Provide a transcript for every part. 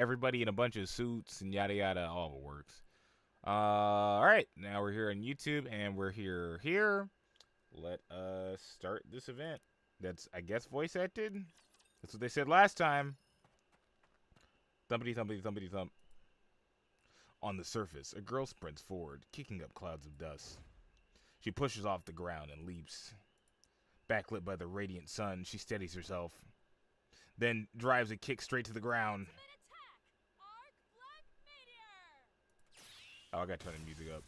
everybody in a bunch of suits and yada yada. All of it works. All right, now we're here on YouTube and we're here. Let us start this event. That's, I guess, voice acted. That's what they said last time. Thumpity thumpity thumpity thump. On the surface, a girl sprints forward, kicking up clouds of dust. She pushes off the ground and leaps. Backlit by the radiant sun, she steadies herself, then drives a kick straight to the ground. Oh, I gotta turn the music up.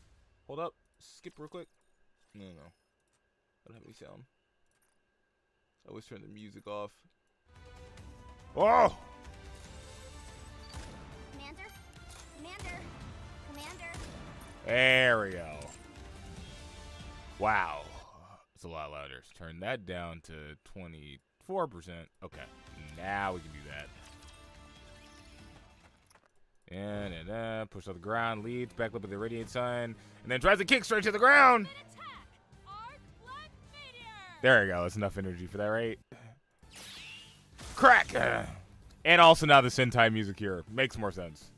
Hold up. Skip real quick. No. I don't have any sound. I always turn the music off. Oh! Commander. There we go. Wow. It's a lot louder. Turn that down to 24%. Okay. Now we can do that. And push off the ground, leads, back up with the radiant sun, and then tries to kick straight to the ground. There we go. That's enough energy for that, right? Crack! And also now the Sentai music here. Makes more sense.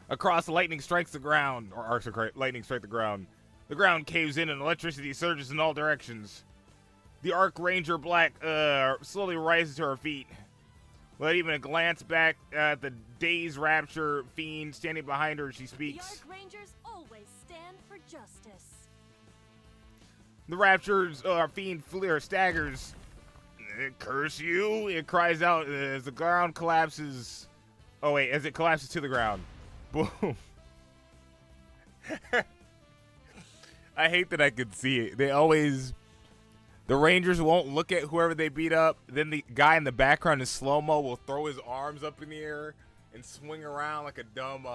Across, lightning strikes the ground. Or arcs of lightning strike the ground. The ground caves in and electricity surges in all directions. The Arc Ranger Black slowly rises to her feet. Without even a glance back at the Days Rapture fiend standing behind her, she speaks. The Arc Rangers always stand for justice. The Rapture's fiend staggers. Curse you! It cries out as the ground collapses. Oh wait, as it collapses to the ground. Boom. I hate that I could see it. The Rangers won't look at whoever they beat up. Then the guy in the background in slow-mo will throw his arms up in the air and swing around like a dumb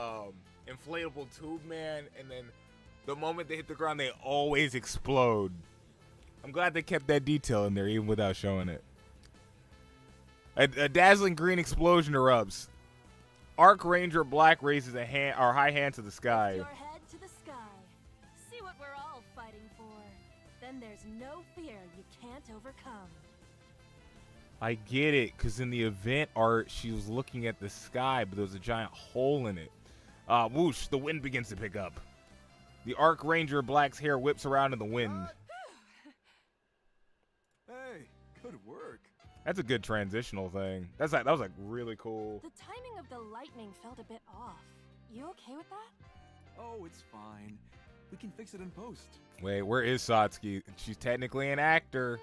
inflatable tube man. And then the moment they hit the ground, they always explode. I'm glad they kept that detail in there even without showing it. A dazzling green explosion erupts. Arc Ranger Black raises a hand, or high hand to the sky. Lift your head to the sky. See what we're all fighting for. Then there's no fear you can't overcome. I get it, because in the event art, she was looking at the sky, but there was a giant hole in it. Whoosh, the wind begins to pick up. The Arc Ranger Black's hair whips around in the wind. Hey, good work. That's a good transitional thing. That was like really cool. The timing of the lightning felt a bit off. You okay with that? Oh, it's fine. We can fix it in post. Wait, where is Satsuki? She's technically an actor.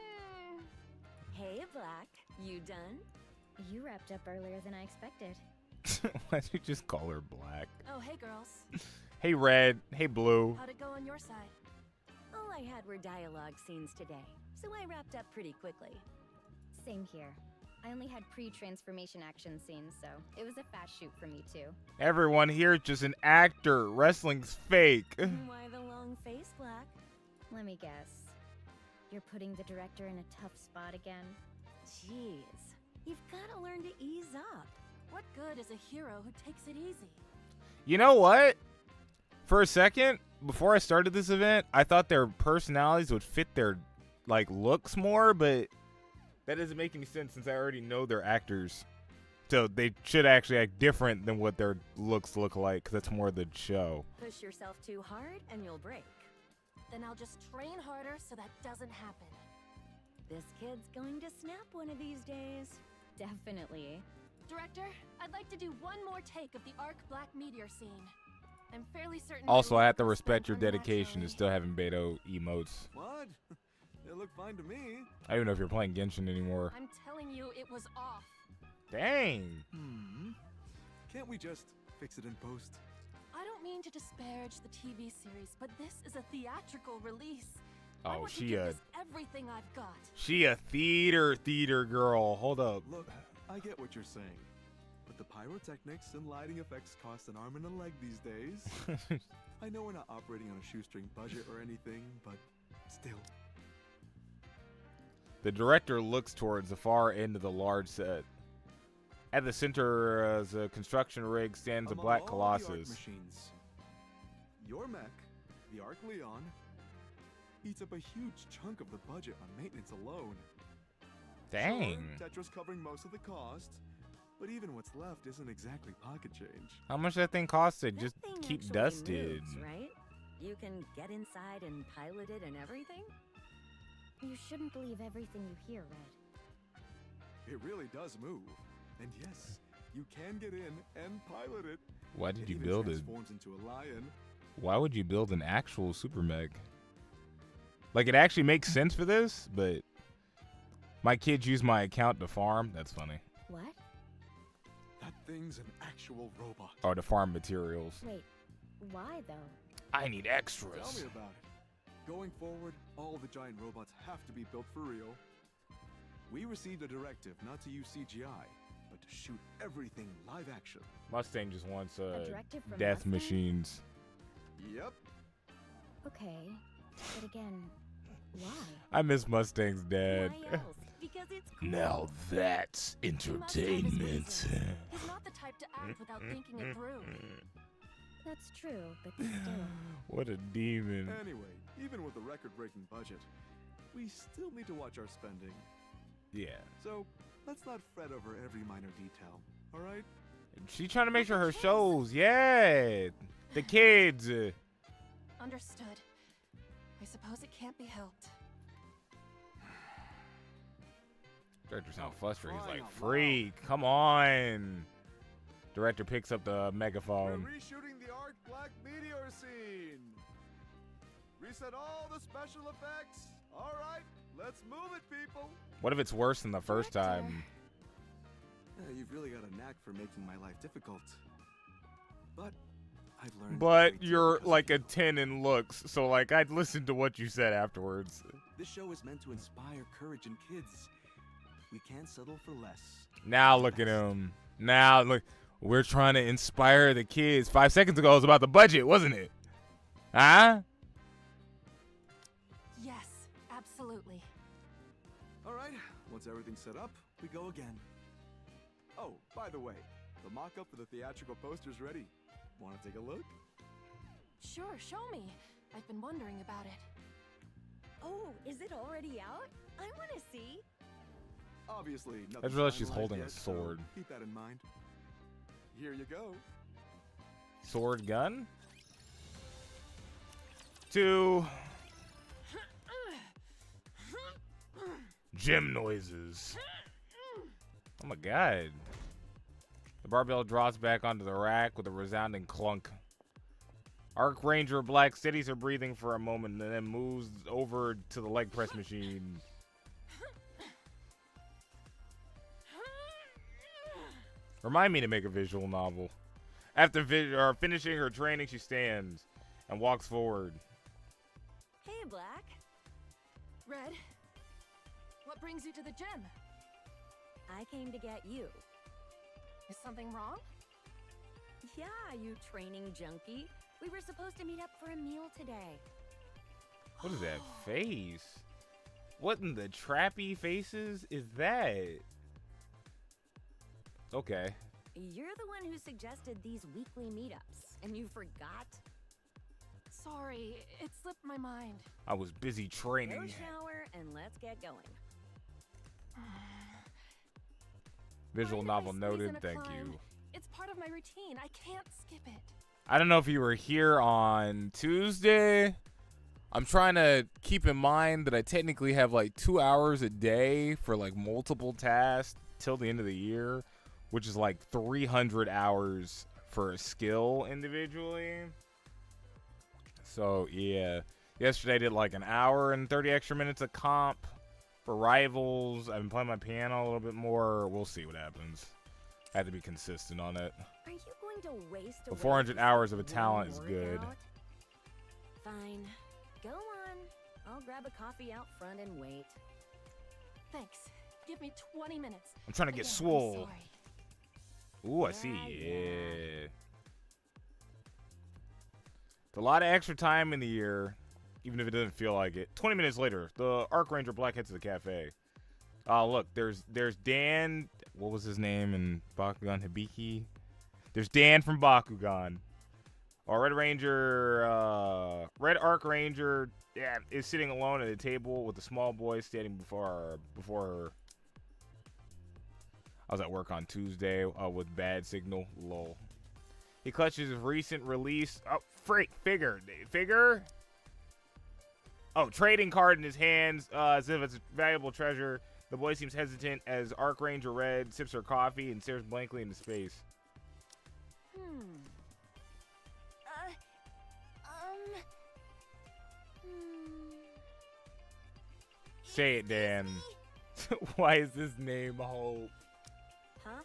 Hey, Black. You done? You wrapped up earlier than I expected. Why'd you just call her Black? Oh, hey girls. Hey Red. Hey Blue. How'd it go on your side? All I had were dialogue scenes today, so I wrapped up pretty quickly. Same here. I only had pre-transformation action scenes, so it was a fast shoot for me too. Everyone here is just an actor. Wrestling's fake. Why the long face, Black? Let me guess. You're putting the director in a tough spot again? Jeez. You've got to learn to ease up. What good is a hero who takes it easy? You know what? For a second, before I started this event, I thought their personalities would fit their looks more, but that doesn't make any sense since I already know they're actors. So they should actually act different than what their looks look like, because that's more the show. Push yourself too hard and you'll break. Then I'll just train harder so that doesn't happen. This kid's going to snap one of these days. Definitely. Director, I'd like to do one more take of the Arc Black Meteor scene. I'm fairly certain. Also, I have to will respect spend your dedication to unnaturally. still having Beto emotes. What? It looked fine to me. I don't even know if you're playing Genshin anymore. I'm telling you, it was off. Dang. Can't we just fix it in post? I don't mean to disparage the TV series, but this is a theatrical release. I Oh, want to she give a this everything I've got. theater girl. Hold up. Look, I get what you're saying. But the pyrotechnics and lighting effects cost an arm and a leg these days. I know we're not operating on a shoestring budget or anything, but still. The director looks towards the far end of the large set. At the center as a construction rig stands a Among black all the Arc colossus. machines, your mech, the Arc Leon, eats up a huge chunk of the budget on maintenance alone. Dang. Sure, Tetra's covering most of the cost, But even what's left isn't exactly pocket change. How much that thing costed? That Just thing keep actually dusted. moves, right? You can get inside and pilot it and everything? You shouldn't believe everything you hear, Red. It really does move. And yes, you can get in and pilot it. Why did you even build it? transforms into a lion. Why would you build an actual super mech? Like, it actually makes sense for this, but my kids use my account to farm. That's funny. What? That thing's an actual robot. Or to farm materials. Wait, why though? I need Tell extras. me about it. Going forward, all the giant robots have to be built for real. We received a directive not to use CGI, but to shoot everything live action. Mustang just wants A directive from death Mustang? machines. Yep. Okay, but again, why? I miss Mustang's dad. Why else? Because it's cool. Now that's entertainment. He's not the type to act without thinking it through. That's true, but still. What a demon. Anyway, even with a record-breaking budget, we still need to watch our spending. Yeah. So, let's not fret over every minor detail, alright? She's trying to make sure her shows. Yeah. The kids. Understood. I suppose it can't be helped. Director sounds Oh, frustrated. He's crying like, out freak, come on. Director picks up the megaphone. We're reshooting the Arc Black Meteor scene! Reset all the special effects! Alright, let's move it, people! What if it's worse than the first Director. time? You've really got a knack for making my life difficult. But I've learned a But great deal you're because of like a you. 10 in looks, so like I'd listen to what you said afterwards. This show is meant to inspire courage in kids. We can't settle for less. Now The look at best. him. Now look, we're trying to inspire the kids. 5 seconds ago it was about the budget, wasn't it? Huh? Yes, absolutely. Alright, once everything's set up, we go again. Oh, by the way, the mock-up for the theatrical poster's ready. Want to take a look? Sure, show me. I've been wondering about it. Oh, is it already out? I want to see. Obviously, nothing. I just realized she's holding a sword. Keep that in mind. Here you go. Sword gun? 2. Gym noises. Oh my god. The barbell drops back onto the rack with a resounding clunk. Arc Ranger Black steadies her breathing for a moment and then moves over to the leg press machine. Remind me to make a visual novel. After finishing her training, she stands and walks forward. Hey, Black. Red, what brings you to the gym? I came to get you. Is something wrong? Yeah, you training junkie. We were supposed to meet up for a meal today. What is that face? What in the trappy faces is that? Okay. You're the one who suggested these weekly meetups, and you forgot? Sorry, it slipped my mind. I was busy Go training. shower and let's get going. Visual Mind if I novel squeeze noted. in a Thank climb? you. It's part of my routine. I can't skip it. I don't know if you were here on Tuesday. I'm trying to keep in mind that I technically have like 2 hours a day for like multiple tasks till the end of the year, which is like 300 hours for a skill individually. So yeah, yesterday I did like an hour and 30 extra minutes of comp for rivals. I've been playing my piano a little bit more. We'll see what happens. I have to be consistent on it. Are you going to waste But away 400 just hours of a one talent is good. workout? Fine. Go on. I'll grab a coffee out front and wait. Thanks. Give me 20 minutes. I'm trying to get Again, I'm swole. sorry. Ooh, I see. Yeah. Yeah. It's a lot of extra time in the year, even if it doesn't feel like it. 20 minutes later, the Arc Ranger Black heads to the cafe. Oh, look, there's Dan. What was his name in Bakugan? Hibiki? There's Dan from Bakugan. Red Arc Ranger, yeah, is sitting alone at a table with a small boy standing before her. I was at work on Tuesday with bad signal. Lol. He clutches his recent release. Oh, figure. Oh, trading card in his hands as if it's a valuable treasure. The boy seems hesitant as Archranger Red sips her coffee and stares blankly into space. Say it, Dan. Why is this name Hope? Huh?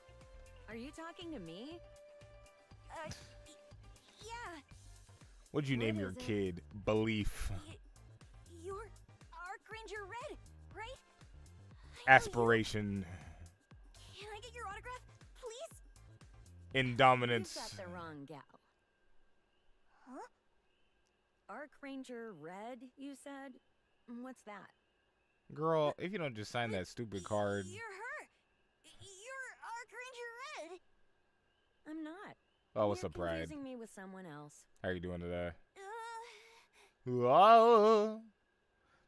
Are you talking to me? Yeah. What'd you name What your is it? kid? Belief. You're Archranger Red, right? Aspiration. Can I get your autograph, please? Indominance. You got the wrong gal. Huh? Archranger Red, you said? What's that? Girl, if you don't just sign that stupid card. You're her. You're Archranger Red. I'm not. Oh, what's You're up, Pride? confusing me with someone else. How you doing today? Whoa.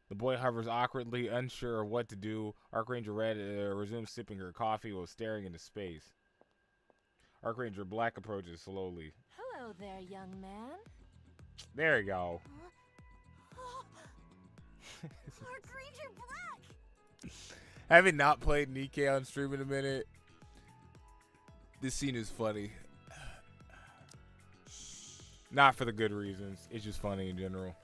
The boy hovers awkwardly, unsure of what to do. Archranger Red resumes sipping her coffee while staring into space. Archranger Black approaches slowly. Hello there, young man. There you go. Archranger Black. Having not played Nikke on stream in a minute, this scene is funny. Not for the good reasons. It's just funny in general.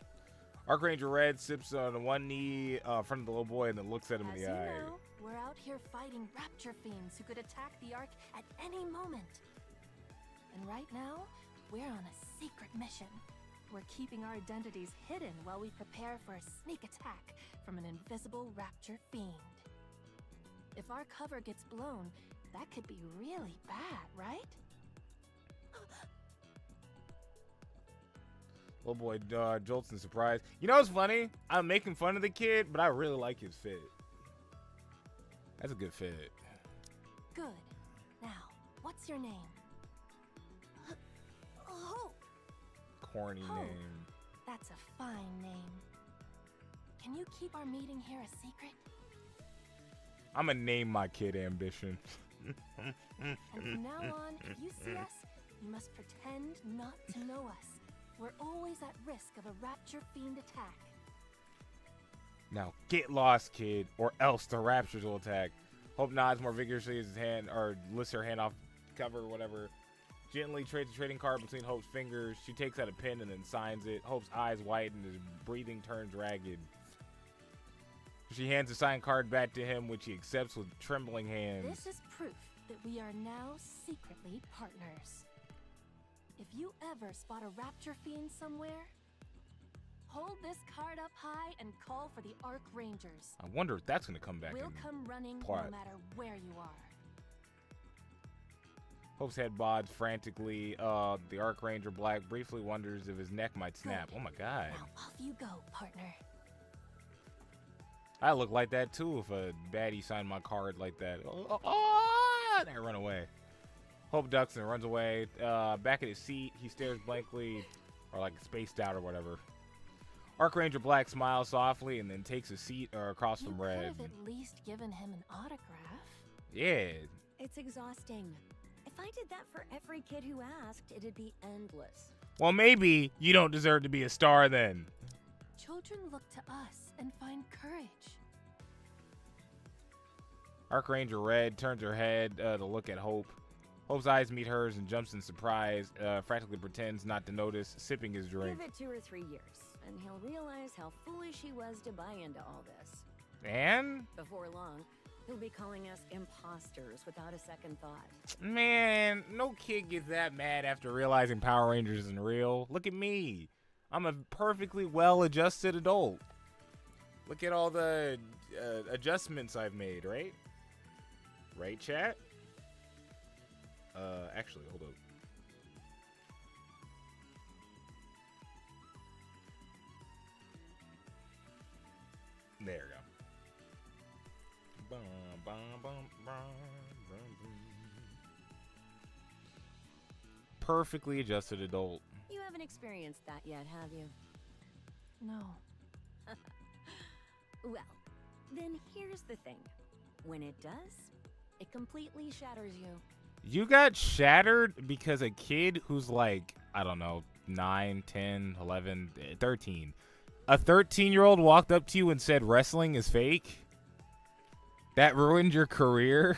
Archranger Red sips on one knee in front of the little boy and then looks at him in the eye. As you know, we're out here fighting rapture fiends who could attack the Ark at any moment. And right now, we're on a secret mission. We're keeping our identities hidden while we prepare for a sneak attack from an invisible rapture fiend. If our cover gets blown, that could be really bad, right? Little boy jolts in surprise. You know what's funny? I'm making fun of the kid, but I really like his fit. That's a good fit. Good. Now, what's your name? Hope. Corny Hope. name. That's a fine name. Can you keep our meeting here a secret? I'm gonna name my kid Ambition. And from now on, if you see us, you must pretend not to know us. We're always at risk of a rapture fiend attack. Now get lost, kid, or else the Raptures will attack. Hope nods more vigorously as his hand, or lifts her hand off cover or whatever. Gently trades a trading card between Hope's fingers. She takes out a pen and then signs it. Hope's eyes widen as breathing turns ragged. She hands the signed card back to him, which he accepts with trembling hands. This is proof that we are now secretly partners. If you ever spot a rapture fiend somewhere, hold this card up high and call for the Arc Rangers. I wonder if that's going to come back We'll in come running plot. no matter where you are. Hope's head bods frantically. The Archranger Black briefly wonders if his neck might snap. Good. Oh my god. Now off you go, partner. I look like that too if a baddie signed my card like that. And I run away. Hope ducks and runs away. Back at his seat, he stares blankly, or like spaced out or whatever. Archranger Black smiles softly and then takes a seat across You from could Red. have at least given him an autograph. Yeah. It's exhausting. If I did that for every kid who asked, it'd be endless. Well, maybe you don't deserve to be a star then. Children look to us and find courage. Archranger Red turns her head to look at Hope. Hope's eyes meet hers and jumps in surprise, practically pretends not to notice, sipping his drink. Give it 2 or 3 years, and he'll realize how foolish he was to buy into all this. And? Before long, he'll be calling us imposters without a second thought. Man, no kid gets that mad after realizing Power Rangers isn't real. Look at me. I'm a perfectly well-adjusted adult. Look at all the adjustments I've made, right? Right, chat? Actually, hold up. There we go. Bum, bum, bum, bum, bum, bum. Perfectly adjusted adult. You haven't experienced that yet, have you? No. Well, then here's the thing. When it does, It completely shatters you. You got shattered because a kid who's like, I don't know, 9, 10, 11, 13. A 13-year-old walked up to you and said wrestling is fake? That ruined your career?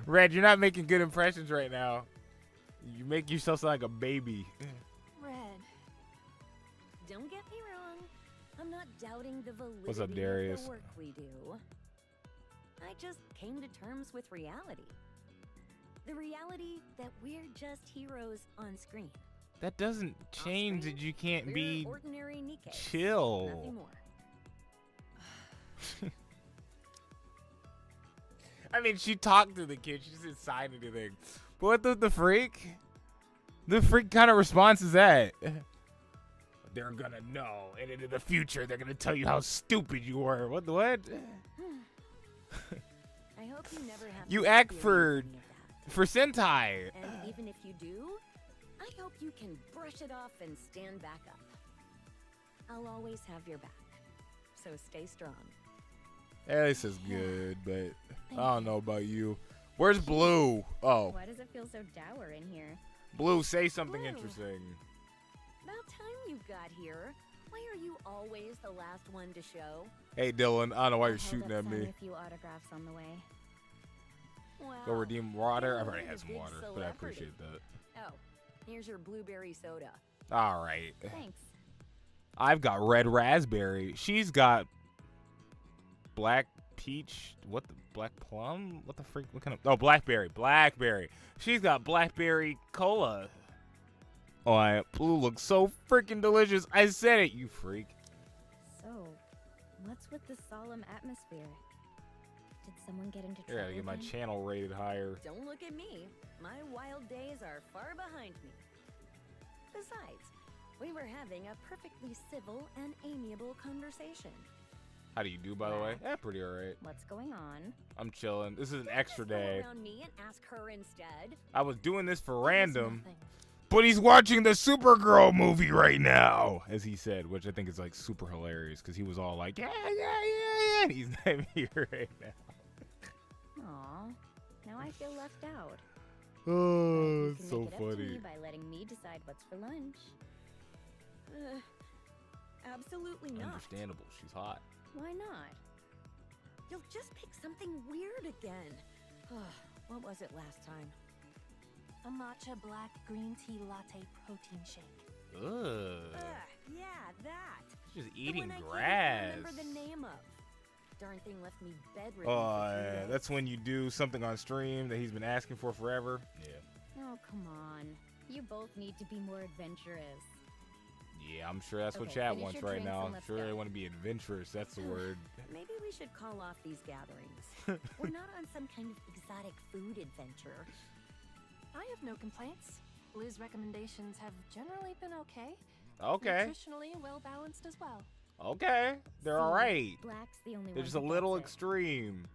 Red, you're not making good impressions right now. You make yourself sound like a baby. Red. Don't get me wrong. I'm not doubting the validity What's up, of Darius? the work we do. I just came to terms with reality. The reality that we're just heroes on screen. That doesn't change screen, that you can't We're be ordinary Nikke. chill. Nothing more. I mean, she talked to the kid. She didn't sign anything. But what the freak? The freak kind of response is that? They're gonna know, and in the future, they're gonna tell you how stupid you were. What? I hope you never have You to act experience any of that. for Sentai. And even if you do, I hope you can brush it off and stand back up. I'll always have your back. So stay strong. Alice is good, but I don't know about you. Where's Blue? Oh, Why does it feel so dour in here? Blue, say something Blue. interesting. About time you got here. Why are you always the last one to show? Hey, Dylan, I don't know why I you're held shooting up at signing me. a few autographs on the way. Wow. Go redeem water. I've you're already a had some big water, but I celebrity. appreciate that. Oh, here's your blueberry soda. All right. Thanks. I've got red raspberry. She's got black peach. What the black plum? What the freak? What kind of? Oh, blackberry. Blackberry. She's got blackberry cola. Oh, Blue looks so freaking delicious. I said it, you freak. So, what's with the solemn atmosphere? Did someone get into I trouble? gotta get my again? channel rated higher. Don't look at me. My wild days are far behind me. Besides, we were having a perfectly civil and amiable conversation. How do you do, by the way? Yeah, pretty alright. What's going on? I'm chilling. This is an Don't extra just go day. around me and ask her instead. I was doing this for It was random, nothing. but he's watching the Supergirl movie right now, as he said, which I think is like super hilarious because he was all like, yeah, and he's not here right now. Aw, now I feel left out. Oh, You it's can so make it up to funny. me by letting me decide what's for lunch. Absolutely not. Understandable. She's hot. Why not? You'll just pick something weird again. What was it last time? A matcha black green tea latte protein shake. Ugh. Yeah, that. She's just The eating one I grass. can't remember the name of. Darn thing left me bedridden. Oh, for 3 yeah. days. That's when you do something on stream that he's been asking for forever. Yeah. Oh, come on. You both need to be more adventurous. Yeah, I'm sure that's what Okay, chat finish wants your right drinks now. and I'm let's sure go. they want to be adventurous. That's the word. Maybe we should call off these gatherings. We're not on some kind of exotic food adventure. I have no complaints. Blue's recommendations have generally been okay. Okay. Nutritionally well balanced as well. Okay. They're all See, right. Black's the only They're one just a who little gets it. extreme.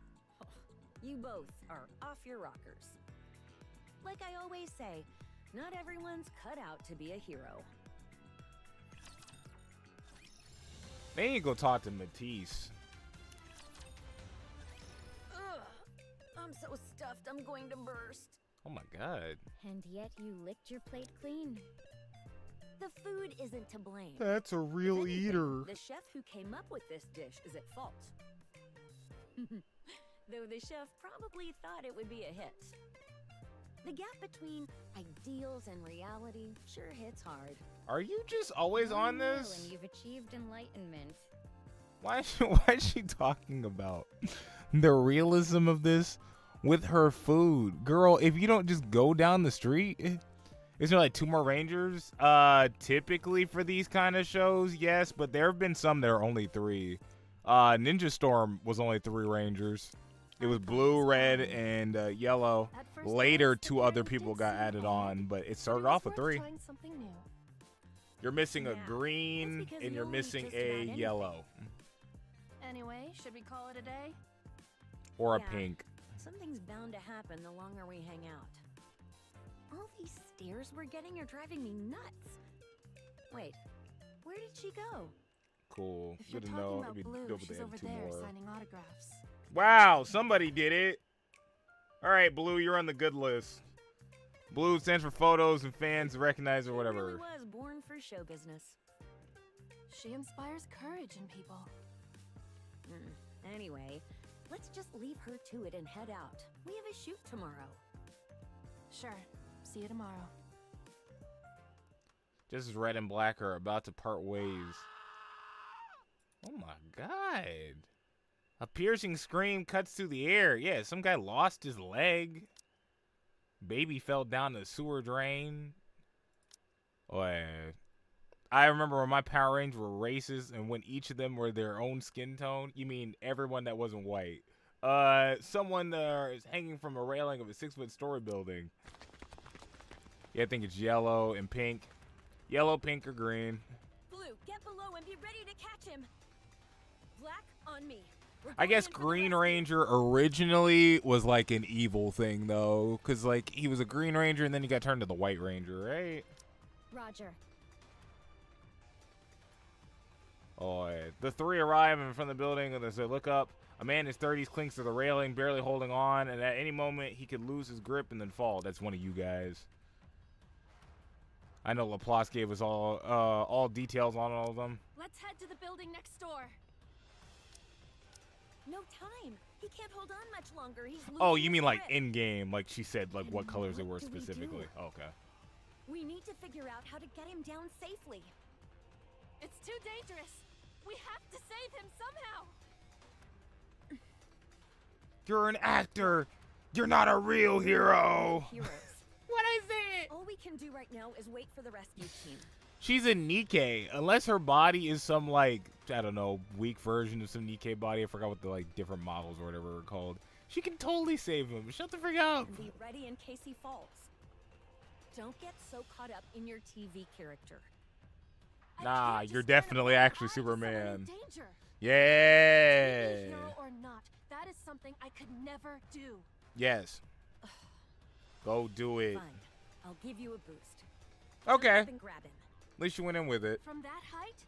You both are off your rockers. Like I always say, not everyone's cut out to be a hero. They need to go talk to Matisse. Ugh, I'm so stuffed I'm going to burst. Oh my god. And yet you licked your plate clean. The food isn't to blame. That's a real If anything, eater. The chef who came up with this dish is at fault. Though the chef probably thought it would be a hit. The gap between ideals and reality sure hits hard. Are you just always Oh, on no, this? And you've achieved enlightenment. Why is she talking about the realism of this with her food? Girl, if you don't just go down the street, is there like 2 more rangers? Typically for these kind of shows, yes, but there have been some that are only 3. Ninja Storm was only 3 rangers. It was blue, red, and yellow. At first Later, glance, the 2 other pairing people did got seem added odd, on, but it but started it was off with worth 3. trying something new. You're missing a Yeah, green that's because and you you're only missing just a about anything. yellow Anyway, should we call it a day? or a Yeah. pink. Something's bound to happen the longer we hang out. All these stares we're getting are driving me nuts. Wait, where did she go? Cool. If you're Good to talking know. about It'd be Blue, dope if they she's had over 2 there more. signing autographs. Wow, somebody did it. All right, Blue, you're on the good list. Blue stands for photos and fans recognize or She whatever. really was born for show business. She inspires courage in people. Anyway, let's just leave her to it and head out. We have a shoot tomorrow. Sure. See you tomorrow. Just as Red and Black are about to part ways. Oh my god. A piercing scream cuts through the air. Yeah, some guy lost his leg. Baby fell down the sewer drain. Oh, yeah. I remember when my Power Rangers were races and when each of them were their own skin tone. You mean everyone that wasn't white. Someone is hanging from a railing of a 6-foot story building. Yeah, I think it's yellow and pink. Yellow, pink, or green. Blue, get below and be ready to catch him. Black, on me. I guess Green Ranger originally was like an evil thing, though. Because, like, he was a Green Ranger and then he got turned to the White Ranger, right? Roger. Oh, yeah. The three arrive in front of the building and as they look up, a man in his 30s clings to the railing, barely holding on, and at any moment he could lose his grip and then fall. That's one of you guys. I know Laplace gave us all details on all of them. Let's head to the building next door. No time. He can't hold on much longer. He's losing Oh, you mean his like grip. in-game, like she said, like what And colors they what were do we do? specifically. Oh, okay. We need to figure out how to get him down safely. It's too dangerous. We have to save him somehow. You're an actor. You're not a real hero. Heroes. What is it? All we can do right now is wait for the rescue team. She's a Nikke. Unless her body is some, like, I don't know, weak version of some Nikke body. I forgot what the, like, different models or whatever are called. She can totally save him. Shut the frick up. And be ready in case he falls. Don't get so caught up in your TV character. I Nah, can't you're just stand definitely around actually eyes of someone in Superman. danger. Yeah. Be a hero or not, that is something I could never do. Yes. Go do it. Fine. I'll give you a boost. Okay. Jump up and grab him. At least you went in with it. From that height?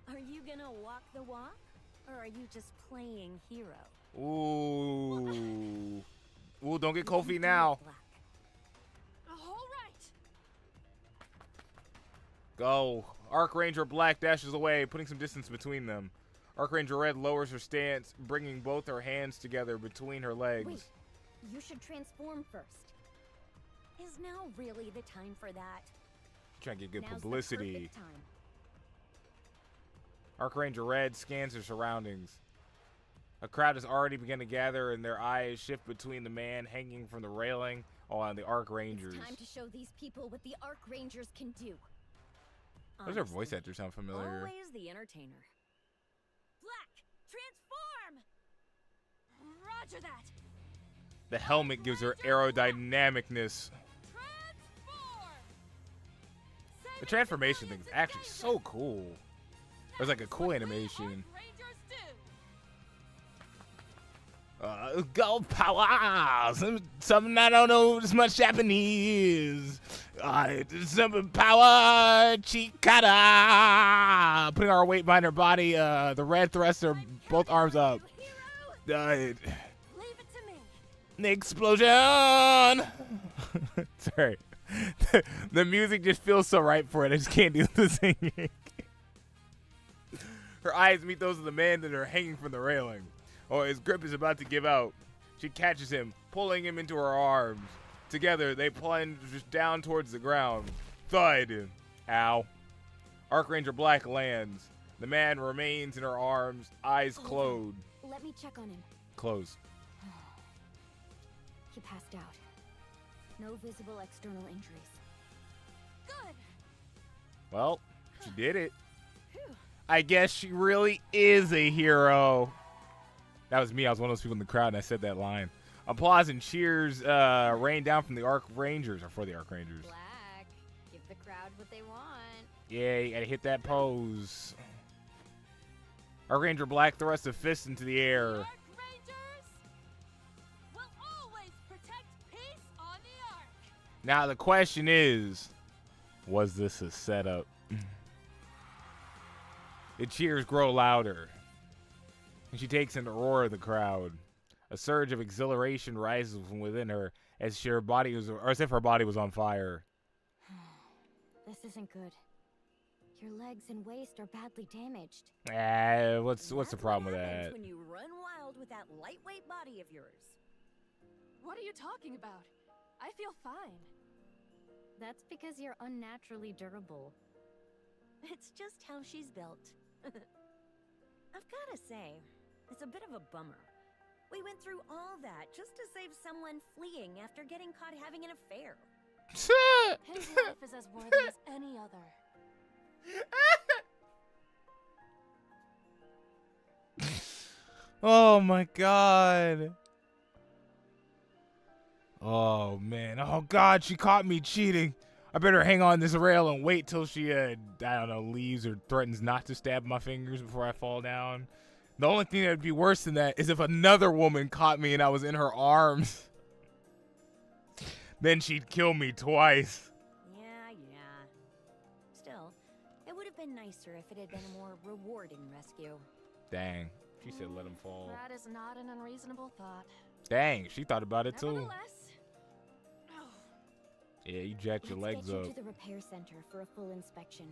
Are you gonna walk the walk? Or are you just playing hero? Ooh. Ooh, don't get You cold can feet do it, now. Black. All right. Go. Archranger Black dashes away, putting some distance between them. Archranger Red lowers her stance, bringing both her hands together between her legs. Wait. You should transform first. Is now really the time for that? Trying to get good Now's the publicity. perfect time. Archranger Red scans her surroundings. A crowd has already begun to gather, and their eyes shift between the man hanging from the railing and the Archrangers. It's time to show these people what the Arc Rangers can do. Does her Honestly, voice actor sound familiar? Always the entertainer. Black, transform! Roger that. The helmet gives her aerodynamicness. Transform. The transformation thing is actually so cool. There's like a cool animation. Rangers do. Gold power! Something I don't know as much Japanese. Some power, chikara. Putting our weight behind her body. The red thrusts her both arms up. Leave it to me. The explosion! Sorry. The music just feels so right for it. I just can't do the singing. Her eyes meet those of the man that are hanging from the railing. Oh, his grip is about to give out. She catches him, pulling him into her arms. Together, they plunge down towards the ground. Thud. Ow. Archranger Black lands. The man remains in her arms, eyes closed. Let me check on him. Closed. He passed out. No visible external injuries. Good. Well, she did it. I guess she really is a hero. That was me. I was one of those people in the crowd, and I said that line. Applause and cheers rain down from the Archrangers, or for the Archrangers. Black, give the crowd what they want. Yeah, you gotta hit that pose. Archranger Black thrusts a fist into the air. Arc Rangers will always protect peace on the Ark. Now the question is, was this a setup? The cheers grow louder. and she takes in the roar of the crowd. A surge of exhilaration rises from within her as if her body was on fire. This isn't good. Your legs and waist are badly damaged. What's the That's problem what with happens that? when you run wild with that lightweight body of yours. What are you talking about? I feel fine. That's because you're unnaturally durable. It's just how she's built. I've gotta say, it's a bit of a bummer. We went through all that just to save someone fleeing after getting caught having an affair. His life is as worthy as any other. Oh my god. Oh man. Oh god, she caught me cheating. I better hang on this rail and wait till she I don't know, leaves or threatens not to stab my fingers before I fall down. The only thing that would be worse than that is if another woman caught me and I was in her arms. Then she'd kill me twice. Yeah. Still, it would have been nicer if it had been a more rewarding rescue. Dang. She said let him fall. That is not an unreasonable thought. Dang, she thought about it too. Nevertheless, Yeah, you jacked your legs Let's get up. you to the repair center for a full inspection.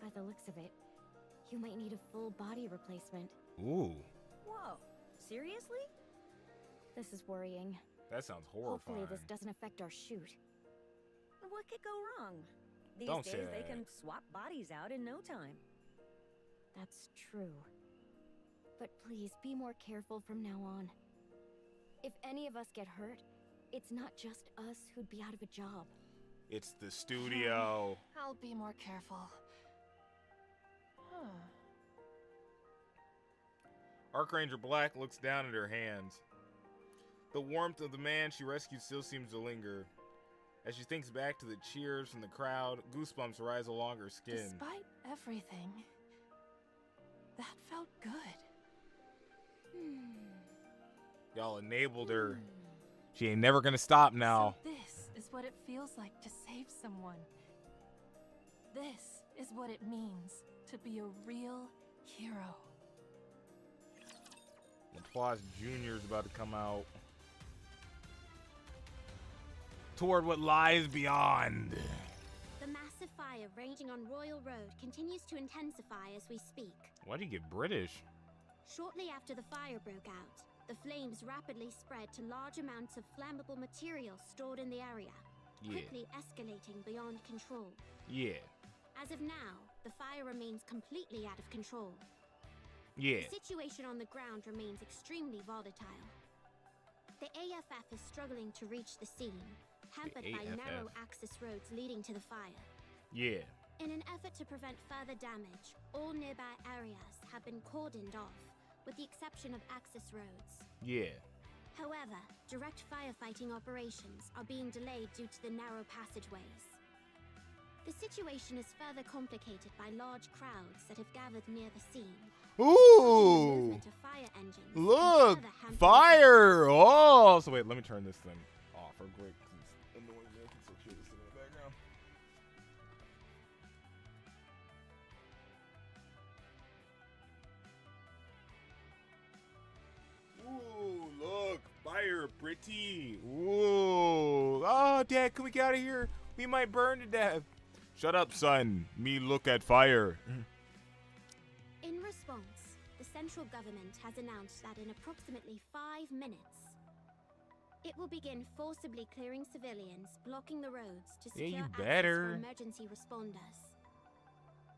By the looks of it, you might need a full body replacement. Ooh, Whoa, seriously? This is worrying. that sounds horrifying. Hopefully this doesn't affect our shoot. What could go wrong? These Don't say days they that. can swap bodies out in no time. That's true. But please be more careful from now on. If any of us get hurt, it's not just us who'd be out of a job. It's the studio. I'll be more careful. Huh. Archranger Black looks down at her hands. The warmth of the man she rescued still seems to linger. As she thinks back to the cheers from the crowd, goosebumps rise along her skin. Despite everything, that felt good. Y'all enabled her. She ain't never gonna stop now. So this is what it feels like to save someone. This is what it means to be a real hero. Applause Jr. is about to come out. Toward what lies beyond. The massive fire raging on Royal Road continues to intensify as we speak. Why do you get British? Shortly after the fire broke out, the flames rapidly spread to large amounts of flammable material stored in the area, quickly escalating beyond control. Yeah. As of now, the fire remains completely out of control. Yeah. The situation on the ground remains extremely volatile. The AFF is struggling to reach the scene, hampered by AFF. narrow access roads leading to the fire. Yeah. In an effort to prevent further damage, all nearby areas have been cordoned off, with the exception of access roads. Yeah. However, direct firefighting operations are being delayed due to the narrow passageways. The situation is further complicated by large crowds that have gathered near the scene. The Ooh. movement of fire engines can Look. further hamper Fire. Oh. So wait, let me turn this thing off real quick. It's annoying me. I can still hear this thing in the background. Ooh, look. Fire, pretty. Ooh. Oh, Dad, can we get out of here? We might burn to death. Shut up, son. Me look at fire. In response, the central government has announced that in approximately 5 minutes, it will begin forcibly clearing civilians, blocking the roads to Yeah, secure you access better. for emergency responders.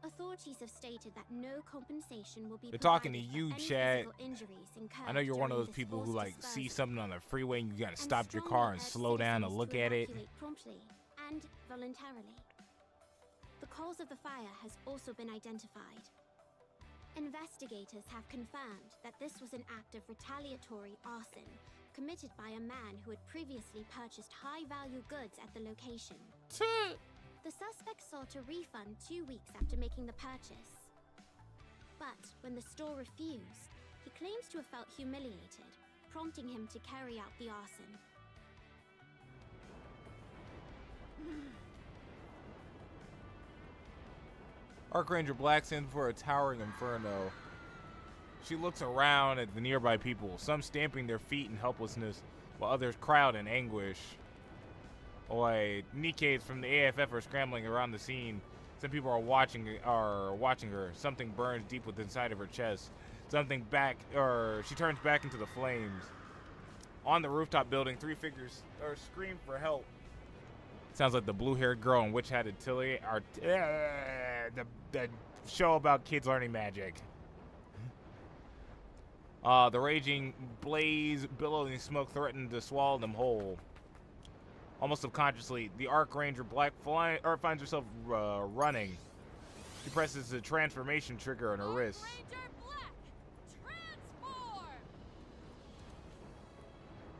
Authorities have stated that no compensation will be They're talking to provided for you, any Chad. physical injuries incurred I know you're one of during those this people who forced like see dispersal, something on the freeway and you gotta and stop your strongly car and urge slow down to citizens look at it. evacuate promptly and voluntarily. The cause of the fire has also been identified. Investigators have confirmed that this was an act of retaliatory arson committed by a man who had previously purchased high-value goods at the location. The suspect sought a refund 2 weeks after making the purchase. But when the store refused, he claims to have felt humiliated, prompting him to carry out the arson. Archranger Black sends for a towering inferno. She looks around at the nearby people, some stamping their feet in helplessness, while others cry out in anguish. Nikke from the AFF are scrambling around the scene. Some people are watching her. Something burns deep within inside of her chest. She turns back into the flames. On the rooftop building, 3 figures scream for help. Sounds like the blue-haired girl in Witch-Hatted Tilly are the show about kids learning magic. The raging blaze, billowing smoke threatened to swallow them whole. Almost subconsciously, the Archranger Black finds herself running. She presses the transformation trigger on her wrist.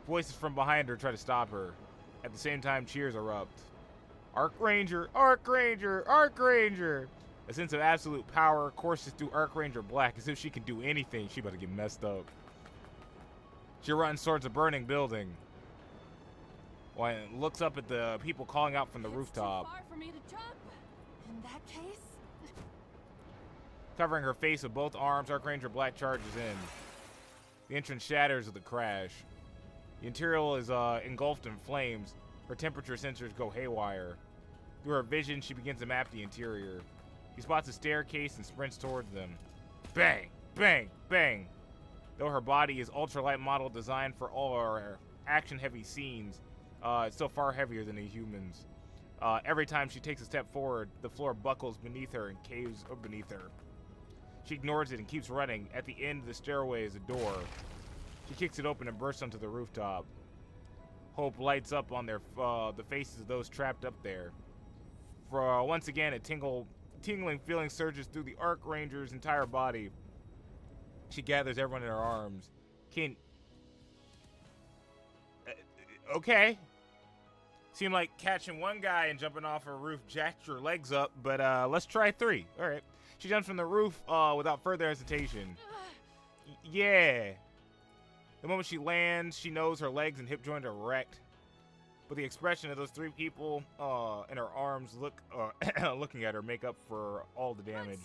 Voices from behind her try to stop her. At the same time, cheers erupt. Archranger! Archranger! Archranger! A sense of absolute power courses through Archranger Black as if she can do anything. She about to get messed up. She runs towards a burning building. Looks up at the people calling out from the rooftop. Too far for me to jump. In that case, Covering her face with both arms, Archranger Black charges in. The entrance shatters with the crash. The interior is engulfed in flames. Her temperature sensors go haywire. Through her vision, she begins to map the interior. He spots a staircase and sprints towards them. Bang! Bang! Bang! Though her body is ultralight model designed for all our action-heavy scenes, it's still far heavier than a human's. Every time she takes a step forward, the floor buckles beneath her and caves beneath her. She ignores it and keeps running. At the end of the stairway is a door. She kicks it open and bursts onto the rooftop. Hope lights up on the faces of those trapped up there. Once again, a tingling feeling surges through the Archranger's entire body. She gathers everyone in her arms. Okay. Seemed like catching one guy and jumping off a roof jacked your legs up, but let's try 3. All right. She jumps from the roof without further hesitation. Yeah. The moment she lands, she knows her legs and hip joint are wrecked. But the expression of those 3 people and her arms looking at her make up for all the damage.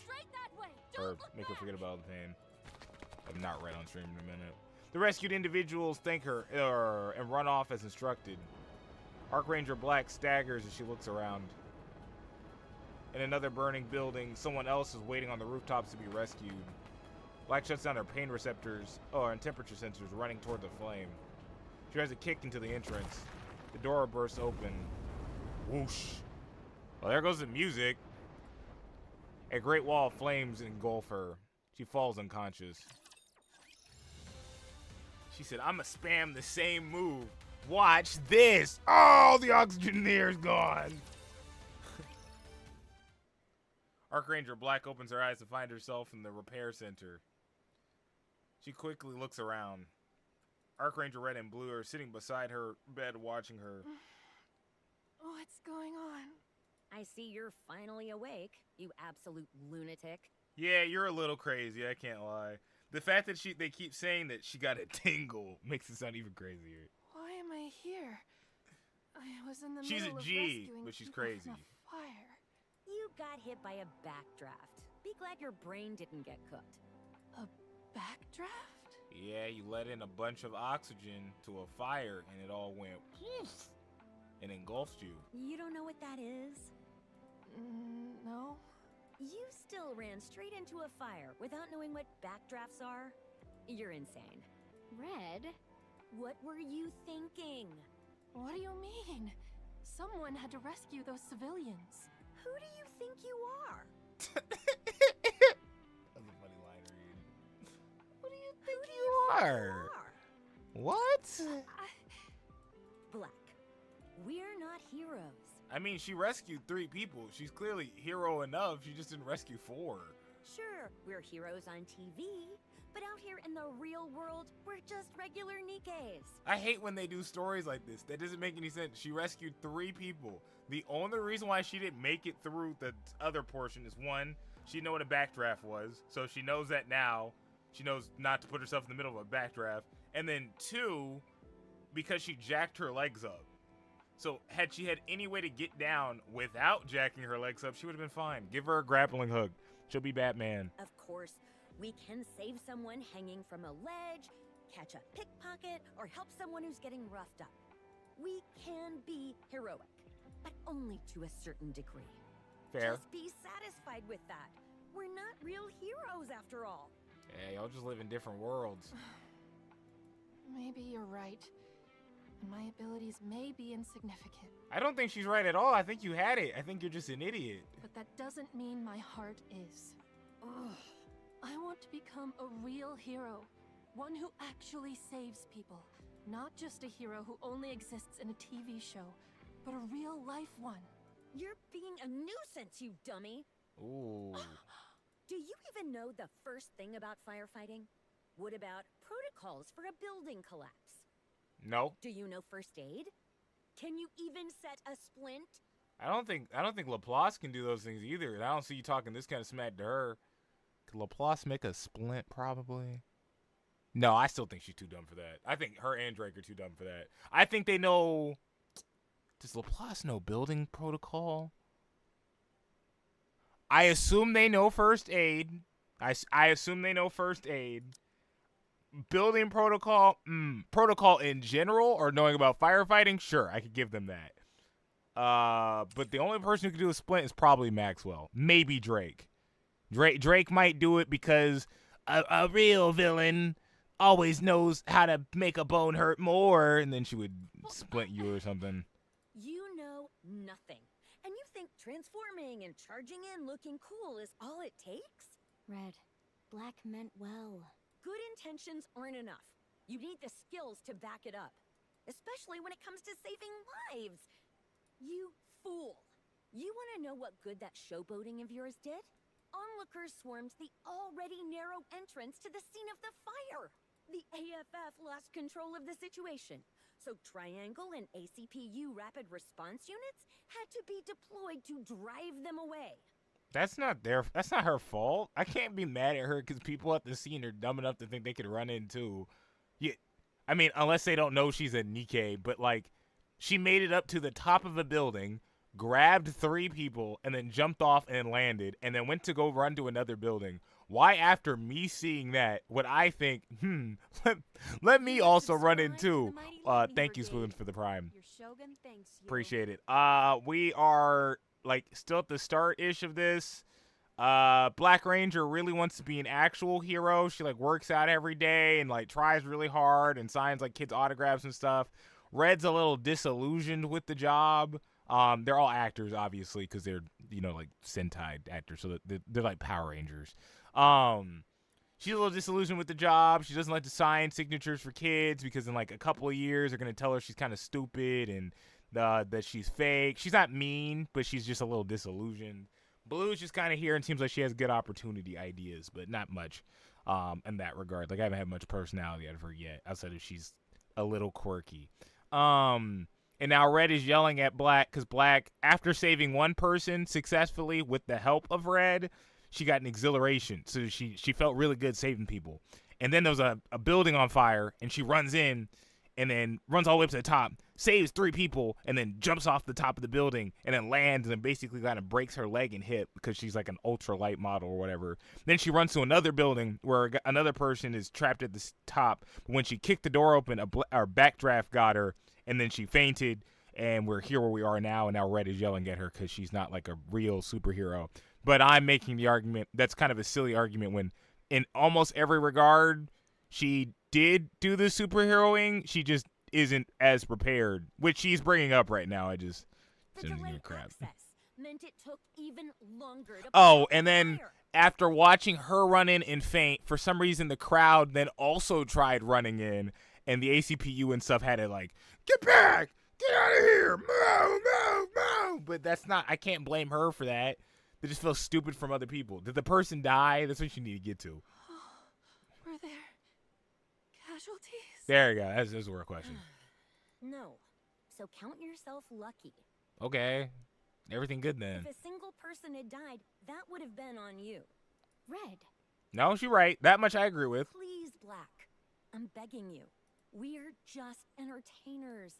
Or make her forget about the pain. I'm not right on stream in a minute. The rescued individuals thank her and run off as instructed. Archranger Black staggers as she looks around. In another burning building, someone else is waiting on the rooftops to be rescued. Black shuts down her pain receptors and temperature sensors, running toward the flame. She tries to kick into the entrance. The door bursts open. Whoosh. Well, there goes the music. A great wall of flames engulf her. She falls unconscious. She said, "I'ma spam the same move. Watch this." Oh, the oxygen in the air is gone. Archranger Black opens her eyes to find herself in the repair center. She quickly looks around. Archranger Red and Blue are sitting beside her bed watching her. what's going on? I see you're finally awake, you absolute lunatic. Yeah, you're a little crazy, I can't lie. The fact that they keep saying that she got a tingle makes it sound even crazier. Why am I here? I was in the She's middle a of G, rescuing but she's people crazy. from a fire. You got hit by a backdraft. Be glad your brain didn't get cooked. A backdraft? Yeah, you let in a bunch of oxygen to a fire and it all went whoosh, and engulfed you. You don't know what that is? No. You still ran straight into a fire without knowing what backdrafts are? You're insane. Red? What were you thinking? What do you mean? Someone had to rescue those civilians. Who do you think you are? That's a funny line to read. What do you think Who do you think are? you What? Black, we're not heroes. I mean, she rescued 3 people. She's clearly hero enough. She just didn't rescue 4. Sure, we're heroes on TV, but out here in the real world, we're just regular Nikkes. I hate when they do stories like this. That doesn't make any sense. She rescued 3 people. The only reason why she didn't make it through the other portion is 1, she didn't know what a backdraft was, so she knows that now. She knows not to put herself in the middle of a backdraft. And then 2, because she jacked her legs up. So had she had any way to get down without jacking her legs up, she would have been fine. Give her a grappling hook. She'll be Batman. Of course, We can save someone hanging from a ledge, catch a pickpocket, or help someone who's getting roughed up. We can be heroic, but only to a certain degree. Fair. Just be satisfied with that. We're not real heroes after all. Hey, y'all just live in different worlds. Maybe you're right. My abilities may be insignificant, I don't think she's right at all. I think you had it. I think you're just an idiot. but that doesn't mean my heart is. Ugh. I want to become a real hero. One who actually saves people. Not just a hero who only exists in a TV show, but a real-life one. You're being a nuisance, you dummy. Ooh. Do you even know the first thing about firefighting? What about protocols for a building collapse? No. Do you know first aid? Can you even set a splint? I don't think Laplace can do those things either. I don't see you talking this kind of smack to her. Could Laplace make a splint? Probably. No, I still think she's too dumb for that. I think her and Drake are too dumb for that. I think they know. Does Laplace know building protocol? I assume they know first aid. I assume they know first aid. Building protocol, protocol in general, or knowing about firefighting, sure, I could give them that. But the only person who can do a splint is probably Maxwell. Maybe Drake. Drake might do it because a real villain always knows how to make a bone hurt more, and then she would splint you or something. You know nothing. And you think transforming and charging in looking cool is all it takes? Red, Black meant well. Good intentions aren't enough. You need the skills to back it up. Especially when it comes to saving lives. You fool. You want to know what good that showboating of yours did? Onlookers swarmed the already narrow entrance to the scene of the fire. The AFF lost control of the situation. So Triangle and ACPU rapid response units had to be deployed to drive them away. That's not her fault. I can't be mad at her because people at the scene are dumb enough to think they could run in too. Yeah, I mean, unless they don't know she's a Nikke, but like, she made it up to the top of a building, grabbed 3 people, and then jumped off and landed, and then went to go run to another building. Why, after me seeing that, would I think, let me also run in too? Thank you, Spoon, for the Prime. Your Shogun thanks you. Appreciate it. We are like still at the start-ish of this. Black Ranger really wants to be an actual hero. She like works out every day and like tries really hard and signs like kids' autographs and stuff. Red's a little disillusioned with the job. They're all actors, obviously, because they're, you know, like Sentai actors, so they're like Power Rangers. She's a little disillusioned with the job. She doesn't like to sign signatures for kids because in like a couple of years they're gonna tell her she's kind of stupid and that she's fake. She's not mean, but she's just a little disillusioned. Blue's just kind of here and seems like she has good opportunity ideas, but not much in that regard. Like, I haven't had much personality out of her yet, outside of she's a little quirky. And now Red is yelling at Black because Black, after saving one person successfully with the help of Red, she got an exhilaration. So she felt really good saving people. And then there was a building on fire, and she runs in and then runs all the way up to the top, saves 3 people, and then jumps off the top of the building and then lands and then basically kind of breaks her leg and hip because she's like an ultralight model or whatever. Then she runs to another building where another person is trapped at the top. But when she kicked the door open, our backdraft got her, and then she fainted, and we're here where we are now, and now Red is yelling at her because she's not like a real superhero. But I'm making the argument, that's kind of a silly argument when in almost every regard she did do the superheroing, she just isn't as prepared, which she's bringing up right now. I just The didn't give a delayed crap. access meant it took even longer to put Oh, out the and then fire. after watching her run in and faint, for some reason the crowd then also tried running in, and the ACPU and stuff had to like, get back, get out of here, move. But that's not, I can't blame her for that. They just feel stupid from other people. Did the person die? That's what you need to get to. Were there casualties? There you go. That's a real question. No. So count yourself lucky. Okay. Everything good then. If a single person had died, that would have been on you. Red, No, she's right. That much I agree with. Please, Black. I'm begging you. We're just entertainers,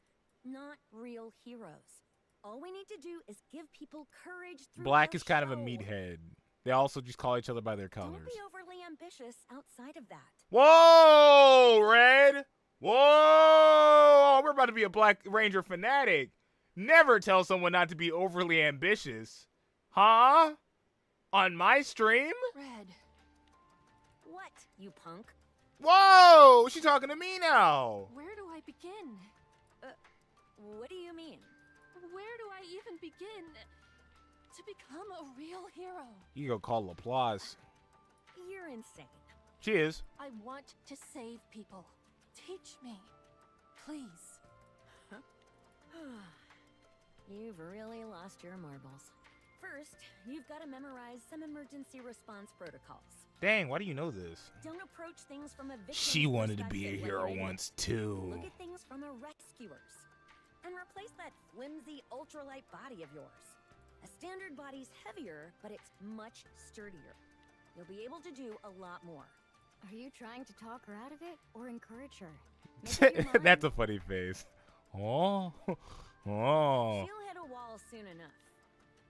not real heroes. All we need to do is give people courage through Black our is kind of a show. meathead. They also just call each other by their Don't colors. be overly ambitious outside of that. Whoa, Red! Whoa! We're about to be a Black Ranger fanatic. Never tell someone not to be overly ambitious. Huh? On my stream? Red, What, you punk? Whoa! She's talking to me now. where do I begin? What do you mean? Where do I even begin to become a real hero? You go call applause. You're insane. She is. I want to save people. Teach me, please. You've really lost your marbles. First, you've got to memorize some emergency response protocols. Dang, why do you know this? Don't approach things from a victim's She wanted to be a perspective like hero an idiot. once too. Look at things from a rescuer's. And replace that flimsy ultralight body of yours. A standard body's heavier, but it's much sturdier. You'll be able to do a lot more. Are you trying to talk her out of it or encourage her? Make up your mind. That's a funny face. Oh. Oh. She'll hit a wall soon enough.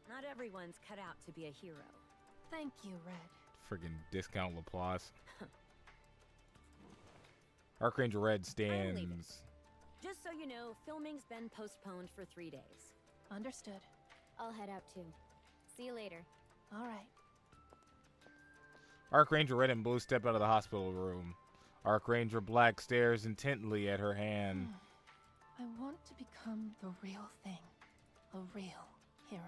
Not everyone's cut out to be a hero. Thank you, Red. Friggin' discount Laplace. Archranger Red stands. Just so you know, filming's been postponed for 3 days. Understood. I'll head out too. See you later. All right. Archranger Red and Blue step out of the hospital room. Archranger Black stares intently at her hand. I want to become the real thing. A real hero.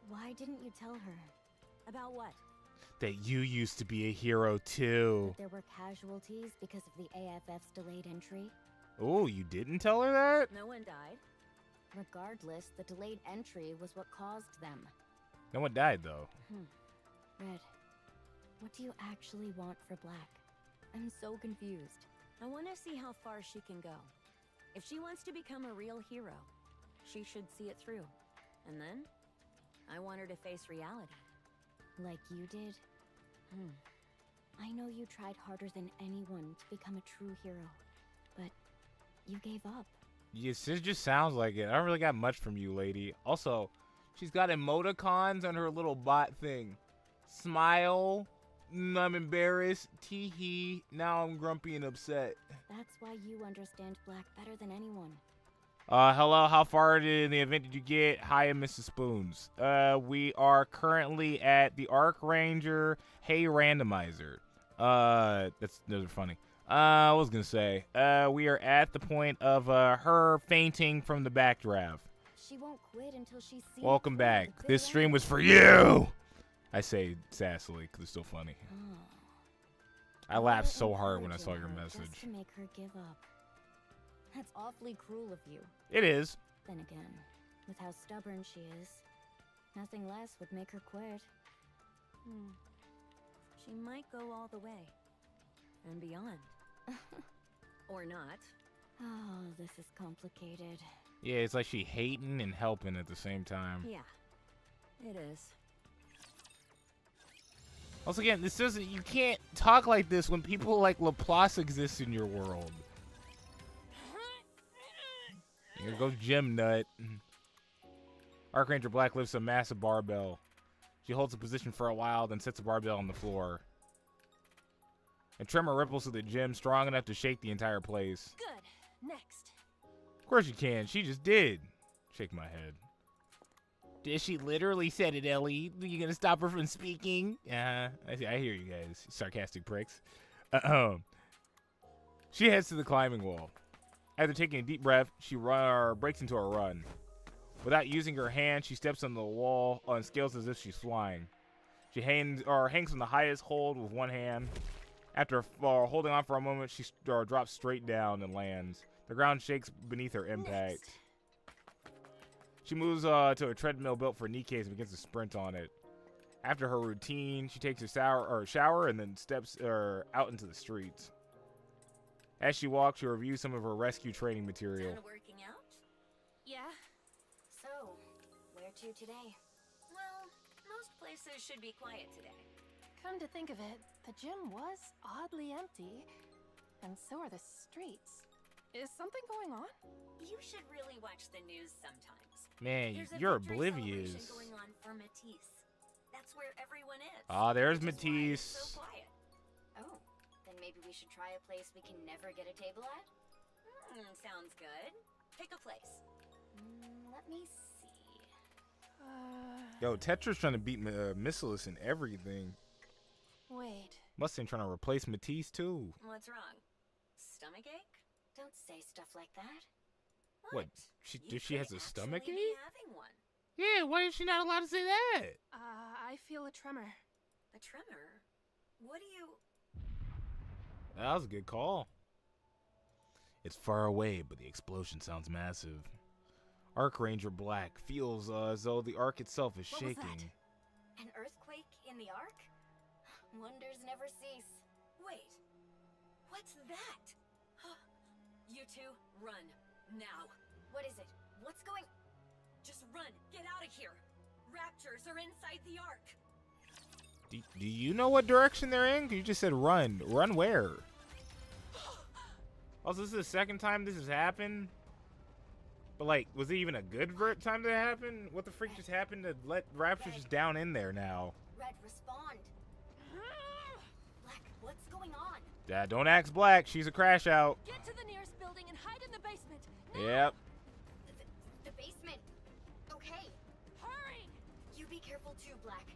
Why didn't you tell her About what? That you used to be a hero too. that there were casualties because of the AFF's delayed entry? Oh, you didn't tell her that? No one died. Regardless, the delayed entry was what caused them. No one died though. Red, what do you actually want for Black? I'm so confused. I want to see how far she can go. If she wants to become a real hero, she should see it through. And then, I want her to face reality. Like you did? I know you tried harder than anyone to become a true hero, but you gave up. Yes, it just sounds like it. I don't really got much from you, lady. Also, she's got emoticons on her little bot thing. Smile. I'm embarrassed. Tee-hee. Now I'm grumpy and upset. That's why you understand Black better than anyone. Hello, how far in the event did you get? Hi, I'm Mrs. Spoons. We are currently at the Archranger Hey Randomizer. Those are funny. I was gonna say, we are at the point of, her fainting from the backdraft. She won't quit until she's seen. Welcome it back. through. This stream was for you! I say sassily, because it's still funny. Oh. I laughed so hard when I saw your Encouraging her message. Just to make her give up. That's awfully cruel of you. It is. Then again, with how stubborn she is, nothing less would make her quit. She might go all the way. And beyond. Or not. Oh, this is complicated. Yeah, it's like she hating and helping at the same time. Yeah, it is. Also, again, this doesn't. You can't talk like this when people like Laplace exist in your world. Here goes Gym Nut. Archranger Black lifts a massive barbell. She holds a position for a while, then sets the barbell on the floor. A tremor ripples through the gym, strong enough to shake the entire place. Good. Next. Of course you can. She just did. Shake my head. Did she literally said it, Ellie? Are you gonna stop her from speaking? I hear you guys, sarcastic pricks. She heads to the climbing wall. After taking a deep breath, she breaks into a run. Without using her hand, she steps on the wall on scales as if she's flying. She hangs on the highest hold with one hand. After holding on for a moment, she drops straight down and lands. The ground shakes beneath her impact. Next. She moves to a treadmill built for Nikke and begins to sprint on it. After her routine, she takes a shower and then steps out into the streets. As she walks, she reviews some of her rescue training material. Done working out? Yeah. So, where to today? Well, most places should be quiet today. Come to think of it, the gym was oddly empty, and so are the streets. Is something going on? You You should really watch the news sometimes. Man, There's a you're victory oblivious. celebration going on for Matisse. That's where everyone is. Ah, there's which is why it's Matisse. so quiet. Oh, then maybe we should try a place we can never get a table at? Sounds good. Pick a place. Let me see. Yo, Tetra's trying to beat Missilis in everything. Wait. Mustang trying to replace Matisse too. What's wrong? Stomachache? Don't say stuff like that. What? She has a stomach ache? ache? Having one. Yeah, why is she not allowed to say that? I feel a tremor. A tremor? What do you... That was a good call. It's far away, but the explosion sounds massive. Archranger Black feels as though the Ark itself is What was shaking. that? An earthquake in the Ark? Wonders never cease. Wait. What's that? You two, run. Now. What is it? What's going... Just run. Get out of here. Raptors are inside the Ark. Do you know what direction they're in? 'Cause you just said run. Run where? Also, this is the second time this has happened. But, like, was it even a good time that happened? What the freak just happened to let Raptors just down in there now? Red, respond. Black, what's going on? Dad, don't ask Black. She's a crash out. Get to the nearest building and hide in the basement. Yep. The basement. Okay. Hurry! You be careful too, Black.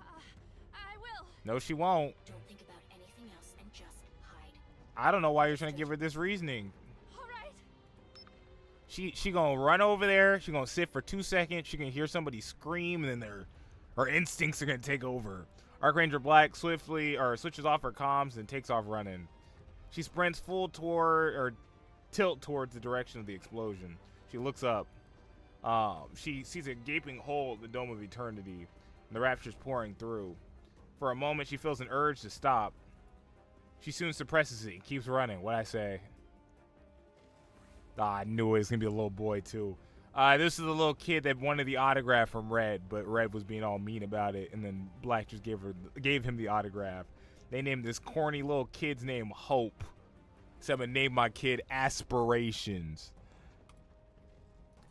I will. No, she won't. Don't think about anything else and just hide. I don't know why you're trying to give her this reasoning. All right. She gonna run over there. She gonna sit for 2 seconds. She can hear somebody scream, and then her instincts are gonna take over. Archranger Black swiftly switches off her comms and takes off running. She sprints full toward or tilt towards the direction of the explosion. She looks up. She sees a gaping hole in the dome of eternity, and the rapture's pouring through. For a moment, she feels an urge to stop. She soon suppresses it and keeps running. What'd I say? I knew it was gonna be a little boy too. This is the little kid that wanted the autograph from Red, but Red was being all mean about it, and then Black just gave him the autograph. They named this corny little kid's name Hope. So I'm gonna name my kid Aspirations.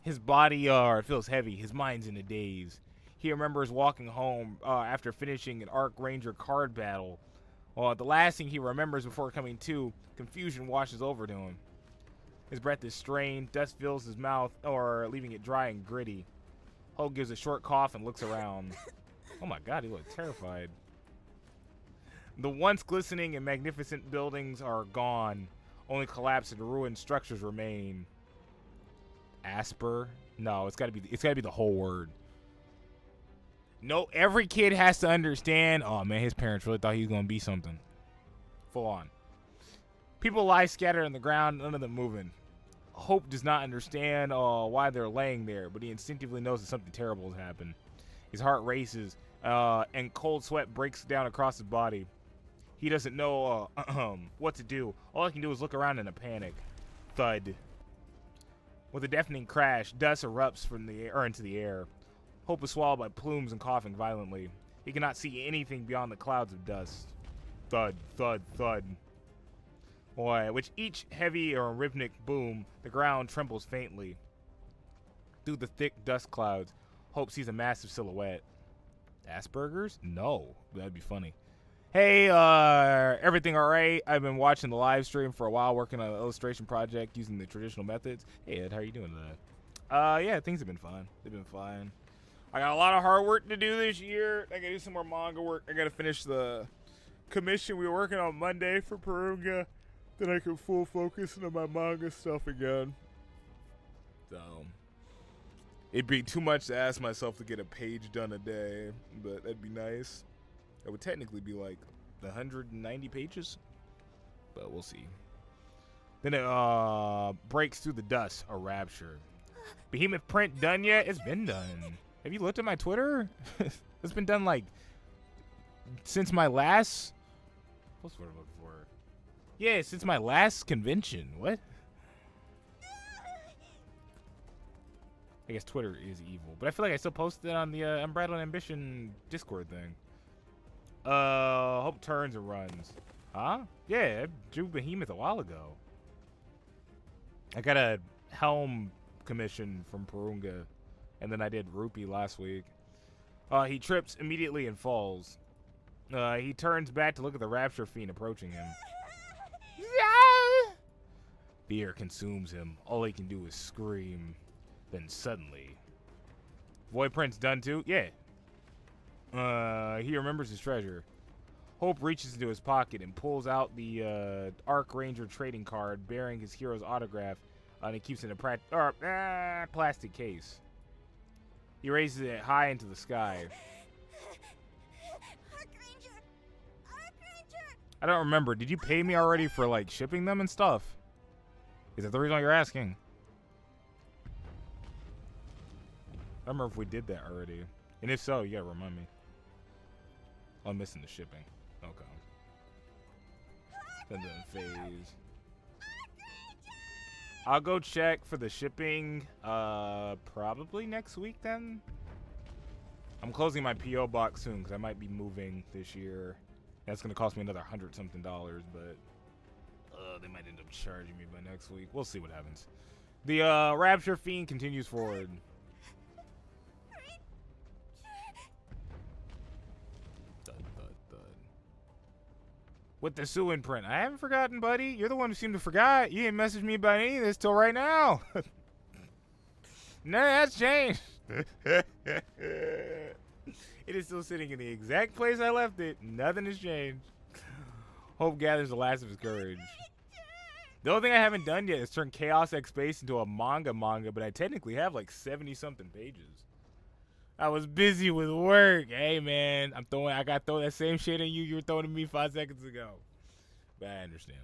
His body feels heavy. His mind's in a daze. He remembers walking home after finishing an Arc Ranger card battle. The last thing he remembers before coming to, confusion washes over to him. His breath is strained, dust fills his mouth, leaving it dry and gritty. Hope gives a short cough and looks around. Oh my god, he looks terrified. The once glistening and magnificent buildings are gone. Only collapsed and ruined structures remain. Asper? No, it's gotta be the whole word. No, every kid has to understand. Oh man, his parents really thought he was gonna be something. Full on. People lie scattered on the ground, none of them moving. Hope does not understand why they're laying there, but he instinctively knows that something terrible has happened. His heart races, and cold sweat breaks down across his body. He doesn't know what to do. All he can do is look around in a panic. Thud. With a deafening crash, dust erupts from the air into the air. Hope is swallowed by plumes and coughing violently. He cannot see anything beyond the clouds of dust. Thud, thud, thud. Which each heavy or rhythmic boom, the ground trembles faintly. Through the thick dust clouds, Hope sees a massive silhouette. Asperger's? No, that'd be funny. Hey, everything all right? I've been watching the live stream for a while, working on an illustration project using the traditional methods. Hey, Ed, how are you doing today? Yeah, things have been fine. They've been fine. I got a lot of hard work to do this year. I gotta do some more manga work. I gotta finish the commission we were working on Monday for Perunga. Then I can full focus on my manga stuff again. So, it'd be too much to ask myself to get a page done a day, but that'd be nice. It would technically be like 190 pages, but we'll see. Then it breaks through the dust, a rapture. Behemoth print done yet? It's been done. Have you looked at my Twitter? It's been done like since my last. What's what I'm looking for? Yeah, since my last convention. What? I guess Twitter is evil, but I feel like I still posted it on the Unbridled Ambition Discord thing. Hope turns and runs. Huh? Yeah, I drew Behemoth a while ago. I gotta Helm commission from Purunga, and then I did Rupee last week. He trips immediately and falls. He turns back to look at the Rapture Fiend approaching him. Fear consumes him. All he can do is scream. Then suddenly... Void Prince done too? Yeah. He remembers his treasure. Hope reaches into his pocket and pulls out the Arc Ranger trading card bearing his hero's autograph, and he keeps it in a plastic case. He raises it high into the sky. Archranger! Archranger! I don't remember. Did you pay me already for, like, shipping them and stuff? Is that the reason why you're asking? I don't remember if we did that already. And if so, you gotta remind me. Oh, I'm missing the shipping. Okay. That doesn't phase. I'll go check for the shipping probably next week then. I'm closing my P.O. box soon because I might be moving this year. That's going to cost me another $100-something, but they might end up charging me by next week. We'll see what happens. The Rapture Fiend continues forward. Thud, thud, thud. With the Sue imprint. I haven't forgotten, buddy. You're the one who seemed to forgot. You didn't message me about any of this till right now. No, that's changed. It is still sitting in the exact place I left it. Nothing has changed. Hope gathers the last of his courage. The only thing I haven't done yet is turn Chaos X Space into a manga, but I technically have like 70-something pages. I was busy with work. Hey, man, I got to throw that same shit at you you were throwing at me 5 seconds ago. But I understand.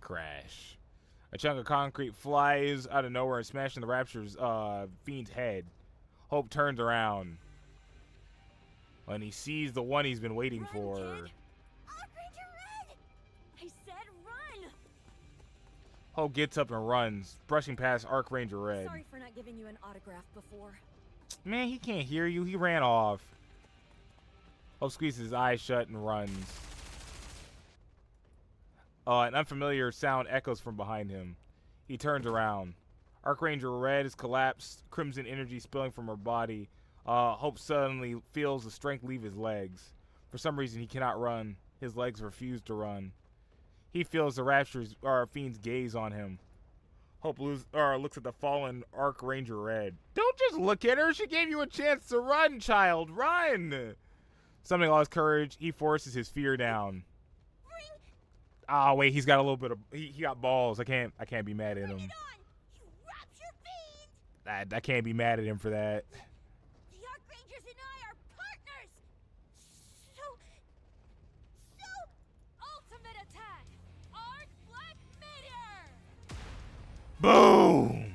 Crash. A chunk of concrete flies out of nowhere and smashing the Rapture's Fiend's head. Hope turns around. And he sees the one he's been waiting for. Kid. Archranger Red! I said run! Hope gets up and runs, brushing past Archranger Red. Sorry for not giving you an autograph before. Man, he can't hear you. He ran off. Hope squeezes his eyes shut and runs. An unfamiliar sound echoes from behind him. He turns around. Archranger Red is collapsed, crimson energy spilling from her body. Hope suddenly feels the strength leave his legs. For some reason, he cannot run. His legs refuse to run. He feels the Rapture's Fiend's gaze on him. Hope looks at the fallen Archranger Red. Don't just look at her. She gave you a chance to run, child. Run! Summoning all his courage, he forces his fear down. Oh wait, he's got a little bit of he got balls. I can't be mad at him. Bring it on, you Rapture Fiend! I can't be mad at him for that. The Archrangers and I are partners! So... Ultimate attack! Arc Black Meteor! Boom!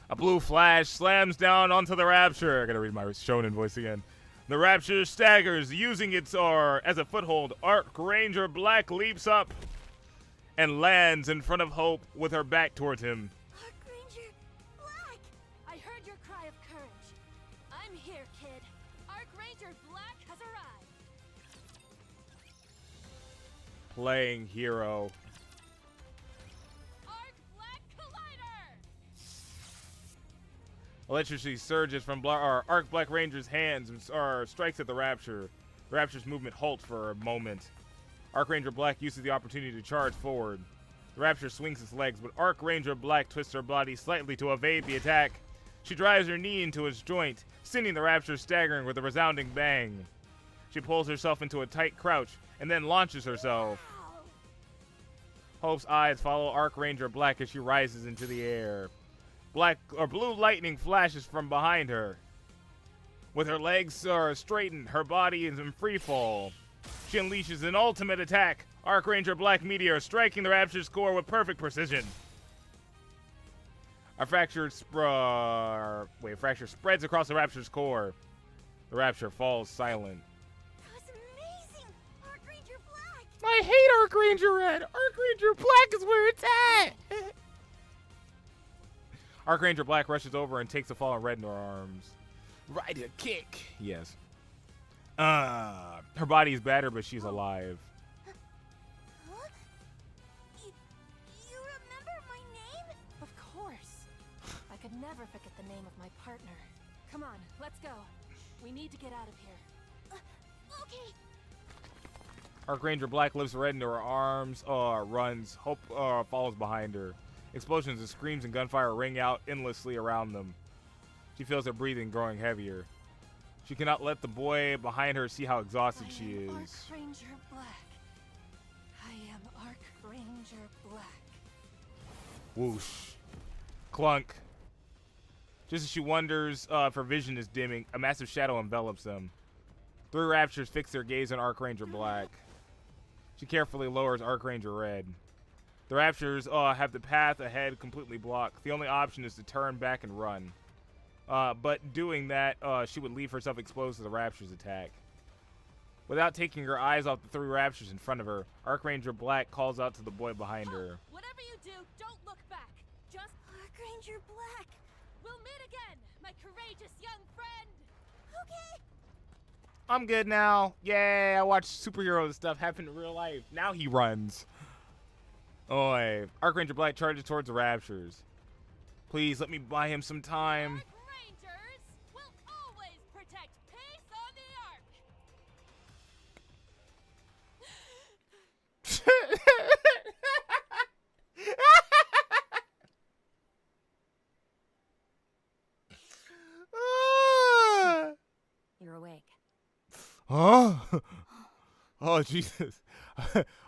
A blue flash slams down onto the Rapture. I gotta read my Shonen voice again. The Rapture staggers, using its as a foothold. Archranger Black leaps up and lands in front of Hope with her back towards him. Archranger Black! I heard your cry of courage. I'm here, kid. Archranger Black has arrived. Playing hero. Arc Black Collider! Electricity surges from Arc Black Ranger's hands and strikes at the Rapture. The Rapture's movement halts for a moment. Archranger Black uses the opportunity to charge forward. The Rapture swings its legs, but Archranger Black twists her body slightly to evade the attack. She drives her knee into its joint, sending the Rapture staggering with a resounding bang. She pulls herself into a tight crouch and then launches herself. Hope's eyes follow Archranger Black as she rises into the air. Blue lightning flashes from behind her. With her legs straightened, her body is in free fall. She unleashes an ultimate attack, Archranger Black Meteor, striking the Rapture's core with perfect precision. A fracture spreads across the Rapture's core. The Rapture falls silent. That was amazing! Archranger Black! I hate Archranger Red! Archranger Black is where it's at! Archranger Black rushes over and takes the fallen Red in her arms. Ride a kick! Yes. Her body is battered, but she's alive. Huh? You remember my never forget the name of my partner. Come on, let's go. We need to get out of here. Okay. Archranger Black lifts Red into her arms, runs. Hope follows behind her. Explosions and screams and gunfire ring out endlessly around them. She feels her breathing growing heavier. She cannot let the boy behind her see how exhausted she is. Archranger Black. I am Archranger Black. Whoosh. Clunk. Just as she wonders if her vision is dimming, a massive shadow envelops them. 3 Raptures fix their gaze on Archranger Black. She carefully lowers Archranger Red. The Raptures have the path ahead completely blocked. The only option is to turn back and run. But doing that, she would leave herself exposed to the Raptures' attack. Without taking her eyes off the 3 Raptures in front of her, Archranger Black calls out to the boy behind her. Whatever you do, don't look back. Just Archranger Black. we'll meet again, my courageous young friend. Okay. I'm good now. Yay, I watched superhero stuff happen in real life. Now he runs. Oi. Archranger Black charges towards the Raptures. Please let me buy him some time. Rangers will always protect peace on the Ark. You're awake. Huh? Oh Jesus!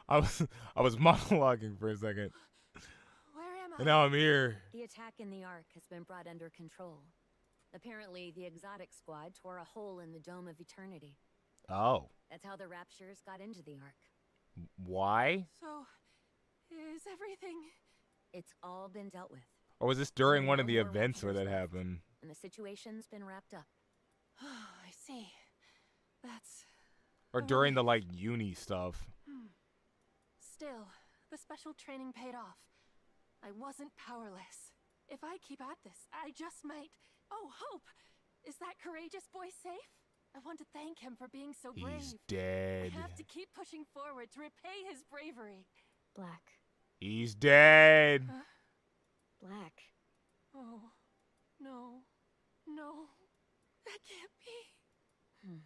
I was monologuing for a second, Where am I? and now I'm here. The attack in the Ark has been brought under control. Apparently, the exotic squad tore a hole in the Dome of Eternity. Oh, That's how the Raptures got into the Ark. why? So, is everything... It's all been dealt with, Or was this during one of the No more events where that Raptures left. happened? and the situation's been wrapped up. I see. That's... Or during the like uni stuff? Still, the special training paid off. I wasn't powerless. If I keep at this, I just might... Oh, Hope! Is that courageous boy safe? I want to thank him for being so brave. He's dead. I have to keep pushing forward to repay his bravery. Black. He's dead. Black. Oh, no. No. That can't be.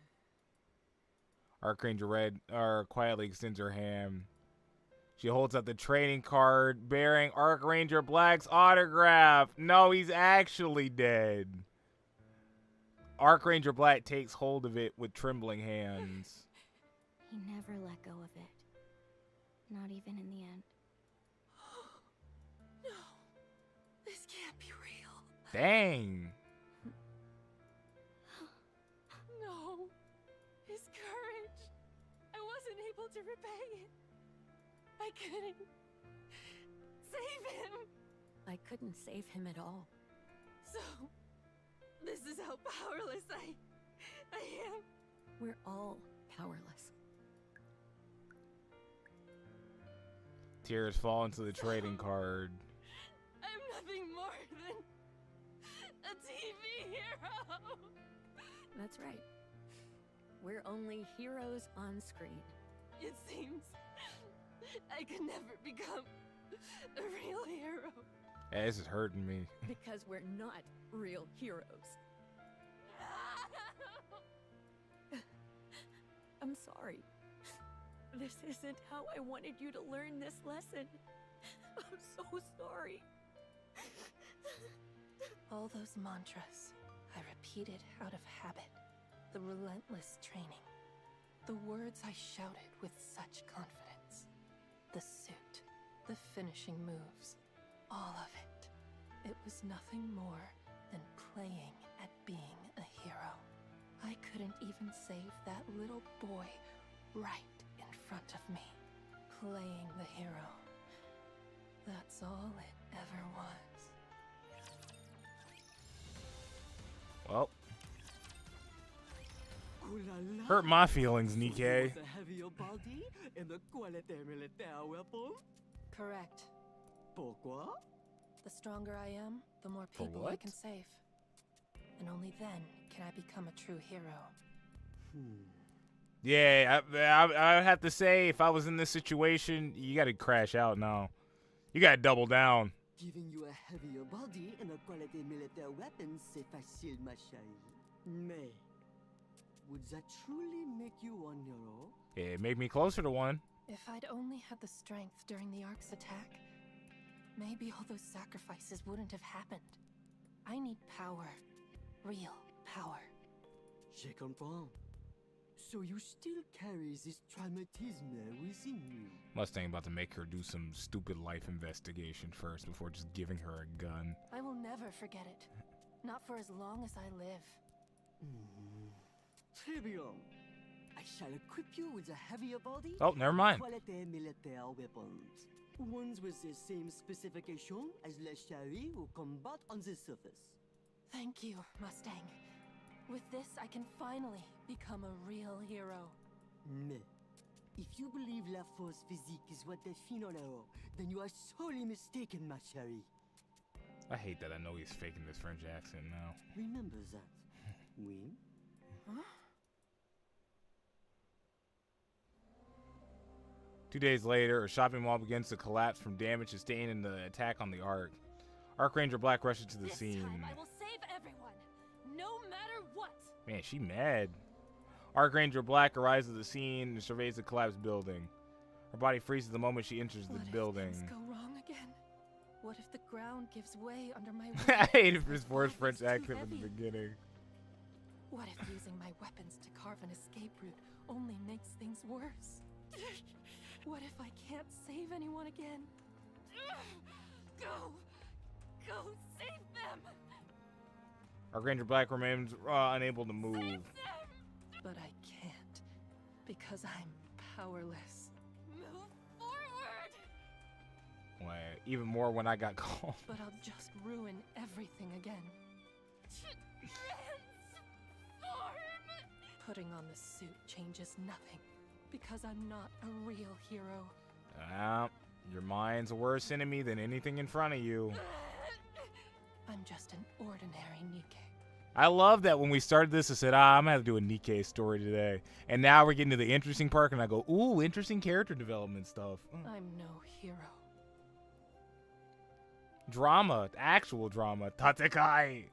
Archranger Red quietly extends her hand. She holds out the training card bearing Archranger Black's autograph. No, he's actually dead. Archranger Black takes hold of it with trembling hands. He never let go of it. Not even in the end. No. This can't be real. Dang. No. His courage. I wasn't able to repay it. I couldn't save him. I couldn't save him at all. So, this is how powerless I am. We're all powerless. Tears fall into the trading card. I'm nothing more than a TV hero. That's right. We're only heroes on screen. It seems I could never become a real hero. Hey, this is hurting me. Because we're not real heroes. I'm sorry. This isn't how I wanted you to learn this lesson. I'm so sorry. All those mantras I repeated out of habit. The relentless training. The words I shouted with such confidence. The suit. The finishing moves. All of it. It was nothing more than playing at being a hero. I couldn't even save that little boy right in front of me. Playing the hero. That's all it ever was. Well, hurt my feelings, Nikke. The heavier body and the quality militaire weapon. Correct. Pourquoi? The stronger I am, the more For people I what? can save. And only then can I become a true hero. Yeah, I have to say, if I was in this situation, you got to crash out now. You got to double down. Giving you a heavier body and a quality military weapon, c'est facile, ma chérie. Mais, would that truly make you one hero? It made me closer to one. If I'd only had the strength during the Ark's attack, maybe all those sacrifices wouldn't have happened. I need power. Real power. Je comprends. So you still carry this traumatisme within you. Mustang about to make her do some stupid life investigation first before just giving her a gun. I will never forget it. Not for as long as I live. Très bien. I shall equip you with a heavier body. Oh, never mind. Quality militaire weapons. Ones with the same specification as Les Chéris who combat on the surface. Thank you, Mustang. With this, I can finally become a real hero. Mais, if you believe la force physique is what defines un héros, then you are sorely mistaken, ma chérie. I hate that I know he's faking this French accent now. Remember that. Oui? Huh? 2 days later, a shopping mall begins to collapse from damage sustained in the attack on the Ark. Archranger Black rushes to the This scene. time I will save everyone, no matter what. Man, she mad. Archranger Black arrives at the scene and surveys the collapsed building. Her body freezes the moment she enters the What building. if things go wrong again? What if the ground gives way under my I weight? hated his The forced block French is too accent from the heavy? beginning. What if using my weapons to carve an escape route only makes things worse? What if I can't save anyone again? Go! Go save them! Archranger Black remains unable to move. But I can't, because I'm powerless. Move forward! Wait, even more when I got called. But I'll just ruin everything again. Transform! Putting on the suit changes nothing, because I'm not a real hero. Your mind's a worse enemy than anything in front of you. I'm just an ordinary Nikke. I love that when we started this, I said, I'm going to have to do a Nikke story today. And now we're getting to the interesting part, and I go, ooh, interesting character development stuff. I'm no hero. Drama, actual drama. Tatekai!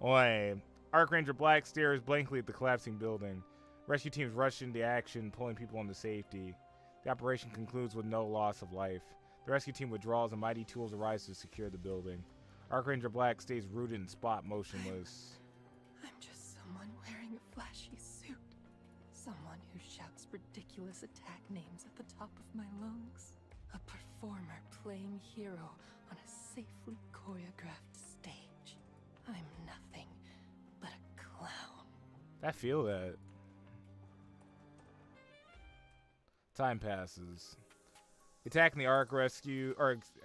Oi. Archranger Black stares blankly at the collapsing building. Rescue teams rush into action, pulling people into safety. The operation concludes with no loss of life. The rescue team withdraws and mighty tools arise to secure the building. Archranger Black stays rooted in spot, motionless. I'm just someone wearing a flashy suit. Someone who shouts ridiculous attack names at the top of my lungs. A performer playing hero on a safely choreographed stage. I'm nothing but a clown. I feel that. Time passes. The attack in the Ark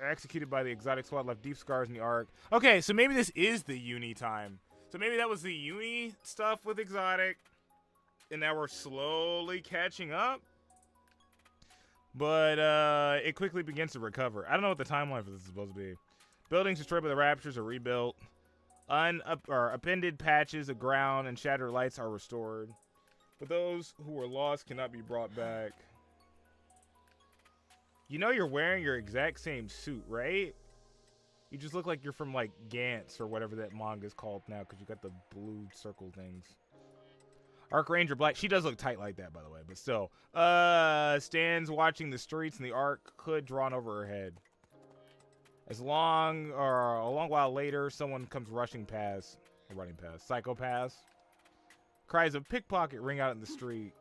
executed by the exotic squad left deep scars in the Ark. Okay, so maybe this is the uni time. So maybe that was the uni stuff with exotic, and now we're slowly catching up. But it quickly begins to recover. I don't know what the timeline for this is supposed to be. Buildings destroyed by the Raptures are rebuilt. Appended patches of ground and shattered lights are restored. But those who were lost cannot be brought back. You know you're wearing your exact same suit, right? You just look like you're from, like, Gantz or whatever that manga is called now because you got the blue circle things. Archranger Black, she does look tight like that, by the way, but still. Stands watching the streets and the Ark hood drawn over her head. A long while later, someone comes running past. Psychopaths. Cries of pickpocket ring out in the street.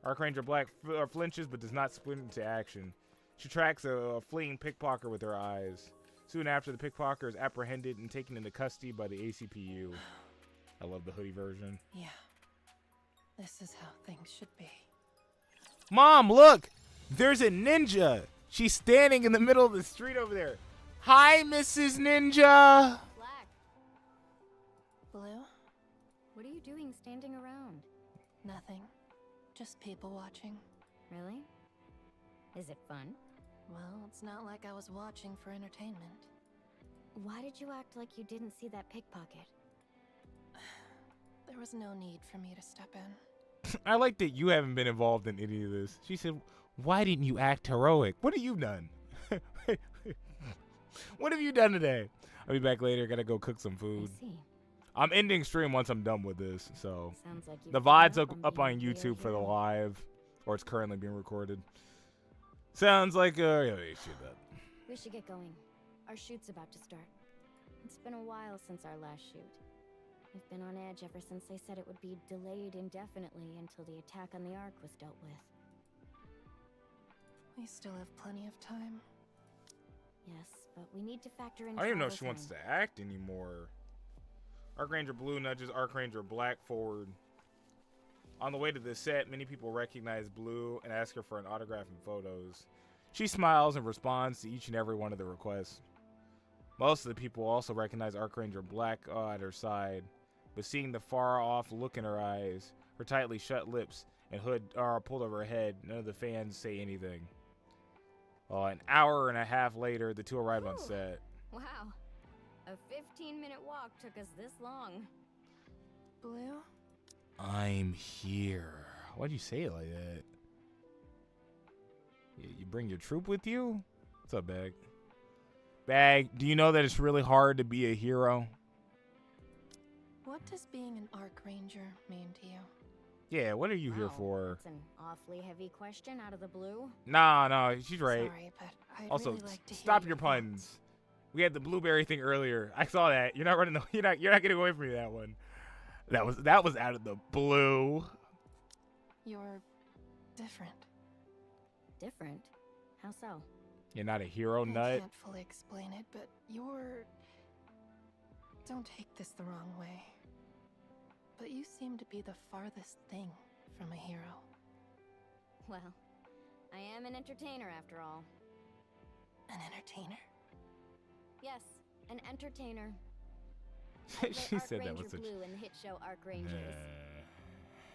Archranger Black flinches but does not sprint into action. She tracks a fleeing pickpocket with her eyes. Soon after, the pickpocket is apprehended and taken into custody by the ACPU. I love the hoodie version. Yeah. This is how things should be. Mom, look! There's a ninja! She's standing in the middle of the street over there. Hi, Mrs. Ninja! Black, Blue? what are you doing standing around? Nothing. Just people watching. Really? Is it fun? Well, it's not like I was watching for entertainment. Why did you act like you didn't see that pickpocket? There was no need for me to step in. I like that you haven't been involved in any of this. She said, why didn't you act heroic? What have you done? What have you done today? I'll be back later. Gotta go cook some I food. see. I'm ending stream once I'm done with this, so Sounds like you've the given VOD's up being on a real YouTube for the hero. live, or it's currently being recorded. Sounds like yeah, shoot that. We should get going. Our shoot's about to start. It's been a while since our last shoot. I've been on edge ever since they said it would be delayed indefinitely until the attack on the Ark was dealt with. We still have plenty of time. Yes, but we need to factor in I don't even know if travel she wants time. to act anymore. Archranger Blue nudges Archranger Black forward. On the way to the set, many people recognize Blue and ask her for an autograph and photos. She smiles and responds to each and every one of the requests. Most of the people also recognize Archranger Black at her side, but seeing the far-off look in her eyes, her tightly shut lips, and hood pulled over her head, none of the fans say anything. An hour and a half later, the two arrived on Whew. set. Wow. A 15-minute walk took us this long. Blue? I'm here. Why'd you say it like that? You bring your troop with you? What's up, Bag? Bag, do you know that it's really hard to be a hero? What does being an Arc Ranger mean to you? Yeah, what are you here Wow, for? That's an awfully heavy question out of the blue. No, she's right. Sorry, but I'd Also, really like to stop hear your thoughts. puns. We had the blueberry thing earlier. I saw that. You're not running. You're not getting away from me that one. That was out of the blue. You're different. Different? How so? You're not a hero I nut. can't fully explain it, but you're... Don't take this the wrong way. But you seem to be the farthest thing from a hero. Well, I am an entertainer after all. An entertainer? Yes, an entertainer. I play She said that Archranger with such. Blue in the hit show Arc Rangers.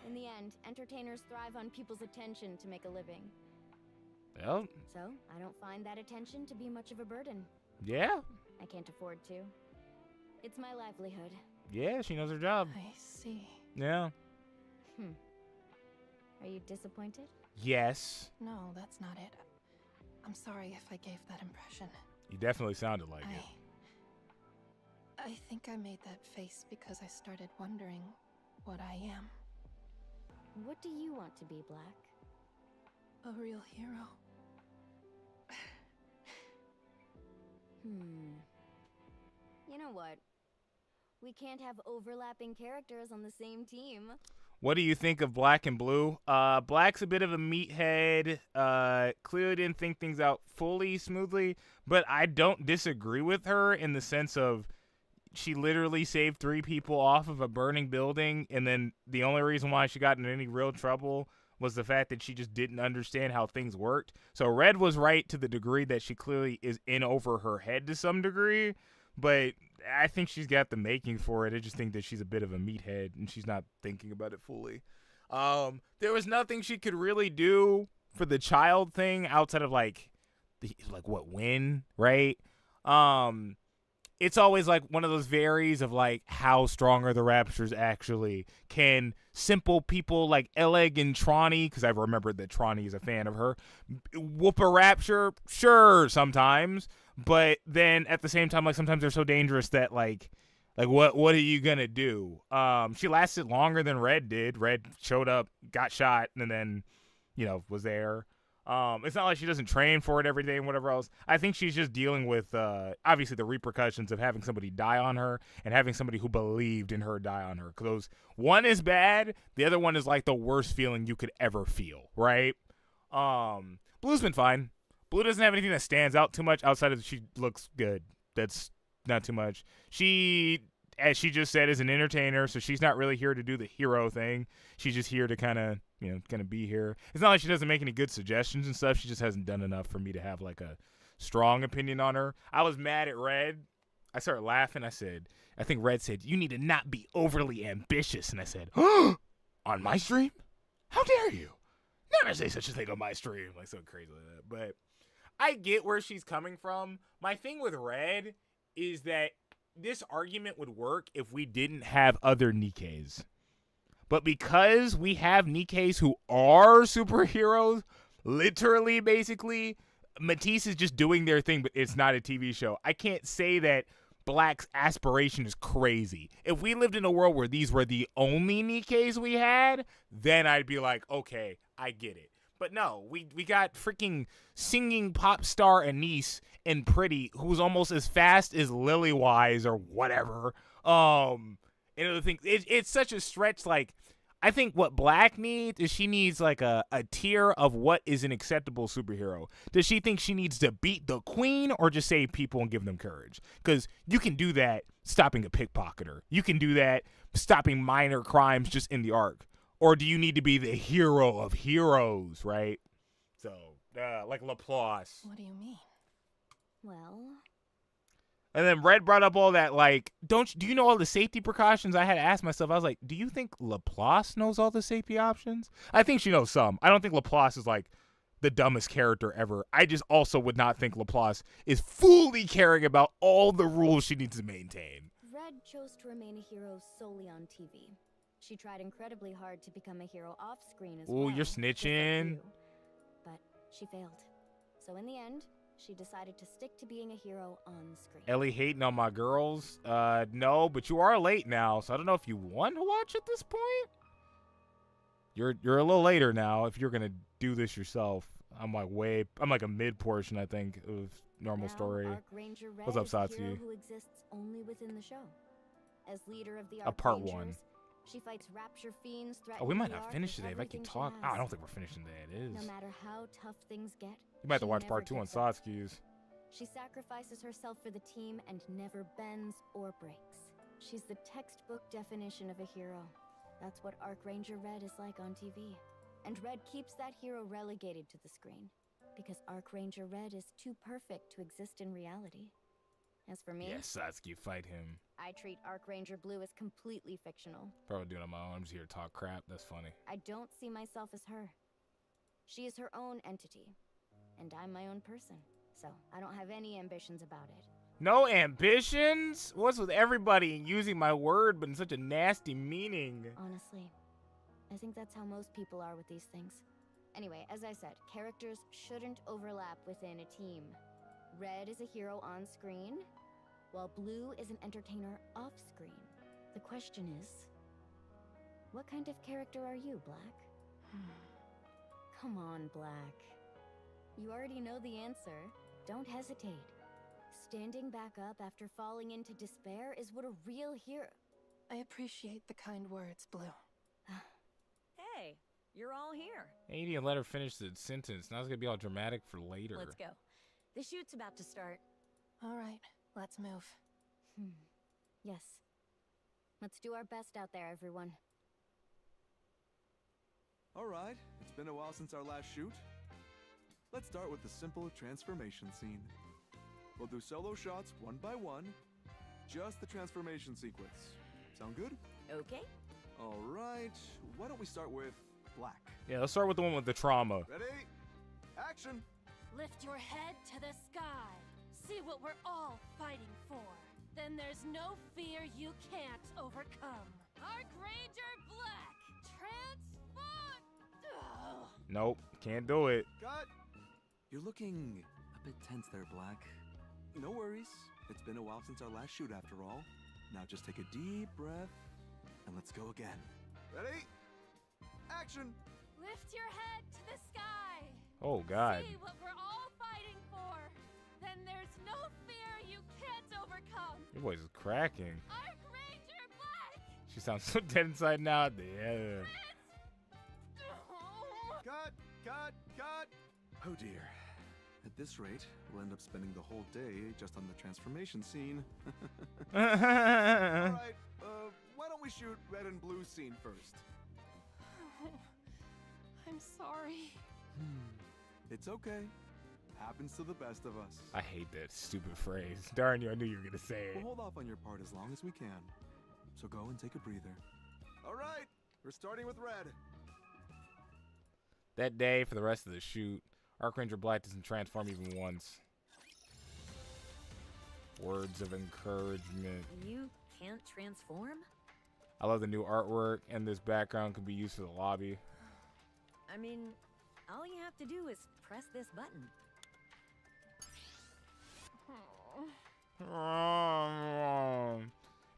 In the end, entertainers thrive on people's attention to make a living. Well, So, I don't find that attention to be much of a burden. yeah, I can't afford to. It's my livelihood. yeah. She knows her job. I see. Yeah. Are you disappointed? Yes. No, that's not it. I'm sorry if I gave that impression. You definitely sounded like it. I think I made that face because I started wondering what I am. What do you want to be, Black? A real hero. You know what? We can't have overlapping characters on the same team. What do you think of Black and Blue? Black's a bit of a meathead. Clearly didn't think things out fully smoothly, but I don't disagree with her in the sense of she literally saved 3 people off of a burning building, and then the only reason why she got in any real trouble was the fact that she just didn't understand how things worked. So Red was right to the degree that she clearly is in over her head to some degree, but I think she's got the making for it. I just think that she's a bit of a meathead, and she's not thinking about it fully. There was nothing she could really do for the child thing outside of win, right? It's always like one of those varies of like how strong are the Raptors actually. Can simple people like Eleg and Tronny, because I remembered that Tronny is a fan of her, whoop a Rapture? Sure, sometimes. But then at the same time, like sometimes they're so dangerous that like what are you gonna do? She lasted longer than Red did. Red showed up, got shot, and then, was there. It's not like she doesn't train for it every day and whatever else. I think she's just dealing with, obviously, the repercussions of having somebody die on her and having somebody who believed in her die on her. Because one is bad, the other one is like the worst feeling you could ever feel, right? Blue's been fine. Blue doesn't have anything that stands out too much outside of she looks good. That's not too much. She, as she just said, is an entertainer, so she's not really here to do the hero thing. She's just here to kind of be here. It's not like she doesn't make any good suggestions and stuff. She just hasn't done enough for me to have like a strong opinion on her. I was mad at Red. I started laughing. I think Red said, "You need to not be overly ambitious." And I said, "On my stream? How dare you? Never say such a thing on my stream." Like so crazy like that. But I get where she's coming from. My thing with Red is that this argument would work if we didn't have other Nikkes. But because we have Nikkes who are superheroes, literally, basically, Matisse is just doing their thing, but it's not a TV show. I can't say that Black's aspiration is crazy. If we lived in a world where these were the only Nikkes we had, then I'd be like, okay, I get it. But no, we got freaking singing pop star Anise and Pretty, who's almost as fast as Lily-Wise or whatever. And other things, it's such a stretch. Like, I think what Black needs is she needs like a tier of what is an acceptable superhero. Does she think she needs to beat the queen or just save people and give them courage? Because you can do that stopping a pickpocketer. You can do that stopping minor crimes just in the arc. Or do you need to be the hero of heroes, right? So, like Laplace. What do you mean? Well, And then Red brought up all that, like, do you know all the safety precautions? I had to ask myself, I was like, do you think Laplace knows all the safety options? I think she knows some. I don't think Laplace is, like, the dumbest character ever. I just also would not think Laplace is fully caring about all the rules she needs to maintain. Red chose to remain a hero solely on TV. She tried incredibly hard to become a hero off-screen as well. Ooh, you're just like snitching. you. But she failed. So in the end, she decided to stick to being a hero on screen. Ellie hating on my girls? No, but you are late now, so I don't know if you want to watch at this point. You're a little later now if you're gonna do this yourself. I'm like a mid portion, I think, of normal Now, story. Archranger Red What's up, is a hero Satsuki? who exists only within the show. As leader of the A part Archrangers, one. she fights rapture fiends, Oh, we threatening might the not Ark finish with today if I can everything she talk. Oh, I has. don't think we're finishing today. It No is. matter how tough things get, You might have to she watch never part 2 on gives up. Satsuki's. She sacrifices herself for the team and never bends or breaks. She's the textbook definition of a hero. That's what Archranger Red is like on TV. And Red keeps that hero relegated to the screen, because Archranger Red is too perfect to exist in reality. As for me, Yes, Satsuki, fight him. I treat Archranger Blue as completely fictional. Probably doing it on my own. I'm just here to talk crap. That's funny. I don't see myself as her. She is her own entity, and I'm my own person. So I don't have any ambitions about it. No ambitions? What's with everybody using my word but in such a nasty meaning? Honestly, I think that's how most people are with these things. Anyway, as I said, characters shouldn't overlap within a team. Red is a hero on screen, while Blue is an entertainer off screen. The question is, what kind of character are you, Black? Come on, Black. You already know the answer. Don't hesitate. Standing back up after falling into despair is what a real hero... I appreciate the kind words, Blue. Hey, you're all here. Hey, you didn't let her finish the sentence. Now it's gonna be all dramatic for later. Let's go. The shoot's about to start. All right, let's move. Yes. Let's do our best out there, everyone. Alright, it's been a while since our last shoot. Let's start with the simple transformation scene. We'll do solo shots one by one, just the transformation sequence. Sound good? Okay. Alright, why don't we start with Black? Yeah, let's start with the one with the trauma. Ready? Action! Lift your head to the sky. See what we're all fighting for. Then there's no fear you can't overcome. Archranger Black, transform! Ugh. Nope, can't do it. Cut! You're looking a bit tense there, Black. No worries. It's been a while since our last shoot after all. Now just take a deep breath and let's go again. Ready? Action! Lift your head to the sky. Oh, God. See what we're all fighting for. Then there's no fear you can't overcome. Your voice is cracking. Archranger Black! She sounds so dead inside now. Yeah. Cut! Cut! Cut! Oh dear. At this rate, we'll end up spending the whole day just on the transformation scene. Alright, why don't we shoot red and blue scene first? I'm sorry. It's okay. Happens to the best of us. I hate that stupid phrase. Darn you, I knew you were gonna say it. We'll hold off on your part as long as we can. So go and take a breather. Alright, we're starting with red. That day, for the rest of the shoot, Archranger Black doesn't transform even once. Words of encouragement. You can't transform? I love the new artwork, and this background can be used for the lobby. I mean, all you have to do is press this button.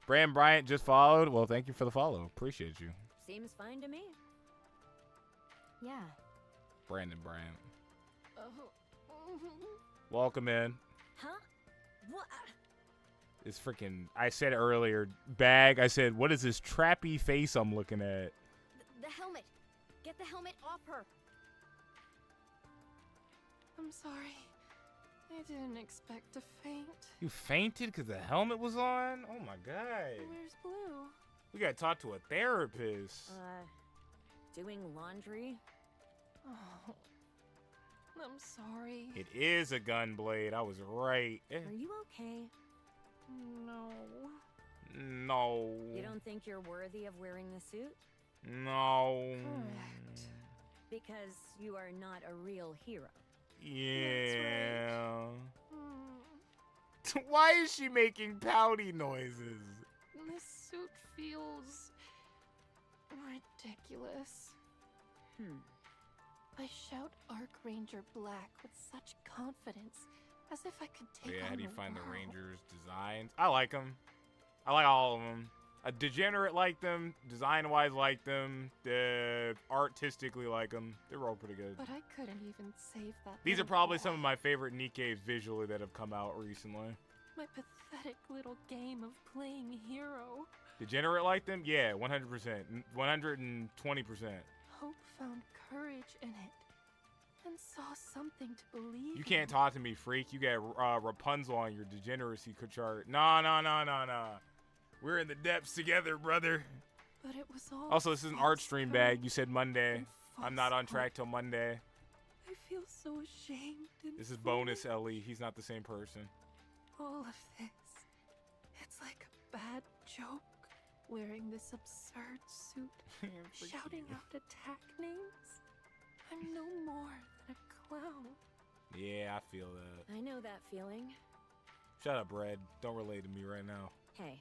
Brand Bryant just followed. Well, thank you for the follow. Appreciate you. Seems fine to me. Yeah. Brandon Bryant. Oh. Welcome in. Huh? What? It's freaking, I said earlier, bag. I said, what is this trappy face I'm looking at? The helmet. Get the helmet off her. I'm sorry. I didn't expect to faint. You fainted because the helmet was on? Oh my god. Where's Blue? We gotta talk to a therapist. Doing laundry? Oh. I'm sorry. It is a gun blade. I was right. Are you okay? No. No. You don't think you're worthy of wearing the suit? No. Correct. Because you are not a real hero. Yeah. Hmm. Why is she making pouty noises? This suit feels ridiculous. I shout Archranger Black with such confidence, as if I could take on Yeah, how do you the find the world. Rangers' designs? I like them. I like all of them. A degenerate like them, design-wise like them, artistically like them. They're all pretty good. But I couldn't even save that. These are little probably boy. some of my favorite Nikkes visually that have come out recently. My pathetic little game of playing hero. Degenerate like them? Yeah, 100%. 120%. Hope found courage in it, and saw something to believe You can't in. talk to me, freak. You got Rapunzel on your degeneracy chart. No. We're in the depths together, brother. But it was all Also, this is an false art stream bag. You said Monday. and I'm not false on track hope. till Monday. I feel so ashamed and This is foolish. bonus Ellie. He's not the same person. All of this. It's like a bad joke. Wearing this absurd suit, shouting out attack names. I'm no more than a clown. Yeah, I feel that. I know that feeling. Shut up, Red. Don't relate to me right now. Hey,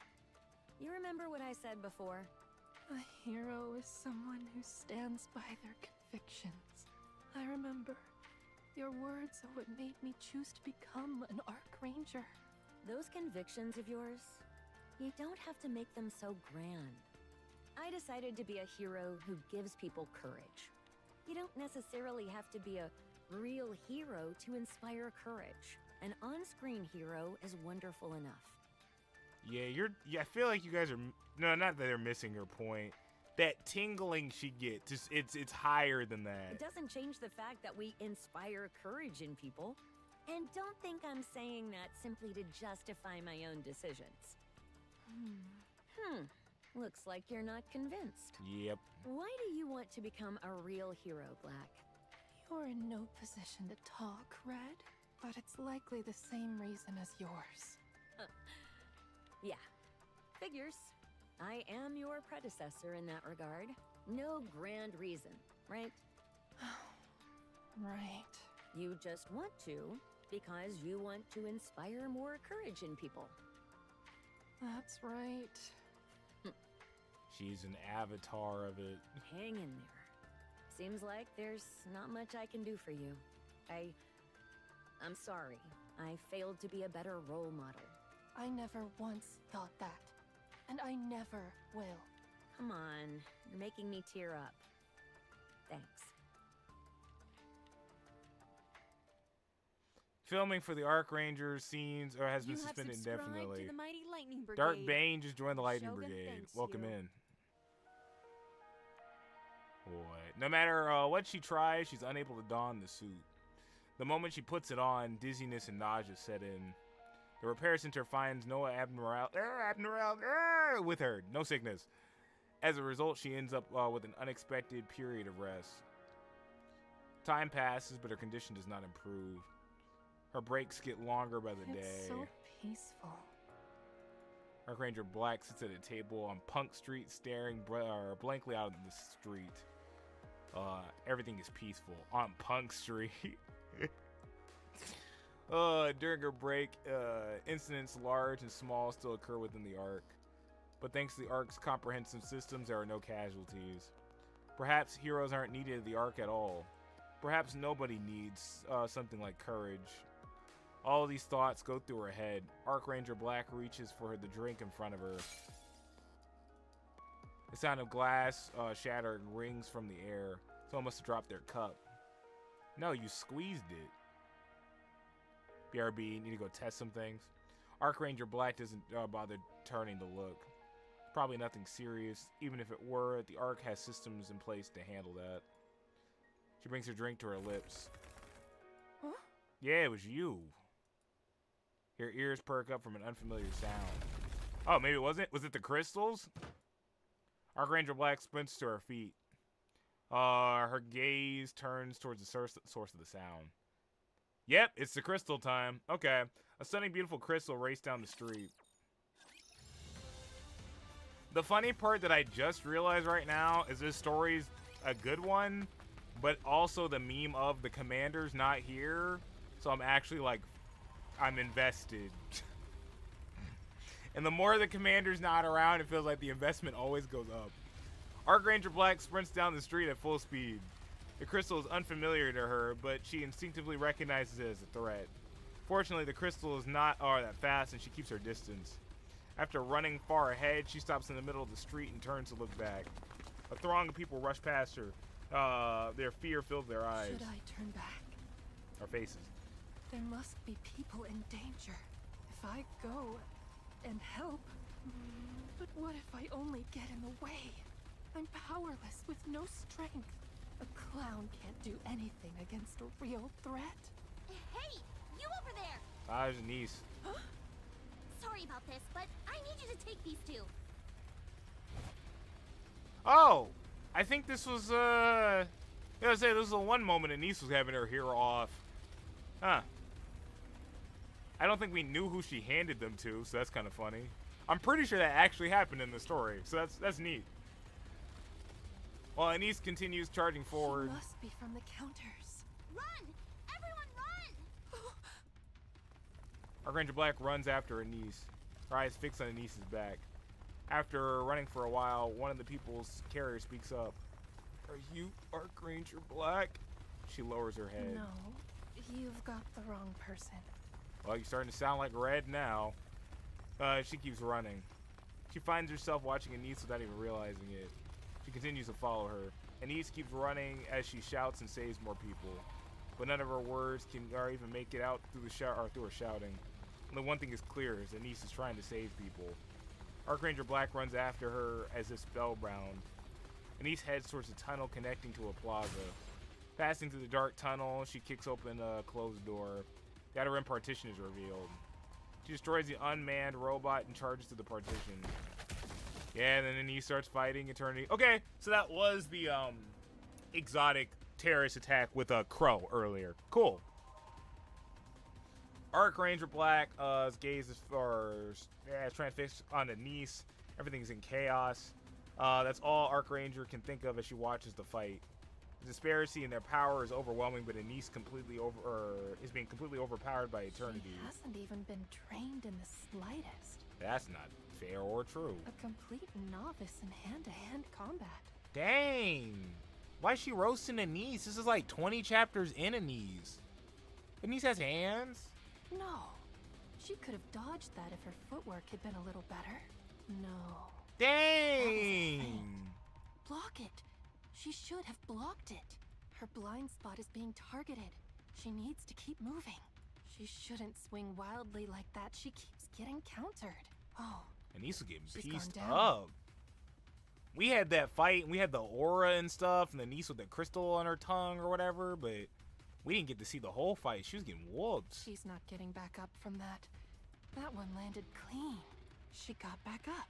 you remember what I said before? A hero is someone who stands by their convictions. I remember. Your words are what made me choose to become an Archranger. Those convictions of yours, you don't have to make them so grand. I decided to be a hero who gives people courage. You don't necessarily have to be a real hero to inspire courage. An on-screen hero is wonderful enough. Yeah, I feel like you guys are... No, not that they're missing her point. That tingling she gets, it's higher than It that. doesn't change the fact that we inspire courage in people. And don't think I'm saying that simply to justify my own decisions. Looks like you're not convinced. Yep. Why do you want to become a real hero, Black? You're in no position to talk, Red, but it's likely the same reason as yours. Yeah, figures. I am your predecessor in that regard. No grand reason, right? Right. You just want to because you want to inspire more courage in people. That's right. She's an avatar of it. Hang in there. Seems like there's not much I can do for you. I'm sorry. I failed to be a better role model. I never once thought that. And I never will. Come on, you're making me tear up. Thanks. Filming for the Archranger scenes has been You have suspended subscribed indefinitely. to the Mighty Lightning Brigade. Dark Bane just joined the Lightning Shogun Brigade. thanks Welcome you. in. Boy, no matter what she tries, she's unable to don the suit. The moment she puts it on, dizziness and nausea set in. The repair center finds no abnormality with her. No sickness. As a result, she ends up with an unexpected period of rest. Time passes, but her condition does not improve. Her breaks get longer by the It's day. so peaceful. Archranger Black sits at a table on Punk Street, staring blankly out into the street. Everything is peaceful on Punk Street. During her break, incidents large and small still occur within the Ark. But thanks to the Ark's comprehensive systems, there are no casualties. Perhaps heroes aren't needed at the Ark at all. Perhaps nobody needs something like courage. All these thoughts go through her head. Archranger Black reaches for the drink in front of her. The sound of glass shattering rings from the air. Someone must have dropped their cup. No, you squeezed it. BRB, need to go test some things. Archranger Black doesn't bother turning to look. Probably nothing serious. Even if it were, the Ark has systems in place to handle that. She brings her drink to her lips. Huh? Yeah, it was you. Her ears perk up from an unfamiliar sound. Oh, maybe it wasn't? Was it the crystals? Archranger Black sprints to her feet. Her gaze turns towards the source of the sound. Yep, it's the crystal time. Okay. A stunning, beautiful crystal raced down the street. The funny part that I just realized right now is this story's a good one, but also the meme of the commander's not here. So I'm actually like, I'm invested. And the more the commander's not around, it feels like the investment always goes up. Archranger Black sprints down the street at full speed. The crystal is unfamiliar to her, but she instinctively recognizes it as a threat. Fortunately, the crystal is not that fast, and she keeps her distance. After running far ahead, she stops in the middle of the street and turns to look back. A throng of people rush past her. Their fear fills their eyes. Should I turn back? Our faces. There must be people in danger. If I go and help. But what if I only get in the way? I'm powerless with no strength. A clown can't do anything against a real threat. Hey, you over there! Ah, there's Niece. Sorry about this, but I need you to take these two. Oh! I think this was, I gotta say, this was the one moment that Niece was having her hero off. Huh. I don't think we knew who she handed them to, so that's kind of funny. I'm pretty sure that actually happened in the story, so that's neat. While Anise continues charging forward. She must be from the counters. Run! Everyone run! Archranger Black runs after Anise. Her eyes fixed on Anise's back. After running for a while, one of the people's carriers speaks up. Are you Archranger Black? She lowers her head. No, you've got the wrong person. Well, you're starting to sound like Red now. She keeps running. She finds herself watching Anise without even realizing it. She continues to follow her. Anise keeps running as she shouts and saves more people. But none of her words can even make it out through through her shouting. Only one thing is clear, is Anise is trying to save people. Archranger Black runs after her as if spellbound. Anise heads towards a tunnel connecting to a plaza. Passing through the dark tunnel, she kicks open a closed door. The outer rim partition is revealed. She destroys the unmanned robot and charges to the partition. Yeah, and then Anise starts fighting Eternity. Okay, so that was the exotic terrorist attack with a crow earlier. Cool. Archranger Black's gaze is transfixed on Anise. Everything's in chaos. That's all Archranger can think of as she watches the fight. The disparity in their power is overwhelming, but Anise is being completely overpowered by Eternity. She hasn't even been trained in the slightest. That's not fair or true. A complete novice in hand-to-hand combat. Dang! Why is she roasting Anise? This is like 20 chapters in Anise. Anise has hands? No. She could have dodged that if her footwork had been a little better. No. Dang! Block it. She should have blocked it. Her blind spot is being targeted. She needs to keep moving. She shouldn't swing wildly like that. She keeps getting countered. Oh. Anise was getting She's pieced gone down. up. We had that fight, and we had the aura and stuff, and Anise with the crystal on her tongue or whatever, but we didn't get to see the whole fight. She was getting whooped. She's not getting back up from that. That one landed clean. She got back up.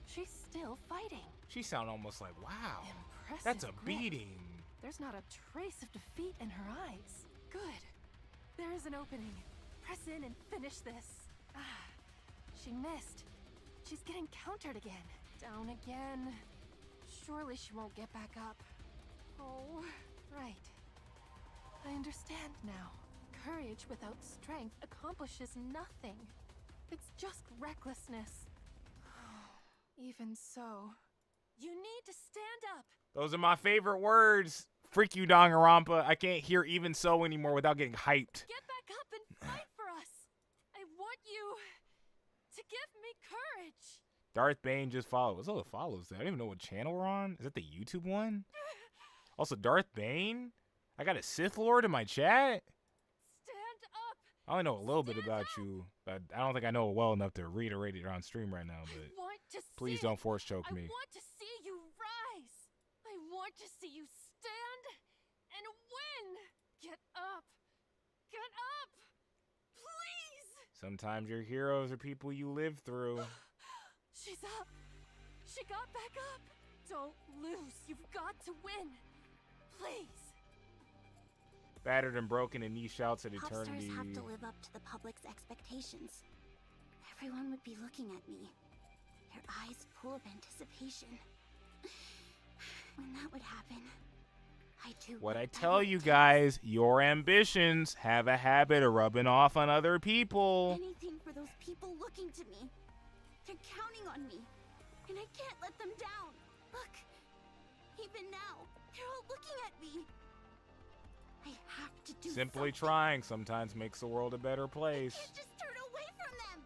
She's still fighting. She sounded almost like, wow, Impressive that's a grip. beating. There's not a trace of defeat in her eyes. Good. There is an opening. Press in and finish this. Ah, she missed. She's getting countered again. Down again. Surely she won't get back up. Oh, right. I understand now. Courage without strength accomplishes nothing. It's just recklessness. Even so. You need to stand up. Those are my favorite words. Freak you, Danganronpa. I can't hear even so anymore without getting hyped. Get back up and fight for us. you to give me courage. Darth Bane just followed. What's all the follows? I don't even know what channel we're on. Is that the YouTube one? Also, Darth Bane? I got a Sith Lord in my chat? Stand up. I only know a little bit about you, but I don't think I know it well enough to reiterate it on stream right now, I but want to please see don't force choke I me. want to see you rise. I want to see you stand and win. Get up. Get up. Please. Sometimes your heroes are people you live through. She's up. She got back up. Don't lose. You've got to win. Please. Battered and broken, and he shouts at Pop eternity. stars have to live up to the public's expectations. Everyone would be looking at me, their eyes full of anticipation. When that would happen, I do What I whatever tell it you takes. guys, your ambitions have a habit of rubbing off on other people. Anything for those people looking to me. They're counting on me, and I can't let them down. Look, even now, they're all looking at me. I have to do Simply something. trying sometimes makes the world a better place. I can't just turn away from them.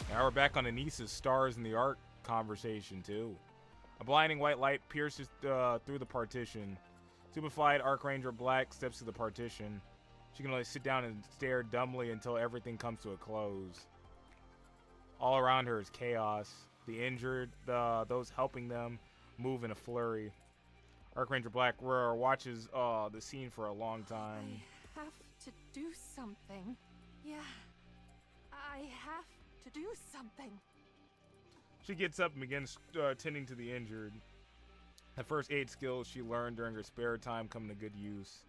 Now we're back on Anissa's stars in the arc conversation too. A blinding white light pierces through the partition. Stupefied Archranger Black steps to the partition. She can only sit down and stare dumbly until everything comes to a close. All around her is chaos. The injured, those helping them, move in a flurry. Archranger Black watches the scene for a long time. I have to do something. Yeah. I have to do something. She gets up and begins tending to the injured. The first aid skills she learned during her spare time come to good use.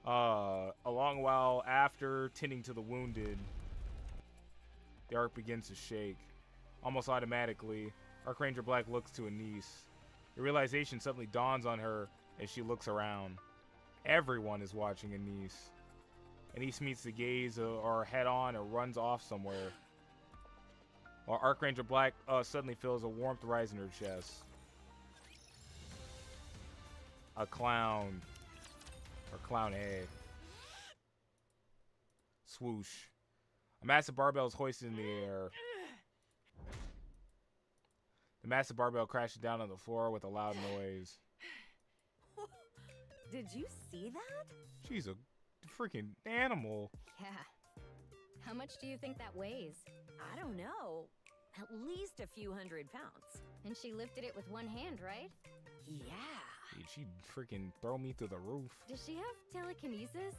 A long while after tending to the wounded, the arc begins to shake. Almost automatically, Archranger Black looks to Anise. The realization suddenly dawns on her as she looks around. Everyone is watching Anise. Anise meets the gaze or head on or runs off somewhere. While Archranger Black suddenly feels a warmth rise in her chest. A clown. Or clown A. Swoosh. A massive barbell is hoisted in the air. The massive barbell crashes down on the floor with a loud noise. Did you see that? She's a freaking animal. Yeah. How much do you think that weighs? I don't know. At least a few hundred pounds. And she lifted it with one hand, right? Yeah. Dude, she'd freaking throw me through the roof. Does she have telekinesis?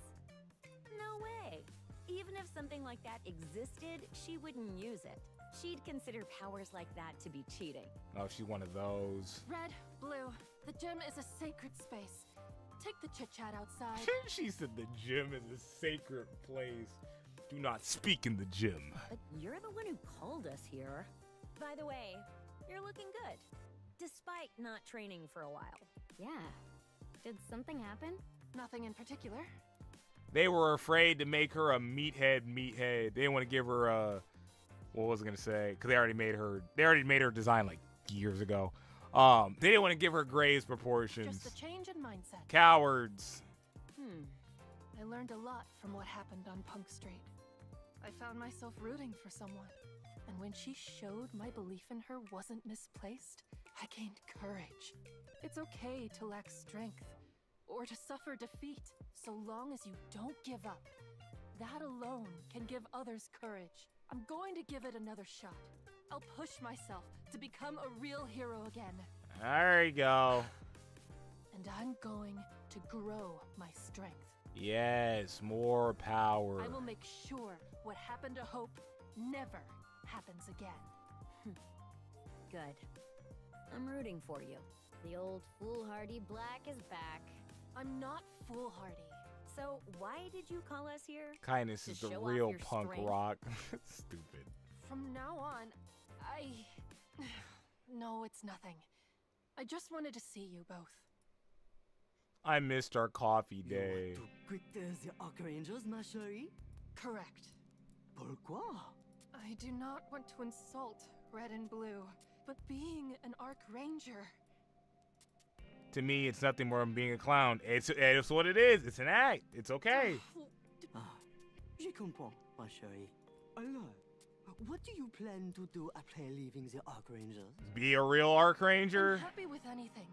No way. Even if something like that existed, she wouldn't use it. She'd consider powers like that to be cheating. Oh, she's one of those. Red, blue, the gym is a sacred space. Take the chit-chat outside. She said the gym is a sacred place. Do not speak in the gym. But you're the one who called us here. By the way, you're looking good. Despite not training for a while. Yeah. Did something happen? Nothing in particular. They were afraid to make her a meathead. They didn't want to give her a... What was I going to say? Because they already made her design like years ago. They didn't want to give her Gray's proportions. Just a change in mindset. Cowards. I learned a lot from what happened on Punk Street. I found myself rooting for someone. And when she showed my belief in her wasn't misplaced, I gained courage. It's okay to lack strength, or to suffer defeat, so long as you don't give up. That alone can give others courage. I'm going to give it another shot. I'll push myself to become a real hero again. There you go. And I'm going to grow my strength. Yes, more power. I will make sure what happened to Hope never happens again. Good. I'm rooting for you. The old foolhardy Black is back. I'm not foolhardy. So why did you call us here? Kindness To is the show off real your punk strength? rock. Stupid. From now on, No, it's nothing. I just wanted to see you both. I missed our coffee day. You want to quit the Archangels, ma chérie? Correct. Pourquoi? I do not want to insult Red and Blue, but being an Archranger... To me, it's nothing more than being a clown. It's what it is. It's an act. It's okay. Je comprends, ma chérie. Alors, what do you plan to do after leaving the Arc Rangers? Be a real Arc I'm Ranger. happy with anything,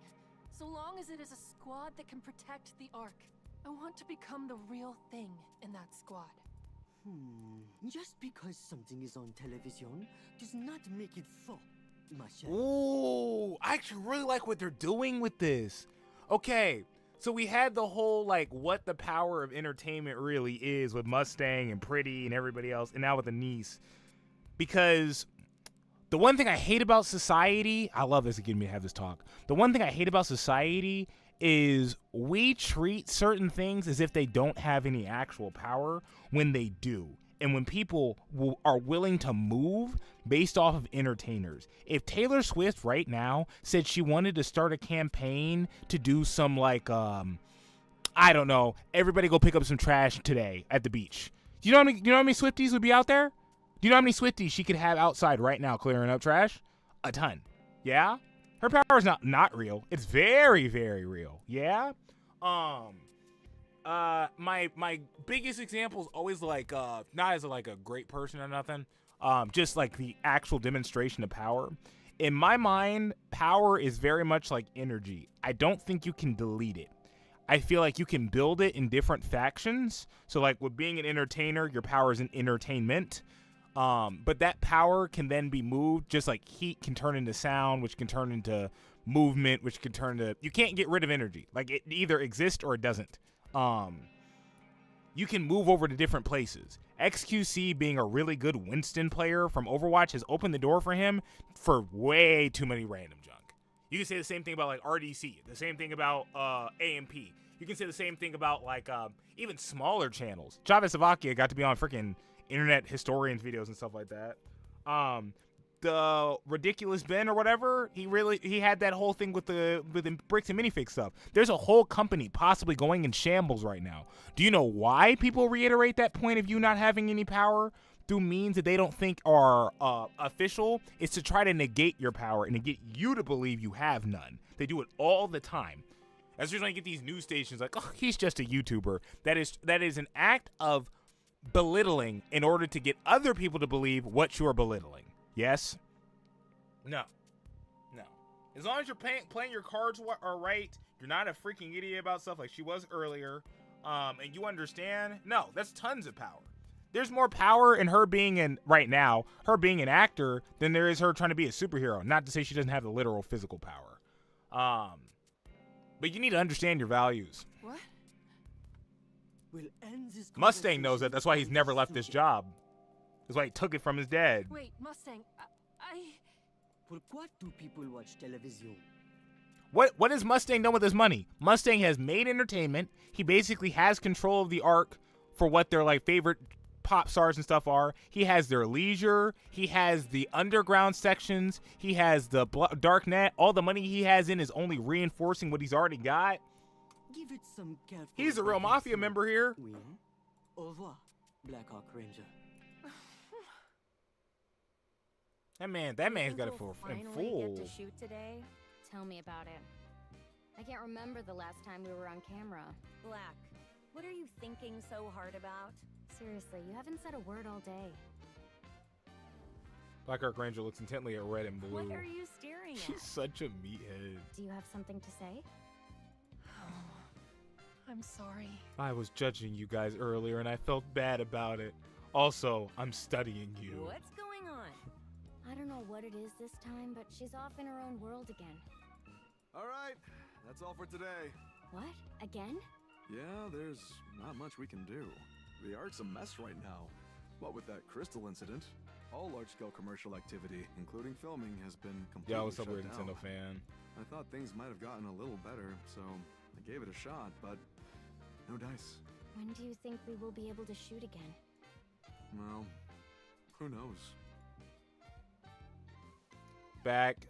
so long as it is a squad that can protect the Ark. I want to become the real thing in that squad. Just because something is on television does not make it so, ma chérie. Ooh, I actually really like what they're doing with this. Okay, so we had the whole like what the power of entertainment really is with Mustang and Pretty and everybody else, and now with the niece. Because the one thing I hate about society, I love this getting me to have this talk. The one thing I hate about society is we treat certain things as if they don't have any actual power when they do. And when people are willing to move based off of entertainers. If Taylor Swift right now said she wanted to start a campaign to do some like, I don't know, everybody go pick up some trash today at the beach. Do you know how many Swifties would be out there? Do you know how many Swifties she could have outside right now clearing up trash? A ton. Yeah? Her power is not real. It's very, very real. Yeah? My biggest example is always like, not as like a great person or nothing, just like the actual demonstration of power. In my mind, power is very much like energy. I don't think you can delete it. I feel like you can build it in different factions. So like with being an entertainer, your power is in entertainment. But that power can then be moved, just like heat can turn into sound, which can turn into movement, which can turn to, you can't get rid of energy. Like it either exists or it doesn't. You can move over to different places. XQC being a really good Winston player from Overwatch has opened the door for him for way too many random junk. You can say the same thing about like RDC, the same thing about AMP. You can say the same thing about like even smaller channels. Chavez got to be on freaking internet historians videos and stuff like that. The Ridiculous Ben or whatever, he had that whole thing with the bricks and minifig stuff. There's a whole company possibly going in shambles right now. Do you know why people reiterate that point of you not having any power through means that they don't think are official? It's to try to negate your power and to get you to believe you have none. They do it all the time. That's the reason I get these news stations like, oh, he's just a YouTuber. That is an act of belittling in order to get other people to believe what you are belittling. Yes? No. As long as you're playing your cards are right, you're not a freaking idiot about stuff like she was earlier, and you understand, no, that's tons of power. There's more power in her being her being an actor than there is her trying to be a superhero. Not to say she doesn't have the literal physical power. But you need to understand your values. What? We'll end this Mustang knows that. conversation That's why he's never left this soon. job. That's why he took it from his dad. Wait, Mustang, Pourquoi do people watch television? What has Mustang done with his money? Mustang has made entertainment. He basically has control of the Ark for what their like favorite pop stars and stuff are. He has their leisure. He has the underground sections. He has the dark net. All the money he has in is only reinforcing what he's already got. Give it some careful He's a real mafia reflection. member here. Oui. Au revoir, Black Hawk Ranger. That man's Think got it we'll for in finally full. get to shoot today? Tell me about it. I can't remember the last time we were on camera. Black, what are you thinking so hard about? Seriously, you haven't said a word all day. Black Ark Ranger looks intently at red and blue. What are you staring She's at? such a meathead. Do you have something to say? I'm sorry. I was judging you guys earlier and I felt bad about it. Also, I'm studying you. What's going on? I don't know what it is this time, but she's off in her own world again. All right, that's all for today. What? Again? Yeah, there's not much we can do. The Ark's a mess right now. What with that crystal incident, all large-scale commercial activity, including filming, has been completely Yo, what's up, shut weird down. Nintendo fan? I thought things might have gotten a little better, so I gave it a shot, but no dice. When do you think we will be able to shoot again? Well, who knows? Back,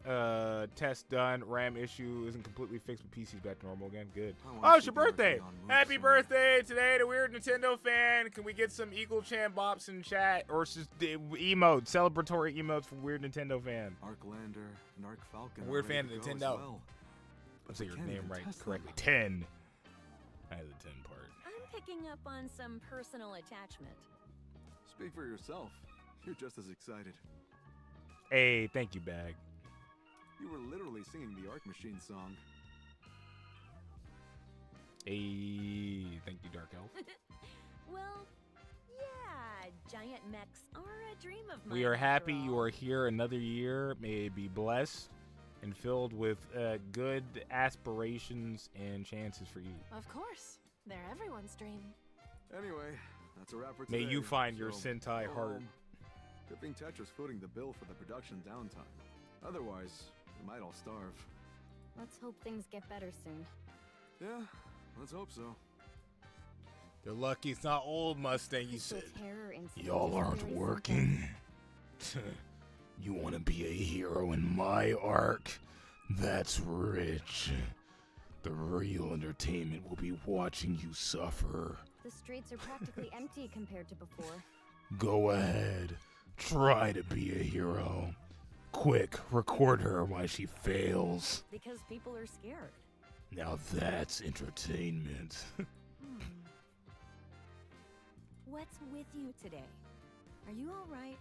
test done, RAM issue isn't completely fixed, but PC's back to normal again. Good. I wanna Oh, it's see your the Ark birthday! be on move Happy soon. birthday today to Weird Nintendo fan. Can we get some Eagle Chan bops in chat or just emotes, celebratory emotes for Weird Nintendo fan? Arklander and Ark Falcon. are Weird ready fan of to go as Nintendo. well. Let's say we your can't name even right test them. correctly. 10. I had the 10 part. I'm picking up on some personal attachment. Speak for yourself. You're just as excited. Hey, thank you, Bag. You were literally singing the Arc Machine song. Hey, thank you, Dark Elf. Well, yeah, giant mechs are a dream of mine. We are happy after you all. are here another year. May it be blessed and filled with good aspirations and chances for you. Of course. They're everyone's dream. Anyway, that's a wrap for May today. you find your so, Sentai heart. Good thing Tetra's footing the bill for the production downtime. Otherwise, we might all starve. Let's hope things get better soon. Yeah, let's hope so. You're lucky it's not old Mustang, you Crystal said. Terror Incident Y'all is aren't really working. You want to be a hero in my arc? That's rich. The real entertainment will be watching you suffer. The streets are practically empty compared to before. Go ahead. Try to be a hero. Quick, record her while she fails. Because people are scared. Now that's entertainment. What's with you today? Are you all right?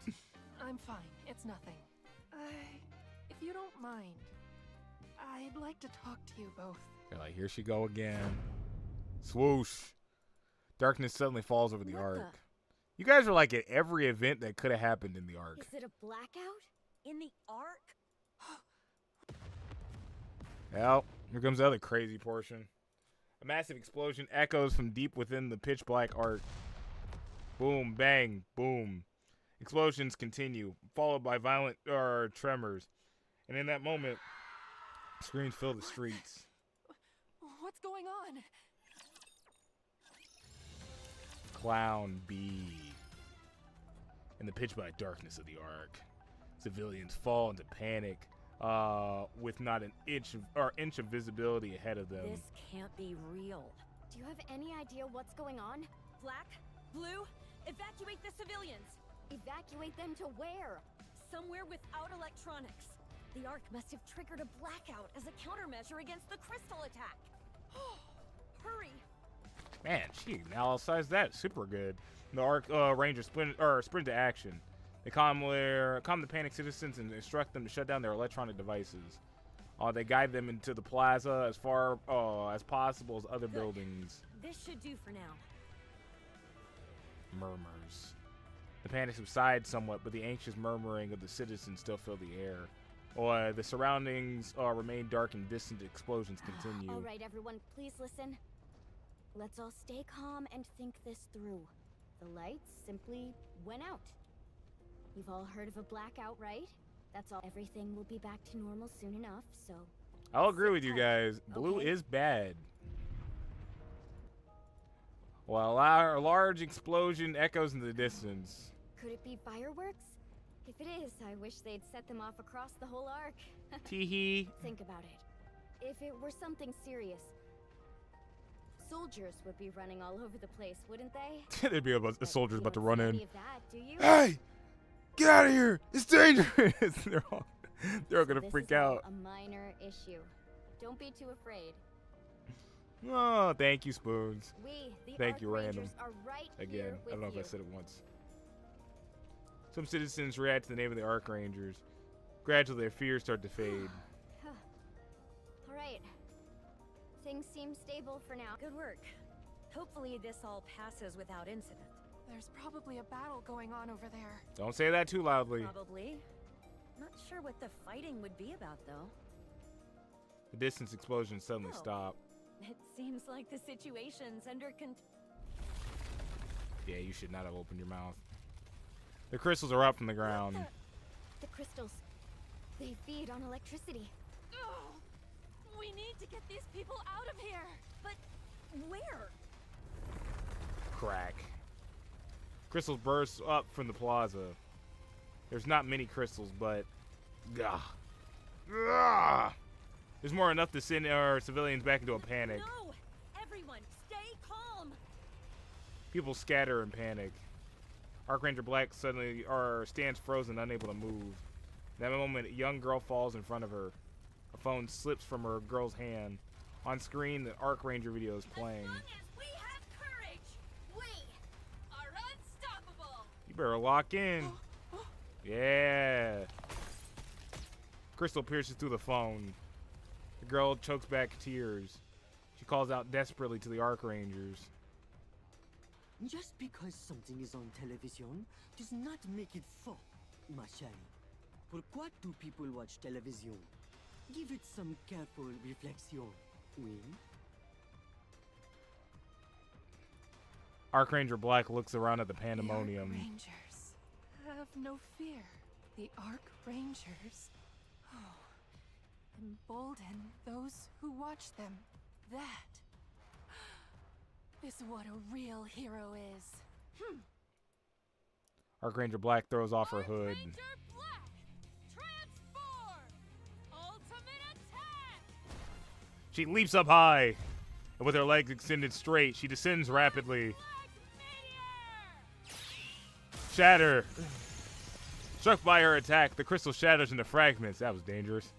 I'm fine. It's nothing. If you don't mind, I'd like to talk to you both. You're like, here she go again. Swoosh. Darkness suddenly falls over the What arc. the- You guys are like at every event that could have happened in the arc. Is it a blackout? In the Ark? Well, here comes the other crazy portion. A massive explosion echoes from deep within the pitch black arc. Boom, bang, boom. Explosions continue, followed by violent tremors. And in that moment, screams fill the streets. What's going on? Clown B. In the pitch black darkness of the arc, civilians fall into panic, with not an inch of visibility ahead of them. This can't be real. Do you have any idea what's going on? Black? Blue? Evacuate the civilians! Evacuate them to where? Somewhere without electronics. The Ark must have triggered a blackout as a countermeasure against the crystal attack. Hurry! Man, she analyzed that super good. The Arc Rangers sprint to action. They calm the panic citizens and instruct them to shut down their electronic devices. They guide them into the plaza as far as possible as other buildings. This should do for now. Murmurs. The panic subsides somewhat, but the anxious murmuring of the citizens still fill the air. The surroundings remain dark and distant explosions continue. All right, everyone, please listen. Let's all stay calm and think this through. The lights simply went out. You've all heard of a blackout, right? That's all. Everything will be back to normal soon enough, so... I'll agree sit with you tight, guys. Blue okay? is bad. While a large explosion echoes in the distance. Could it be fireworks? If it is, I wish they'd set them off across the whole arc. Teehee. Think about it. If it were something serious, soldiers would be running all over the place, wouldn't they? There'd be a But soldiers you about to don't run see in. any of that, do you? Hey! Get out of here! It's dangerous! they're all So gonna this freak is all out. a minor issue. Don't be too afraid. Oh, thank you, Spoons. We, the Thank Arc you, Random. Rangers, are right Again, here I don't know with if I you. said it once. Some citizens react to the name of the Arc Rangers. Gradually, their fears start to fade. All right. Things seem stable for now. Good work. Hopefully this all passes without incident. There's probably a battle going on over there. Don't say that too loudly. Probably. Not sure what the fighting would be about, though. The distance explosions suddenly Oh. stop. It seems like the situation's under Yeah, you should not have opened your mouth. The crystals are up from the ground. The crystals, they feed on electricity. Ugh. We need to get these people out of here. But where? Crack. Crystals burst up from the plaza. There's not many crystals, but... Gah. Gah. There's more than enough to send our civilians back into a panic. No! Everyone, stay calm! People scatter in panic. Archranger Black suddenly stands frozen, unable to move. In that moment, a young girl falls in front of her. A phone slips from her girl's hand. On screen, the Archranger video is playing. As long as we have courage, we are unstoppable. You You better lock in. Yeah. Crystal pierces through the phone. The girl chokes back tears. She calls out desperately to the Archrangers. Just because something is on television does not make it faux, ma chérie. Pourquoi do people watch television? Give it some careful reflection, oui? Archranger Black looks around at the pandemonium. The Archrangers have no fear. The Archrangers, embolden those who watch them. That is what a real hero is. Archranger Black throws off her hood. Archranger Black, transform! Ultimate attack! She leaps up high, and with her legs extended straight, she descends rapidly. Black meteor! Shatter! Struck by her attack, the crystal shatters into fragments. That was dangerous.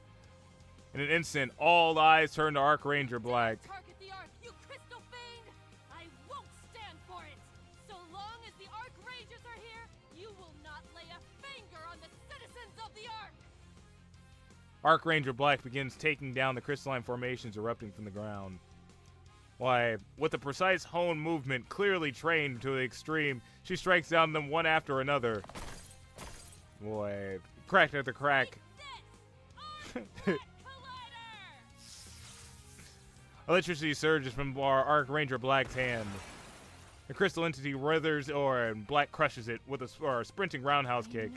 In an instant, all eyes turn to Archranger Black. Target the Ark, you crystal fiend! I won't stand for it! So long as the Archrangers are here, you will not lay a finger on the citizens of the Ark! Archranger Black begins taking down the crystalline formations erupting from the ground. Why, with a precise honed movement clearly trained to the extreme, she strikes down them one after another. Boy, crack after crack. Electricity surges from our Archranger Black's hand. The crystal entity withers and Black crushes it with a sprinting roundhouse kick.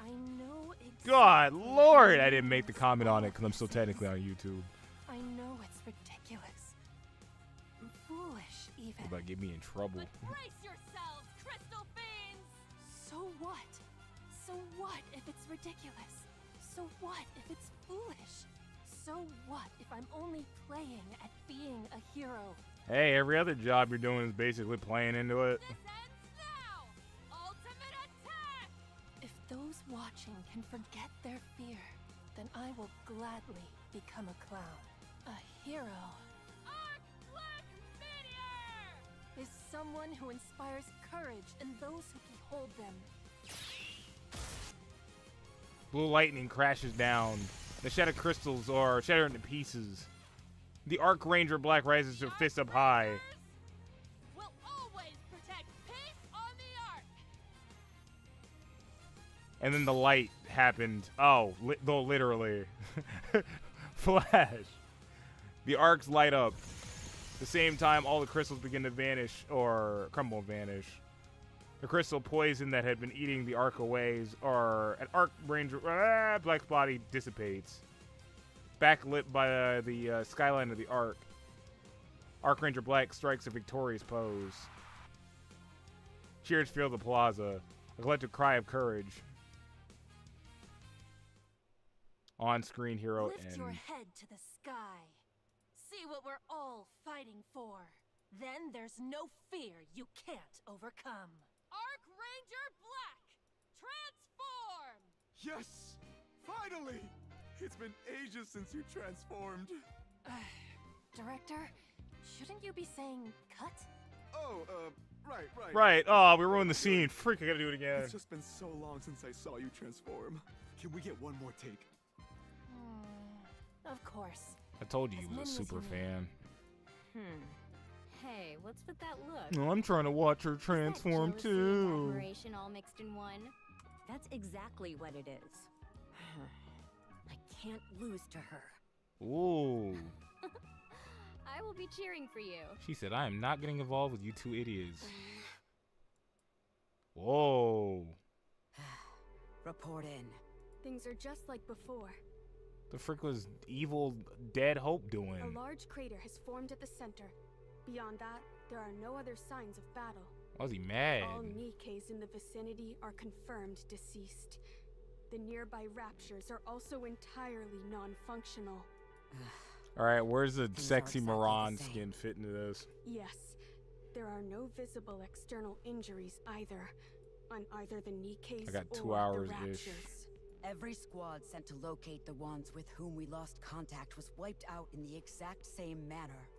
I know exactly. God, Lord! I didn't make the comment on it because I'm still technically on YouTube. I know it's ridiculous. Foolish, even. You're about to get me in trouble. But brace yourselves, crystal fiends! So what? So what if it's ridiculous? So what if it's foolish? So what if I'm only playing at being a hero? Hey, every other job you're doing is basically playing into it. This ends now! Ultimate attack! If those watching can forget their fear, then I will gladly become a clown. A hero Arc Black Meteor! is someone who inspires courage in those who behold them. Blue lightning crashes down. The shattered crystals are shattered into pieces. The Archranger Black rises her fist up high. Will always protect peace on the Ark! And then the light happened. Oh, though literally. Flash. The arcs light up. At the same time, all the crystals begin to vanish, or crumble and vanish. The crystal poison that had been eating the Ark away, or an Archranger Black's body dissipates. Backlit by the skyline of the Ark. Archranger Black strikes a victorious pose. Cheers fill the plaza. A collective cry of courage. On-screen hero Lift and your head to the sky. See what we're all fighting for. Then there's no fear you can't overcome. Archranger Black! Transform! Yes! Finally! It's been ages since you transformed. Director, shouldn't you be saying cut? Oh, right. Right. Oh, we ruined the scene. Freak, I gotta do it again. It's just been so long since I saw you transform. Can we get one more take? Of course. I told you As he was a many as super you need. fan. Hey, what's with that look? No, I'm trying to watch her Is that transform jealousy and too. admiration all mixed in one? That's exactly what it is. I can't lose to her. Ooh. I will be cheering for you. She said, I am not getting involved with you two idiots. Whoa. Report in. Things are just like before. The frick was evil dead Hope doing? A large crater has formed at the center. Beyond that, there are no other signs of battle. Why was he mad? All Nikkes in the vicinity are confirmed deceased. The nearby raptures are also entirely non-functional. Alright, where's the Things sexy are exactly Moran the same. skin fit into this? Yes, there are no visible external injuries either, on either the Nikkes I got 2 or hours-ish. the raptures. Every squad sent to locate the ones with whom we lost contact was wiped out in the exact same manner.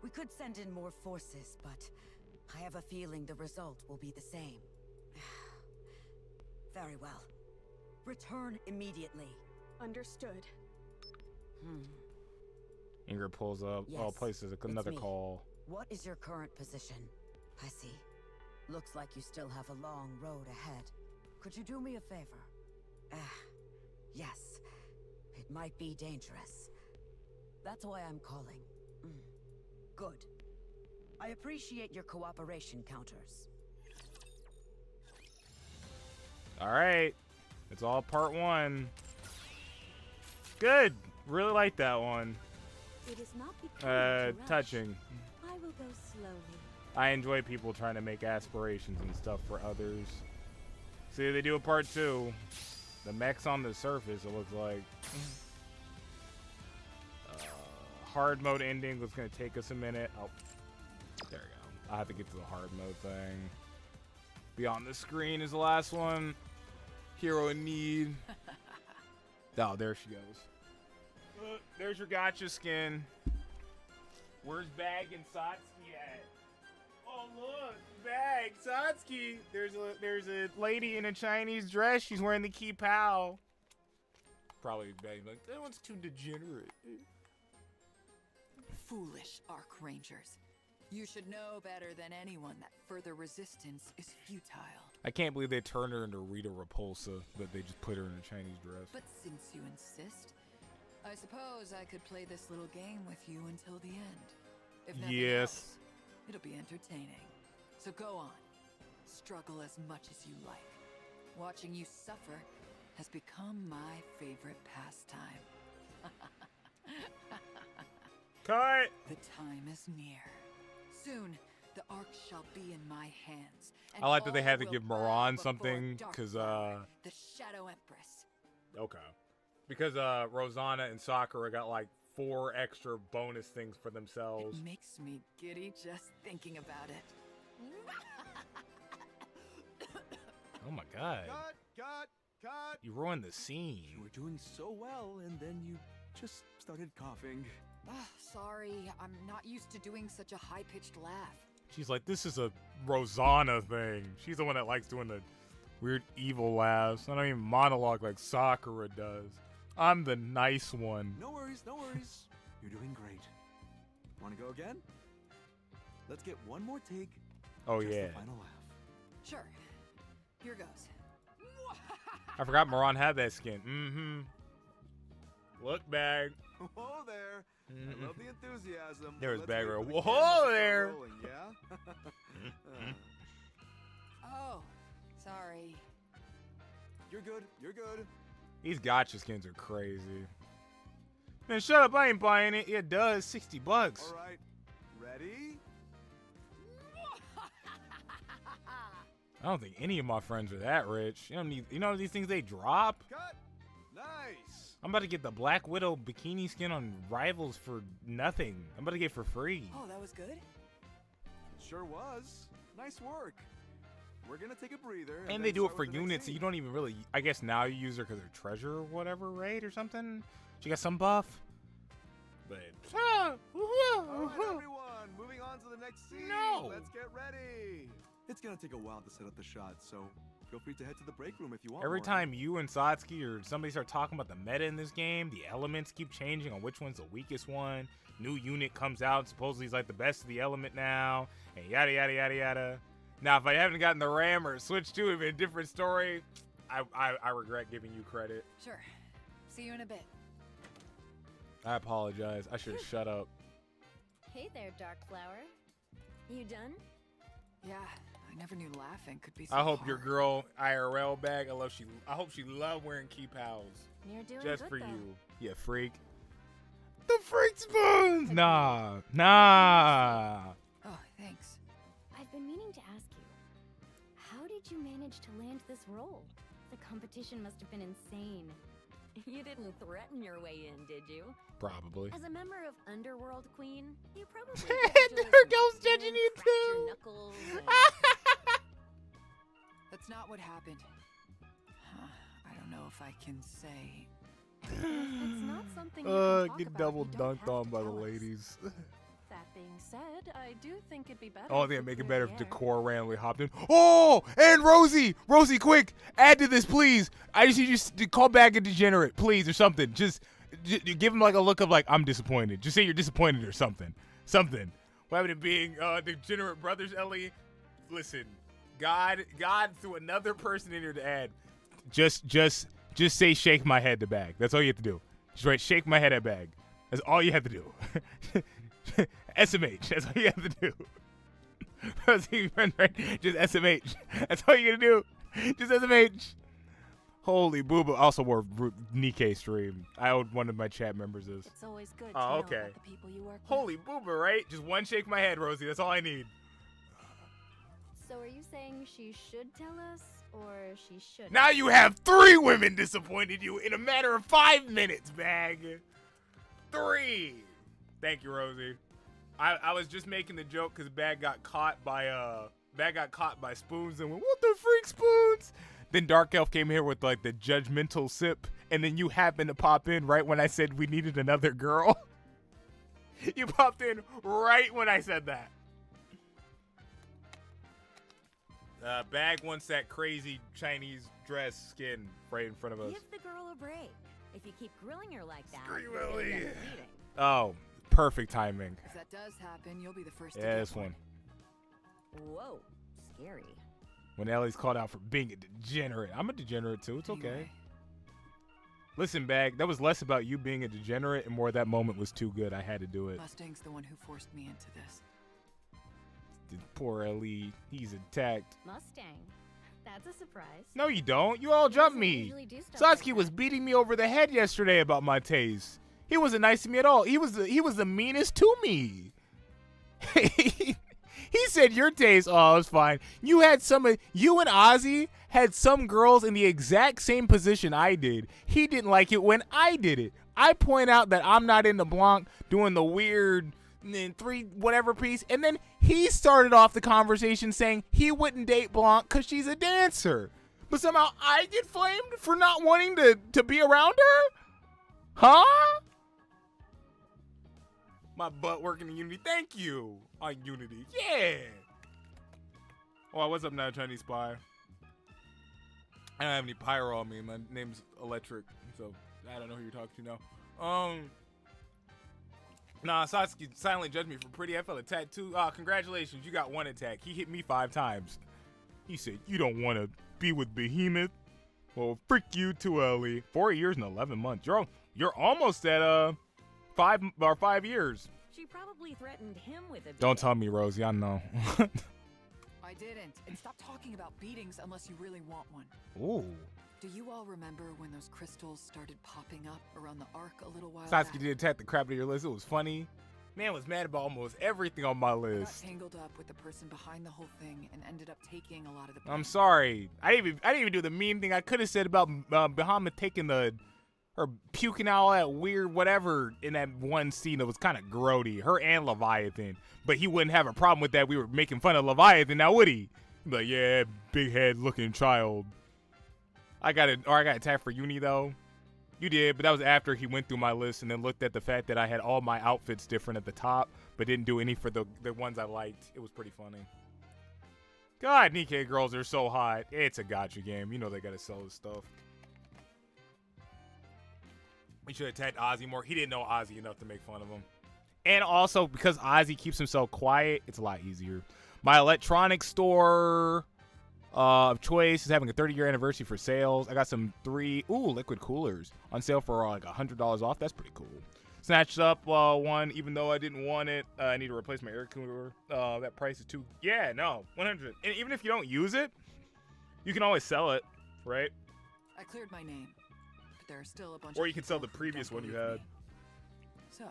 We could send in more forces, but I have a feeling the result will be the same. Very well. Return immediately. Understood. Ingrid pulls up. Yes, Oh, places another me. call. What is your current position? I see. Looks like you still have a long road ahead. Could you do me a favor? Yes. It might be dangerous. That's why I'm calling. Good. I appreciate your cooperation, Counters. All right, it's all part 1. Good. Really like that one. It is not becoming Touching. I will go slowly. I enjoy people trying to make aspirations and stuff for others. See, they do a part 2. The mech's on the surface, it looks like. Hard mode ending was going to take us a minute. Oh, there we go. I have to get to the hard mode thing. Beyond the screen is the last one. Hero in need. Oh, there she goes. There's your gotcha skin. Where's Bag and Satsuki at? Oh look, Bag, Satsuki. There's a lady in a Chinese dress. She's wearing the Ki Pao. Probably Bag like, that one's too degenerate. Foolish Arc Rangers. You should know better than anyone that further resistance is futile. I can't believe they turned her into Rita Repulsa, but they just put her in a Chinese dress. But since you insist, I suppose I could play this little game with you until the end. If nothing else, it'll be entertaining. So go on. Struggle as much as you like. Watching you suffer has become my favorite pastime. Cut! The time is near. Soon, the Ark shall be in my hands. I like that they had to all give will bow Moran before something, because, Darkflower, the Shadow Empress. Okay. Because, Rosanna and Sakura got, like, 4 extra bonus things for themselves. It makes me giddy just thinking about it. Oh my god. Cut! You ruined the scene. You were doing so well, and then you just started coughing. Sorry, I'm not used to doing such a high-pitched laugh. She's like, this is a Rosanna thing. She's the one that likes doing the weird evil laughs. I don't even monologue like Sakura does. I'm the nice one. No worries, no worries. You're doing great. Want to go again? Let's get one more take. Oh, just yeah. the final laugh. Sure. Here goes. I forgot Moran had that skin. Mm-hmm. Look, Bag. Whoa there. I love the enthusiasm. There's Let's Bag wait Row. for the Whoa cameras to start there. rolling, yeah? Oh, sorry. You're good. You're good. These gotcha skins are crazy. Man, shut up. I ain't buying it. It does. $60. All right. Ready? I don't think any of my friends are that rich. You don't need, you know these things they drop? Cut. Nice. I'm about to get the Black Widow bikini skin on Rivals for nothing. I'm about to get it for free. Oh, that was good? It sure was. Nice work. We're gonna take a breather. And then they do it start for with the next units, so scene. you don't even really... I guess now you use her because her treasure or whatever, right? Or something? She got some buff? But... All right, everyone. Moving on to the next scene. No. Let's get ready. It's gonna take a while to set up the shot, so feel free to head to the break room if you want. Every more. time you and Satsuki or somebody start talking about the meta in this game, the elements keep changing on which one's the weakest one. New unit comes out, supposedly he's like the best of the element now, and yada yada yada yada. Now, if I haven't gotten the RAM or switched to it in a different story, I regret giving you credit. Sure. See you in a bit. I apologize. I should have shut up. Hey there, Darkflower. You done? Yeah, I never knew laughing could be so I hope your hard. girl IRL Bag. I hope she loved wearing Ki Paos. You're doing Just good, for though. you. Yeah, freak. The freak spoons! Nah. Oh, thanks. I've been meaning to ask you, how did you manage to land this role? The competition must have been insane. You didn't threaten your way in, did you? Probably. As a member of Underworld Queen, you probably There goes judging you cracked your too. knuckles and... That's not what happened. I don't know if I can say. It's not something you can talk Get about, double you don't dunked have on to by the tell us. ladies. That being being said, I do think it'd be better. Oh, I if think we it'd make it cleared better the if air. Decor randomly hopped in. Oh, and Rosie, quick, add to this, please. I just need you to call back a degenerate, please, or something. Just give him like a look of like, I'm disappointed. Just say you're disappointed or something. Something. What happened to being degenerate brothers, Ellie? Listen, God threw another person in here to add. Just say shake my head to bag. That's all you have to do. Just write shake my head at bag. That's all you have to do. SMH. That's all you have to do. Just SMH. That's all you gotta do. Just SMH. Holy booba. Also wore Nikke stream. I owed one of my chat members this. It's always good to Oh, know okay. about the people you work Holy booba, right? Just one shake my head, Rosie. That's all I need. So are you saying she should tell us, or she shouldn't? Now you have 3 women disappointed you in a matter of 5 minutes, bag. 3. Thank you, Rosie. I was just making the joke because Bag got caught by Spoons and went, what the freak, Spoons? Then Dark Elf came here with like the judgmental sip, and then you happened to pop in right when I said we needed another girl. You popped in right when I said that. Bag wants that crazy Chinese dress skin right in front of us. Give the girl a break. If you keep grilling her like that, Screw you, you're gonna Ellie. get a beating. Oh, perfect timing. If that does happen, you'll be the first to Yeah, get this one. Whoa, scary. When Ellie's called out for being a degenerate. I'm a degenerate too. It's okay. Anyway, Listen, Bag, that was less about you being a degenerate and more that moment was too good. I had to do it. Mustang's the one who forced me into this. Poor Ellie. He's attacked. Mustang. That's a surprise. No, you don't. You all jumped doesn't me. usually do stuff like Satsuki was that. beating me over the head yesterday about my taste. He wasn't nice to me at all. He was the meanest to me. He said your taste, oh, it was fine. You and Ozzy had some girls in the exact same position I did. He didn't like it when I did it. I point out that I'm not in the Blanc doing the weird 3 whatever piece, and then he started off the conversation saying he wouldn't date Blanc because she's a dancer. But somehow I get flamed for not wanting to be around her? Huh? My butt working in Unity. Thank you. On Unity. Yeah. Oh, what's up now, Chinese Spy? I don't have any pyro on me. My name's Electric, so I don't know who you're talking to now. Nah, Satsuki silently judged me for pretty. I felt attacked too. Congratulations. You got 1 attack. He hit me 5 times. He said, you don't want to be with Behemoth? Well, frick you too, Ellie. 4 years and 11 months. You're almost at 5 years. She probably threatened him with a Don't beating. tell me, Rosie. I know. I didn't. And stop talking about beatings unless you really want one. Ooh. Do you all remember when those crystals started popping up around the Ark a little while Satsuki back? did attack the crap out of your list. It was funny. Man was mad about almost everything on my I got list. tangled up with the person behind the whole thing and ended up taking a lot of the blame. I'm sorry. I didn't even do the mean thing I could have said about Bahamut taking her puking out all that weird whatever in that one scene that was kind of grody. Her and Leviathan. But he wouldn't have a problem with that. We were making fun of Leviathan, now would he? He'd be like, yeah, big head looking child. I got attacked for Uni though. You did, but that was after he went through my list and then looked at the fact that I had all my outfits different at the top, but didn't do any for the ones I liked. It was pretty funny. God, Nikke girls are so hot. It's a gacha game. You know they gotta sell this stuff. We should have attacked Ozzy more. He didn't know Ozzy enough to make fun of him. And also, because Ozzy keeps himself quiet, it's a lot easier. My electronics store of choice is having a 30-year anniversary for sales. I got some 3 liquid coolers on sale for like $100 off. That's pretty cool. Snatched up one, even though I didn't want it. I need to replace my air cooler. That price is too. Yeah, no, 100. And even if you don't use it, you can always sell it, right? I cleared my name, but there are still a bunch Or of you can sell the people who previous don't one you believe had. me. So,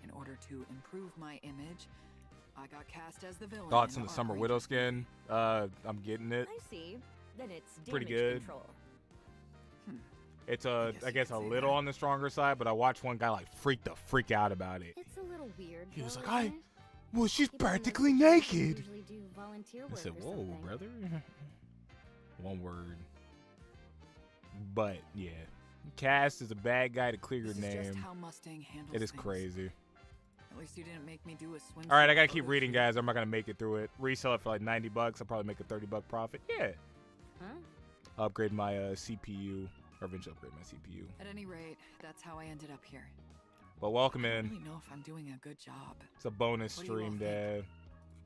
in order to improve my image, I got cast as the villain. Thoughts in on the Arc Summer Ranger. Widow skin? I'm getting it. I see. Then it's damage Pretty good. control. It's I I guess guess you a could say little that. on the stronger side, but I watched one guy like freak out about it. It's a little weird. He was though, like, isn't it? well, she's People in those practically situations naked. usually do volunteer I work said, or whoa, something. brother. One word. But, yeah. Cast is a bad guy to clear your This is just name. how Mustang handles It is things. crazy. At least you didn't make me do a swim. All right, I gotta keep reading, guys. I'm not gonna make it through it. Resell it for like $90. I'll probably make a $30 profit. Yeah. Huh? Upgrade my CPU, or eventually upgrade my CPU. At any rate, that's how I ended up here. But welcome I in. don't really know if I'm doing a good job. It's a bonus What do you all stream, think? Dad.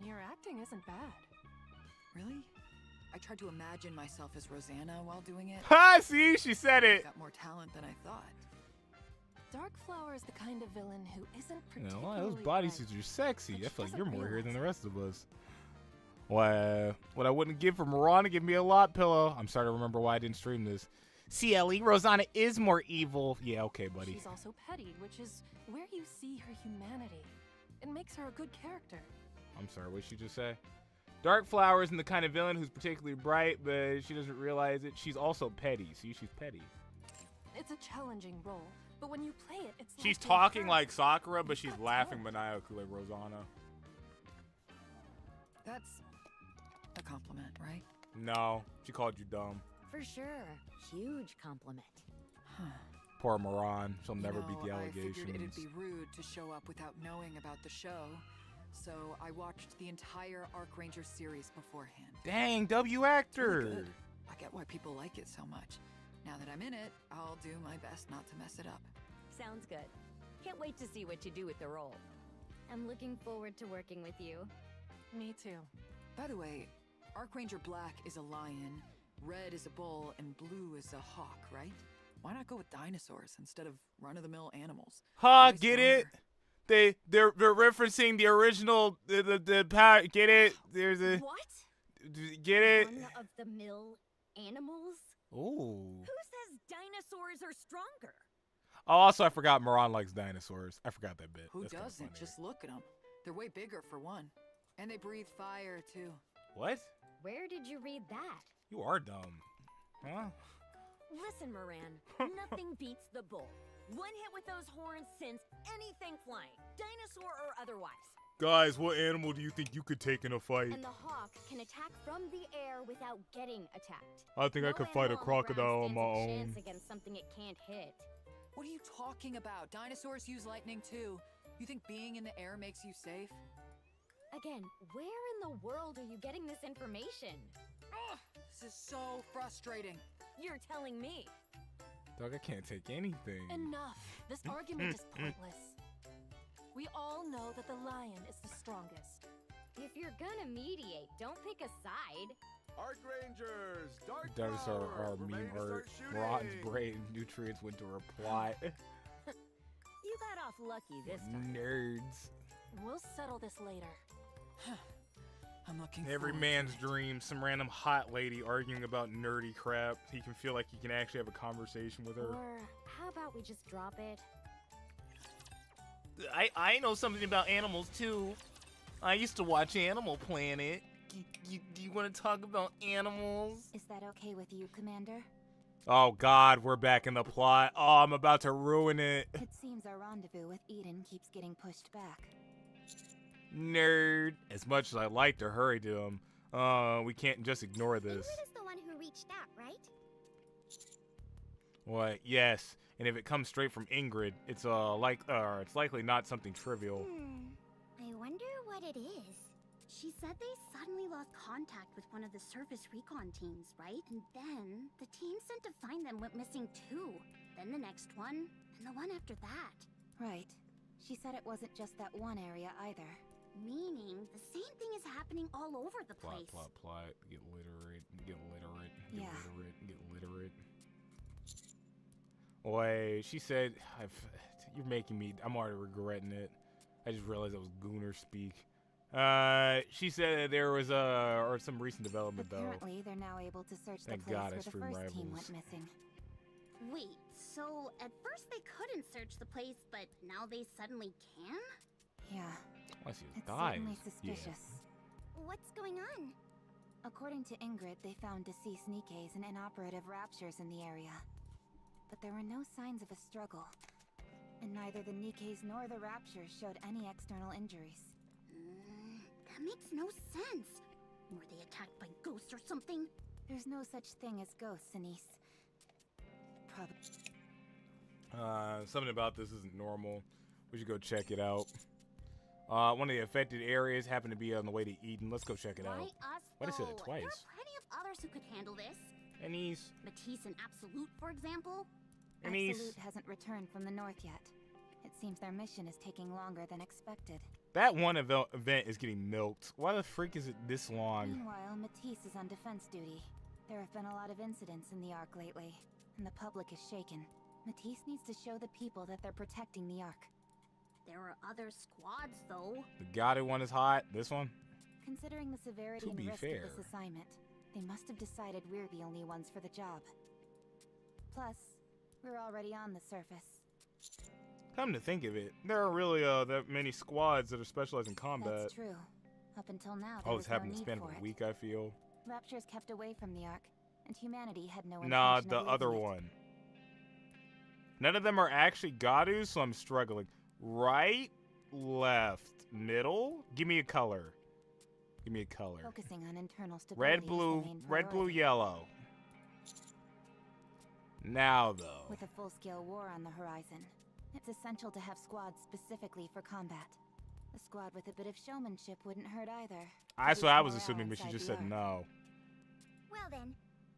Your acting isn't bad. Really? I tried to imagine myself as Rosanna while doing it. Ha! See, she said it. Got more talent than I thought. Darkflower is the kind of villain who isn't You know, particularly wow, those bright, bodysuits are sexy. but I she feel like doesn't you're more here realize than the it. rest of us. What I wouldn't give for Miran to give me a lot pillow. I'm starting to remember why I didn't stream this. CLE, Rosanna is more evil. Yeah, okay, buddy. She's also petty, which is where you see her humanity. It makes her a good character. I'm sorry, what did she just say? Darkflower isn't the kind of villain who's particularly bright, but she doesn't realize it. She's also petty. See, she's petty. It's a challenging role, but when you play it, it's She's like talking her. like Sakura, but You've she's got laughing talent. maniacally like Rosanna. That's a compliment, right? No, she called you dumb. For sure. Huge compliment. Poor Miran. She'll You never know, beat the I figured it'd allegations. be rude to show up without knowing about the show, so I watched the entire Arc Ranger series beforehand. Dang, W It's really actor. good. I get why people like it so much. Now that I'm in it, I'll do my best not to mess it up. Sounds good. Can't wait to see what you do with the role. I'm looking forward to working with you. Me too. By the way, Arc Ranger Black is a lion, red is a bull, and blue is a hawk, right? Why not go with dinosaurs instead of run-of-the-mill animals? Ha, Way get it? stronger. They're referencing the original the power. Get it? There's a What? get it? One of the mill animals? Ooh. Who says dinosaurs are stronger? Oh, also I forgot Miran likes dinosaurs. I forgot that bit. Who That's kinda doesn't? funny. Just look at them. They're way bigger for one. And they breathe fire, too. What? Where did you read that? You are dumb. Huh? Listen, Moran, nothing beats the bull. One hit with those horns sends anything flying, dinosaur or otherwise. Guys, what animal do you think you could take in a fight? And the hawk can attack from the air without getting attacked. I think I No could fight a animal on the ground crocodile on my stands a own. chance against something it can't hit. What are you talking about? Dinosaurs use lightning, too. You think being in the air makes you safe? Again, where in the world are you getting this information? Ugh, this is so frustrating. You're telling me. Dog, I can't take anything. Enough. This argument is pointless. We all know that the lion is the strongest. If you're gonna mediate, don't pick a side. Arc Rangers, Dark Those are Power, our we're meme ready to art. start Miran's shooting. brain nutrients went to her plot. You got off lucky this time. Nerds. We'll settle this later. I'm looking Every forward to man's it. dream, some random hot lady arguing about nerdy crap. He can feel like he can actually have a conversation with her. Or how about we just drop it? I know something about animals too. I used to watch Animal Planet. Do you want to talk about animals? Is that okay with you, Commander? Oh God, we're back in the plot. Oh, I'm about to ruin it. It seems our rendezvous with Eden keeps getting pushed back. Nerd. As much as I'd like to hurry to him, we can't just ignore this. Ingrid is the one who reached out, right? What? Yes. And if it comes straight from Ingrid, it's it's likely not something trivial. I wonder what it is. She said they suddenly lost contact with one of the surface recon teams, right? And then the team sent to find them went missing too. Then the next one, and the one after that. Right. She said it wasn't just that one area either. Meaning the same thing is happening all over the place. Plot. Get literate. Yeah. Get literate. Wait, she said, you're making me, I'm already regretting it. I just realized that was Gooner speak. She said there was or some recent development though. Apparently, they're now able to search Thank the place God I where the stream first team Rivals. went missing. Wait, so at first they couldn't search the place, but now they suddenly can? Yeah, I see it's thighs. certainly suspicious. What's going on? According to Ingrid, they found deceased Nikkes and inoperative raptures in the area. But there were no signs of a struggle. And neither the Nikkes nor the raptures showed any external injuries. That makes no sense. Were they attacked by ghosts or something? There's no such thing as ghosts, Anise. Probably. Something about this isn't normal. We should go check it out. One of the affected areas happened to be on the way to Eden. Let's go check it out. Why us, Why did I say that though? twice? There are plenty of others who could handle this. Anise. Matisse and Absolute, for example. Anise. Absolute hasn't returned from the north yet. It seems their mission is taking longer than expected. That one event is getting milked. Why the freak is it this long? Meanwhile, Matisse is on defense duty. There have been a lot of incidents in the Ark lately, and the public is shaken. Matisse needs to show the people that they're protecting the Ark. There are other squads, though. The Goddard one is hot. This one? Considering the severity To and be risk fair. of this assignment, they must have decided we're the only ones for the job. Plus, we're already on the surface. Come to think of it, there aren't really that many squads that are specialized in combat. That's true. Up until now, there All was this no happened in the need span of for a it. week, I feel. Rapture's kept away from the Ark, and humanity had no Nah, intention the of other leaving it. one. None of them are actually Gadus, so I'm struggling. Right, left, middle? Give me a color. Give me a color. Focusing on internal stability Red, is blue, the main red, blue, priority. yellow. Now, though. With a full-scale war on the horizon, it's essential to have squads specifically for combat. A squad with a bit of showmanship wouldn't hurt either. That's To what I boost was morale assuming, but she inside just the said Ark. no. Well then,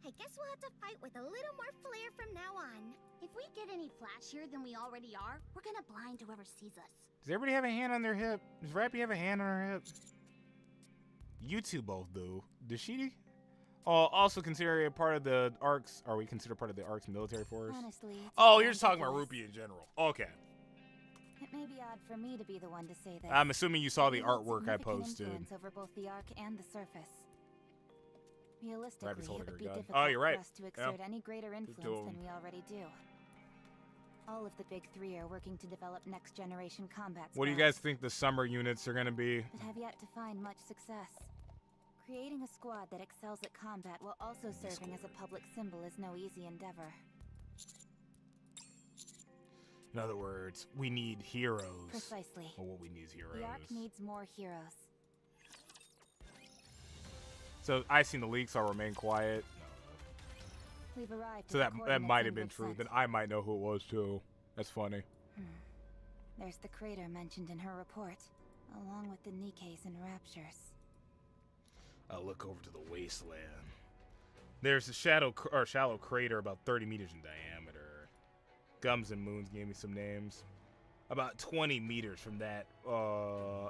I guess we'll have to fight with a little more flair from now on. If we get any flashier than we already are, we're gonna blind whoever sees us. Does everybody have a hand on their hip? Does Rappy have a hand on her hip? You two both do. Does she? Oh, also consider a part of the Ark's. Are we considered part of the Ark's military force? Honestly, it's Oh, a you're just talking about ridiculous. Rupee in general. Okay. It may be odd for me to be the one to say this. I'm assuming you saw but the we hold artwork I significant posted. influence over both the Ark and the surface. Realistically, Rappy's it holding would her be gun. difficult Oh, you're right. for us to exert any greater to influence than him. we already do. All of the big three are working to develop next-generation combat What do you squads, guys think the summer units are gonna be? but have yet to find much success. Creating a squad that excels at combat while also serving as a public symbol is no easy endeavor. In other words, we need heroes. Precisely. Well, what we need is heroes. The Ark needs more heroes. So I seen the leaks. I'll remain quiet. We've arrived. So at the that coordinates might have been Ingrid true. sent. Then I might know who it was too. That's funny. There's the crater mentioned in her report, along with the Nikkes and Raptures. I'll look over to the wasteland. There's a shallow crater about 30 meters in diameter. Gums and Moons gave me some names. About 20 meters from that,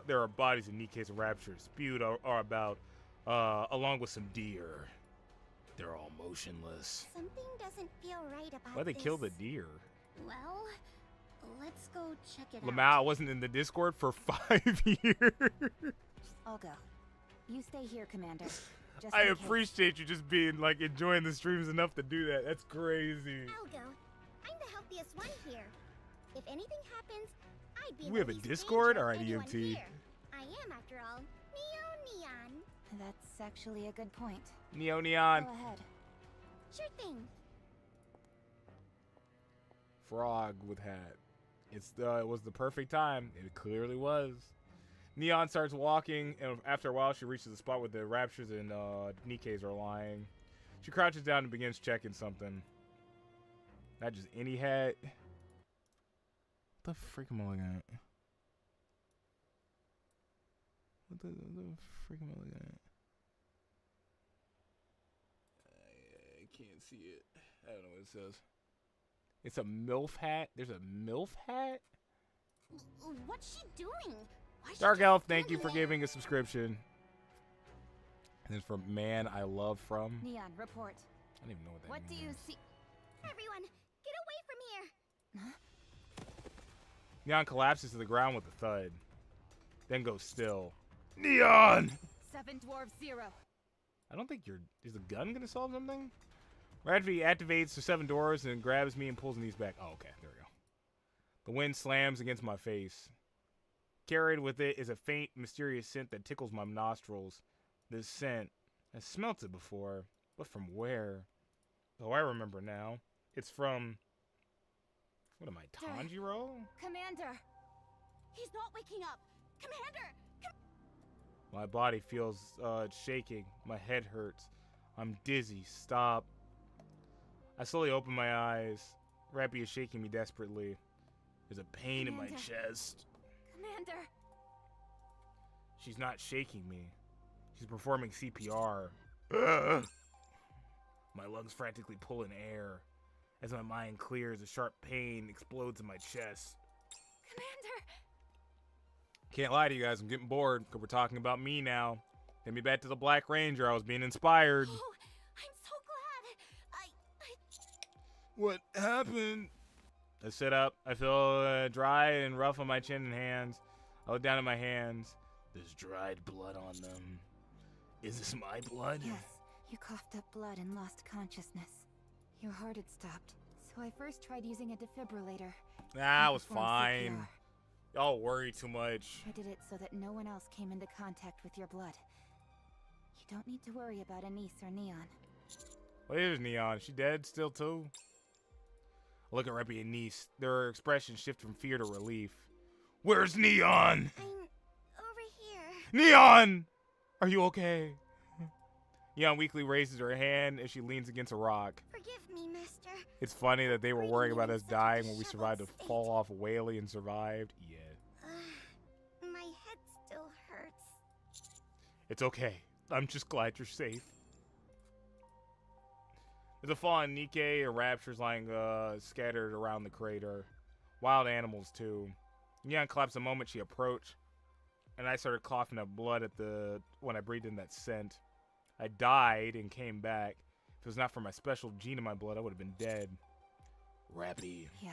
there are bodies of Nikkes and Raptures spewed are about, along with some deer. They're all motionless. Something doesn't feel right about Why'd they kill the this. deer? Well, let's go check it Lamau wasn't in the Discord for 5 years. I'll go. You stay here, Commander. Just I in case. appreciate you just being like enjoying the streams enough to do that. That's crazy. I'll go. I'm the healthiest one here. If anything happens, I'd be We have a the least Discord? danger of Alright, anyone EMT. here. I am, after all, Neon. That's actually a good point. Neo Neon. Go ahead. Sure thing. Frog with hat. It was the perfect time. It clearly was. Neon starts walking, and after a while, she reaches the spot where the Raptures and Nikkes are lying. She crouches down and begins checking something. Not just any hat. What the freak am I looking at? What the freak am I looking at? I can't see it. I don't know what it says. It's a MILF hat? There's a MILF hat? What's she doing? Why's she Dark just Elf, thank you for standing giving a subscription. And it's from Man I Love From. Neon, report. I don't even know what that What do means. you see? Everyone, get away from here. Neon collapses to the ground with a thud. Then goes still. Neon! 7 Dwarf 0. I don't think is the gun gonna solve something? Radvi activates the 7 doors and grabs me and pulls me back. Oh, okay, there we go. The wind slams against my face. Carried with it is a faint, mysterious scent that tickles my nostrils. This scent, I smelt it before, but from where? Oh, I remember now. It's from, what am I, Tanjiro? Commander! He's not waking up! Commander! My body feels shaking. My head hurts. I'm dizzy. Stop. I slowly open my eyes. Rappy is shaking me desperately. There's a pain in my Commander. chest. Commander! She's not shaking me. She's performing CPR. My lungs frantically pull in air. As my mind clears, a sharp pain explodes in my chest. Commander! Can't lie to you guys, I'm getting bored, because we're talking about me now. Take me back to the Black Ranger, I was being inspired. Oh, I'm so glad. What happened? I sit up. I feel dry and rough on my chin and hands. I look down at my hands. There's dried blood on them. Is this my blood? Yes, you coughed up blood and lost consciousness. Your heart had stopped, so I first tried using a defibrillator. Nah, it was Performed fine. CPR. Y'all worry too much. I did it so that no one else came into contact with your blood. You don't need to worry about Anise or Neon. Well, here's Neon. She dead still too? I look at Reppy and Niece. Their expressions shift from fear to relief. Where's Neon? I'm over here. Neon! Are you okay? Neon weakly raises her hand as she leans against a rock. Forgive me, Master. It's funny that they were worrying about us dying when we survived a fall off whaley and survived. Yeah. My head still hurts. It's okay. I'm just glad you're safe. There's a fallen Nikke and raptures lying scattered around the crater. Wild animals, too. Neon collapsed the moment she approached, and I started coughing up blood when I breathed in that scent. I died and came back. If it was not for my special gene in my blood, I would have been dead. Rappy. Yeah,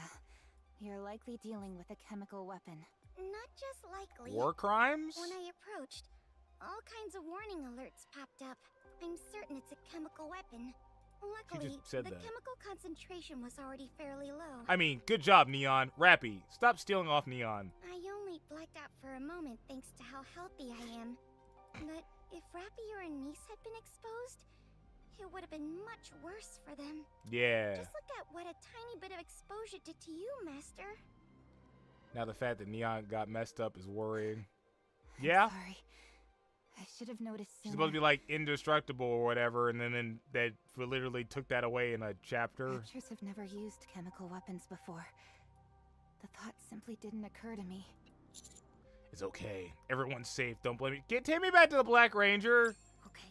you're likely dealing with a chemical weapon. Not just likely. War crimes? When I approached, all kinds of warning alerts popped up. I'm certain it's a chemical weapon. Luckily, just said the that. chemical concentration was already fairly low. I mean, good job, Neon. Rappy, stop stealing off Neon. I only blacked out for a moment thanks to how healthy I am. But if Rappy or Anise had been exposed, it would have been much worse for them. Yeah. Just look at what a tiny bit of exposure did to you, Master. Now the fact that Neon got messed up is worrying. Yeah? Sorry. I should have noticed She's sooner. supposed to be like indestructible or whatever, and then they literally took that away in a chapter. Raptures have never used chemical weapons before. The thought simply didn't occur to me. It's okay. Everyone's safe. Don't blame me. Take me back to the Black Ranger. Okay,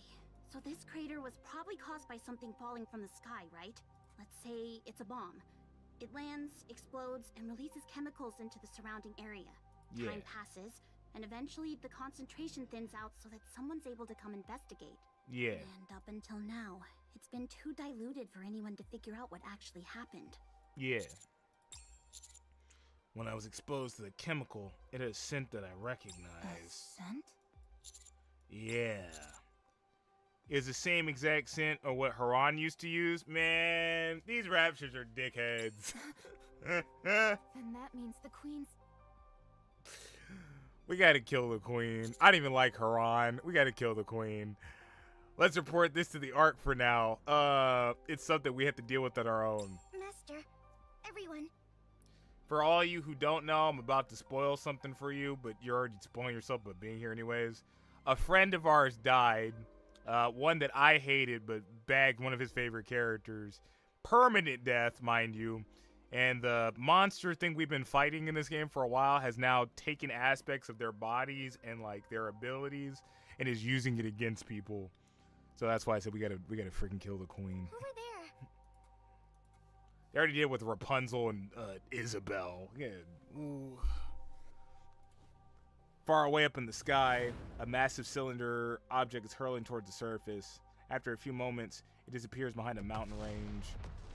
so this crater was probably caused by something falling from the sky, right? Let's say it's a bomb. It lands, explodes, and releases chemicals into the surrounding area. Yeah. Time passes, and eventually the concentration thins out so that someone's able to come investigate. Yeah. And up until now, it's been too diluted for anyone to figure out what actually happened. Yeah. When I was exposed to the chemical, it had a scent that I recognized. Scent? Yeah. It's the same exact scent of what Haran used to use. Man, these raptures are dickheads. Then that means the Queen's... We gotta kill the Queen. I don't even like Haran. We gotta kill the Queen. Let's report this to the Ark for now. It's something we have to deal with on our own. Master, everyone. For all you who don't know, I'm about to spoil something for you, but you're already spoiling yourself by being here anyways. A friend of ours died. One that I hated, but bagged one of his favorite characters. Permanent death, mind you. And the monster thing we've been fighting in this game for a while has now taken aspects of their bodies and like their abilities and is using it against people. So that's why I said we gotta freaking kill the Queen. Over there. They already did with Rapunzel and Isabel. Yeah. Ooh. Far away up in the sky, a massive cylinder object is hurling towards the surface. After a few moments, it disappears behind a mountain range.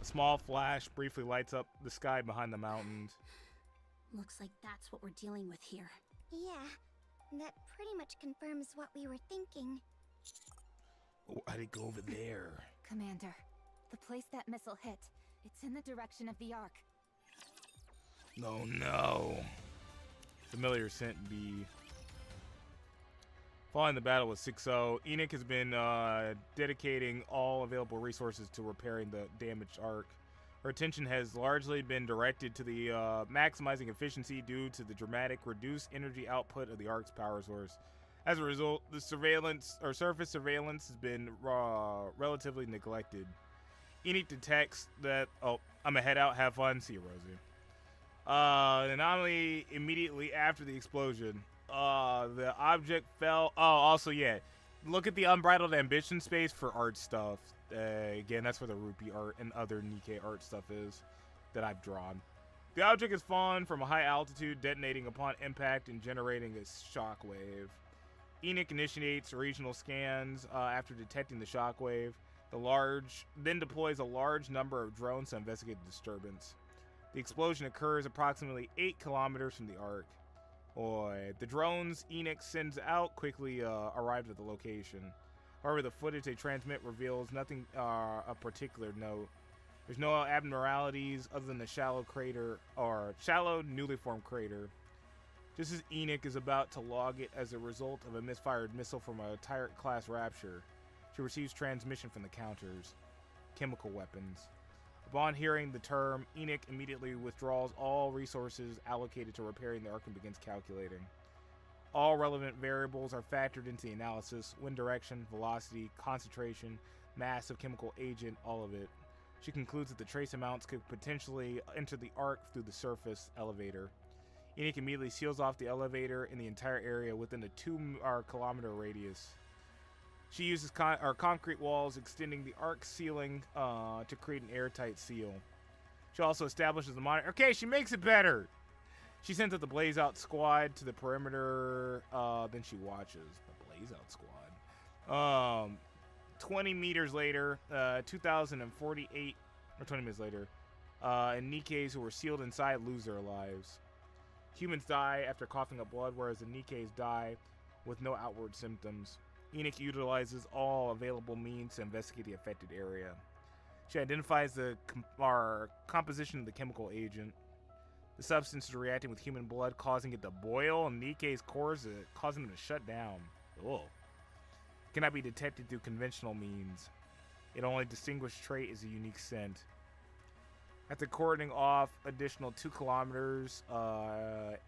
A small flash briefly lights up the sky behind the mountains. Looks like that's what we're dealing with here. Yeah, that pretty much confirms what we were thinking. Why'd it go over there? Commander, the place that missile hit, it's in the direction of the Ark. Oh no. Familiar scent B. Following the battle with 6-0, Enoch has been dedicating all available resources to repairing the damaged Ark. Her attention has largely been directed to the maximizing efficiency due to the dramatic reduced energy output of the Ark's power source. As a result, the surface surveillance has been relatively neglected. Enoch detects that. Oh, I'm gonna head out. Have fun. See you, Rosie. An anomaly immediately after the explosion. The object fell. Oh, also, yeah. Look at the unbridled ambition space for art stuff. Again, that's where the rupee art and other Nikke art stuff is that I've drawn. The object is fallen from a high altitude, detonating upon impact and generating a shockwave. Enoch initiates regional scans after detecting the shockwave. Then deploys a large number of drones to investigate the disturbance. The explosion occurs approximately 8 kilometers from the Ark. The drones Enoch sends out quickly arrived at the location. However, the footage they transmit reveals nothing of particular note. There's no abnormalities other than the shallow newly formed crater. Just as Enoch is about to log it as a result of a misfired missile from a Tyrant-class Rapture, she receives transmission from the counters. Chemical weapons. Upon hearing the term, Enoch immediately withdraws all resources allocated to repairing the Ark and begins calculating. All relevant variables are factored into the analysis: wind direction, velocity, concentration, mass of chemical agent, all of it. She concludes that the trace amounts could potentially enter the Ark through the surface elevator. Enoch immediately seals off the elevator in the entire area within a 2-kilometer radius. She uses concrete walls extending the Ark ceiling to create an airtight seal. She also establishes the monitor. Okay, she makes it better. She sends out the Blaze Out squad to the perimeter. Then she watches the Blaze Out squad. 20 meters later, 2,048, or 20 minutes later, and Nikkes who were sealed inside lose their lives. Humans die after coughing up blood, whereas the Nikkes die with no outward symptoms. Enoch utilizes all available means to investigate the affected area. She identifies the composition of the chemical agent. The substance is reacting with human blood, causing it to boil, and Nikke's cores, causing them to shut down. Ugh. Cannot be detected through conventional means. Its only distinguished trait is a unique scent. After cordoning off additional 2 kilometers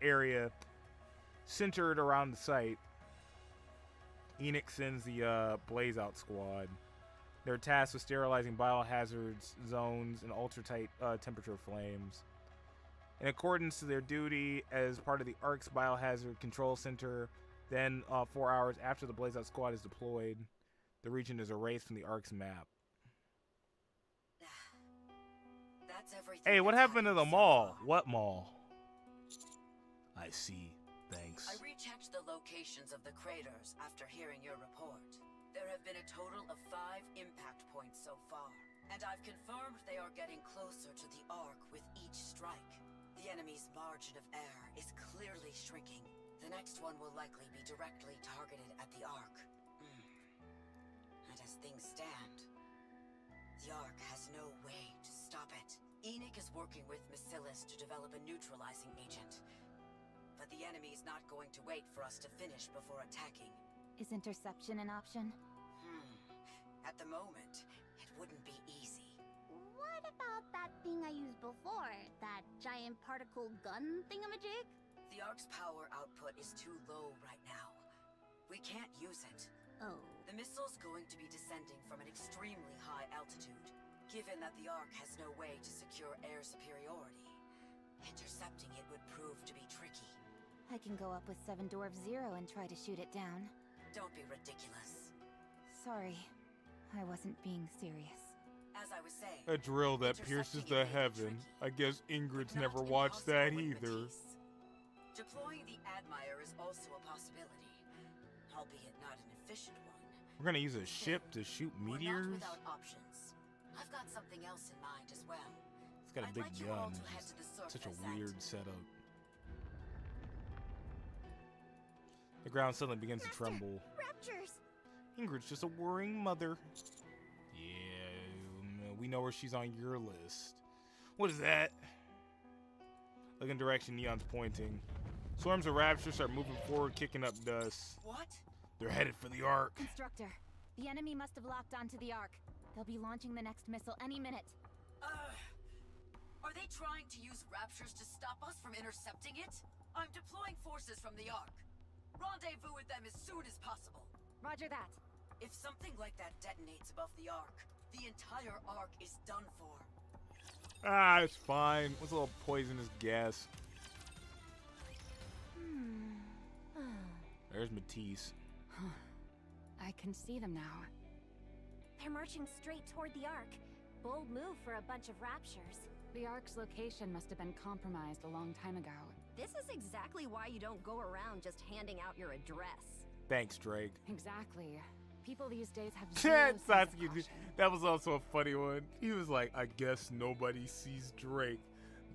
area centered around the site, Enoch sends the Blaze Out squad. They're tasked with sterilizing biohazards zones and ultra-tight temperature flames. In accordance to their duty as part of the Ark's Biohazard Control Center, then 4 hours after the Blaze Out squad is deployed, the region is erased from the Ark's map. That's everything. Hey, what happened to the mall? What mall? I see. Thanks. I rechecked the locations of the craters after hearing your report. There have been a total of 5 impact points so far, and I've confirmed they are getting closer to the Ark with each strike. The enemy's margin of error is clearly shrinking. The next one will likely be directly targeted at the Ark. And as things stand, the Ark has no way to stop it. Enoch is working with Macilis to develop a neutralizing agent. But the enemy is not going to wait for us to finish before attacking. Is interception an option? At the moment, it wouldn't be easy. What about that thing I used before? That giant particle gun thingamajig? The Ark's power output is too low right now. We can't use it. Oh. The missile's going to be descending from an extremely high altitude. Given that the Ark has no way to secure air superiority, intercepting it would prove to be tricky. I can go up with 7 Dwarf Zero and try to shoot it down. Don't be ridiculous. Sorry, I wasn't being serious. As I was saying, a drill that pierces the heaven. I guess Ingrid's never watched that either. Deploying the Admire is also a possibility, albeit not an efficient one. We're gonna use a ship to shoot meteors? We're not without options. I've got something else in mind as well. It's got a big gun. Such a weird setup. The ground suddenly begins to tremble. Raptures! Ingrid's just a worrying mother. Yeah, we know where she's on your list. What is that? Look in direction Neon's pointing. Swarms of raptors start moving forward, kicking up dust. What? They're headed for the Ark. Instructor, the enemy must have locked onto the Ark. They'll be launching the next missile any minute. Are they trying to use raptures to stop us from intercepting it? I'm deploying forces from the Ark. Rendezvous with them as soon as possible. Roger that. If something like that detonates above the Ark, the entire Ark is done for. Ah, it's fine. What's a little poisonous gas? There's Matisse. Huh. I can see them now. They're marching straight toward the Ark. Bold move for a bunch of raptures. The Ark's location must have been compromised a long time ago. This is exactly why you don't go around just handing out your address. Thanks, Drake. Exactly. People these days have zero sense of Sasuke, caution. that was also a funny one. He was like, I guess nobody sees Drake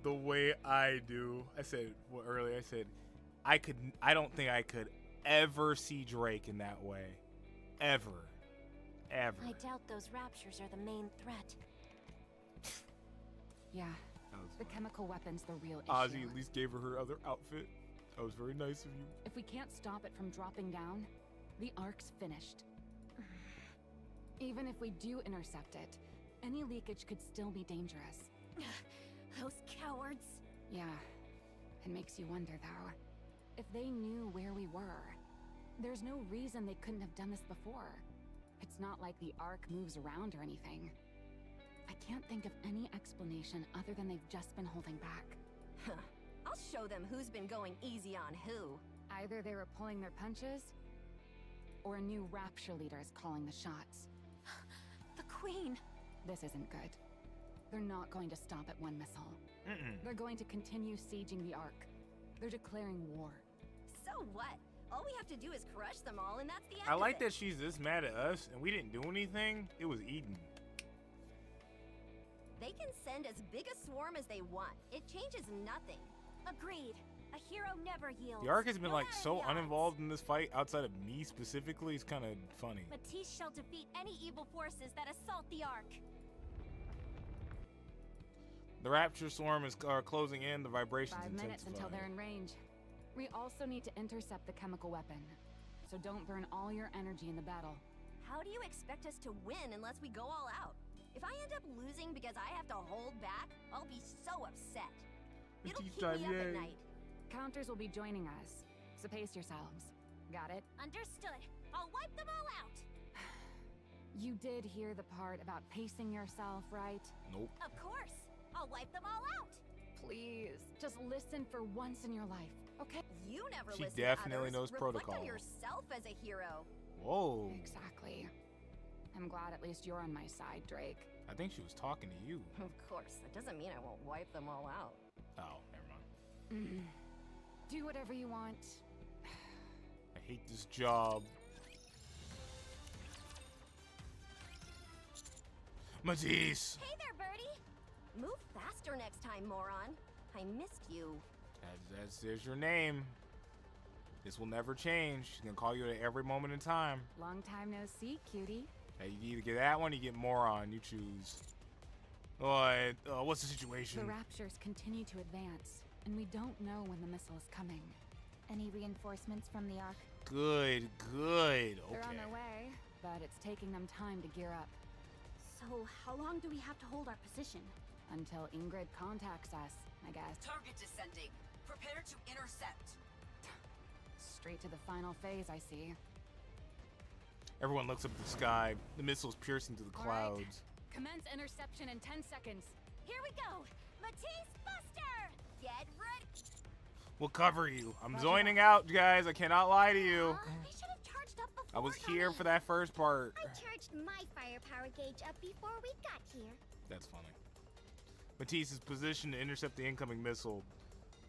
the way I do. I said earlier, I said, I don't think I could ever see Drake in that way. Ever. Ever. I doubt those raptures are the main threat. Yeah. The chemical weapon's the real issue. Ozzy at least gave her other outfit. That was very nice of you. If we can't stop it from dropping down, the Ark's finished. Even if we do intercept it, any leakage could still be dangerous. Those cowards. Yeah. It makes you wonder, though. If they knew where we were, there's no reason they couldn't have done this before. It's not like the Ark moves around or anything. I can't think of any explanation other than they've just been holding back. Huh. I'll show them who's been going easy on who. Either they were pulling their punches, or a new rapture leader is calling the shots. The Queen! This isn't good. They're not going to stop at one missile. They're going to continue sieging the Ark. They're declaring war. So what? All we have to do is crush them all, and that's the end I like of it. that she's this mad at us, and we didn't do anything. It was Eden. They can send as big a swarm as they want. It changes nothing. Agreed. A hero never yields. The Ark has been no like matter so the odds. uninvolved in this fight outside of me specifically. It's kind of funny. Matisse shall defeat any evil forces that assault the Ark. The Rapture Swarm are closing in. The vibrations 5 minutes intensify. until they're in range. We also need to intercept the chemical weapon. So don't burn all your energy in the battle. How do you expect us to win unless we go all out? If I end up losing because I have to hold back, I'll be so upset. It'll keep me up at night. Counters will be joining us, so pace yourselves. Got it? Understood. I'll wipe them all out. You did hear the part about pacing yourself, right? Nope. Of course. I'll wipe them all out. Please, just listen for once in your life, okay? You never She listen definitely to others. knows Reflect protocol. on yourself as a hero. Whoa. Exactly. I'm glad at least you're on my side, Drake. I think she was talking to you. Of course, that doesn't mean I won't wipe them all out. Oh, never mind. Do whatever you want. I hate this job. Matisse! Hey there, Birdie! Move faster next time, moron. I missed you. There's your name. This will never change. She's gonna call you at every moment in time. Long time no see, cutie. Hey, you either get that one or you get moron. You choose. What's the situation? The Raptures continue to advance, and we don't know when the missile is coming. Any reinforcements from the Ark? Good. They're on Okay. their way, but it's taking them time to gear up. So, how long do we have to hold our position? Until Ingrid contacts us, I guess. Target descending. Prepare to intercept. Straight to the final phase, I see. Everyone looks up at the sky. The missile's piercing through the All right. clouds. Commence interception in 10 seconds. Here we go! Matisse Buster! Get ready! We'll cover you. I'm zoning out, guys. I cannot lie to you. I should have charged up before. I was here for that first part. I charged my firepower gauge up before we got here. That's funny. Matisse is positioned to intercept the incoming missile.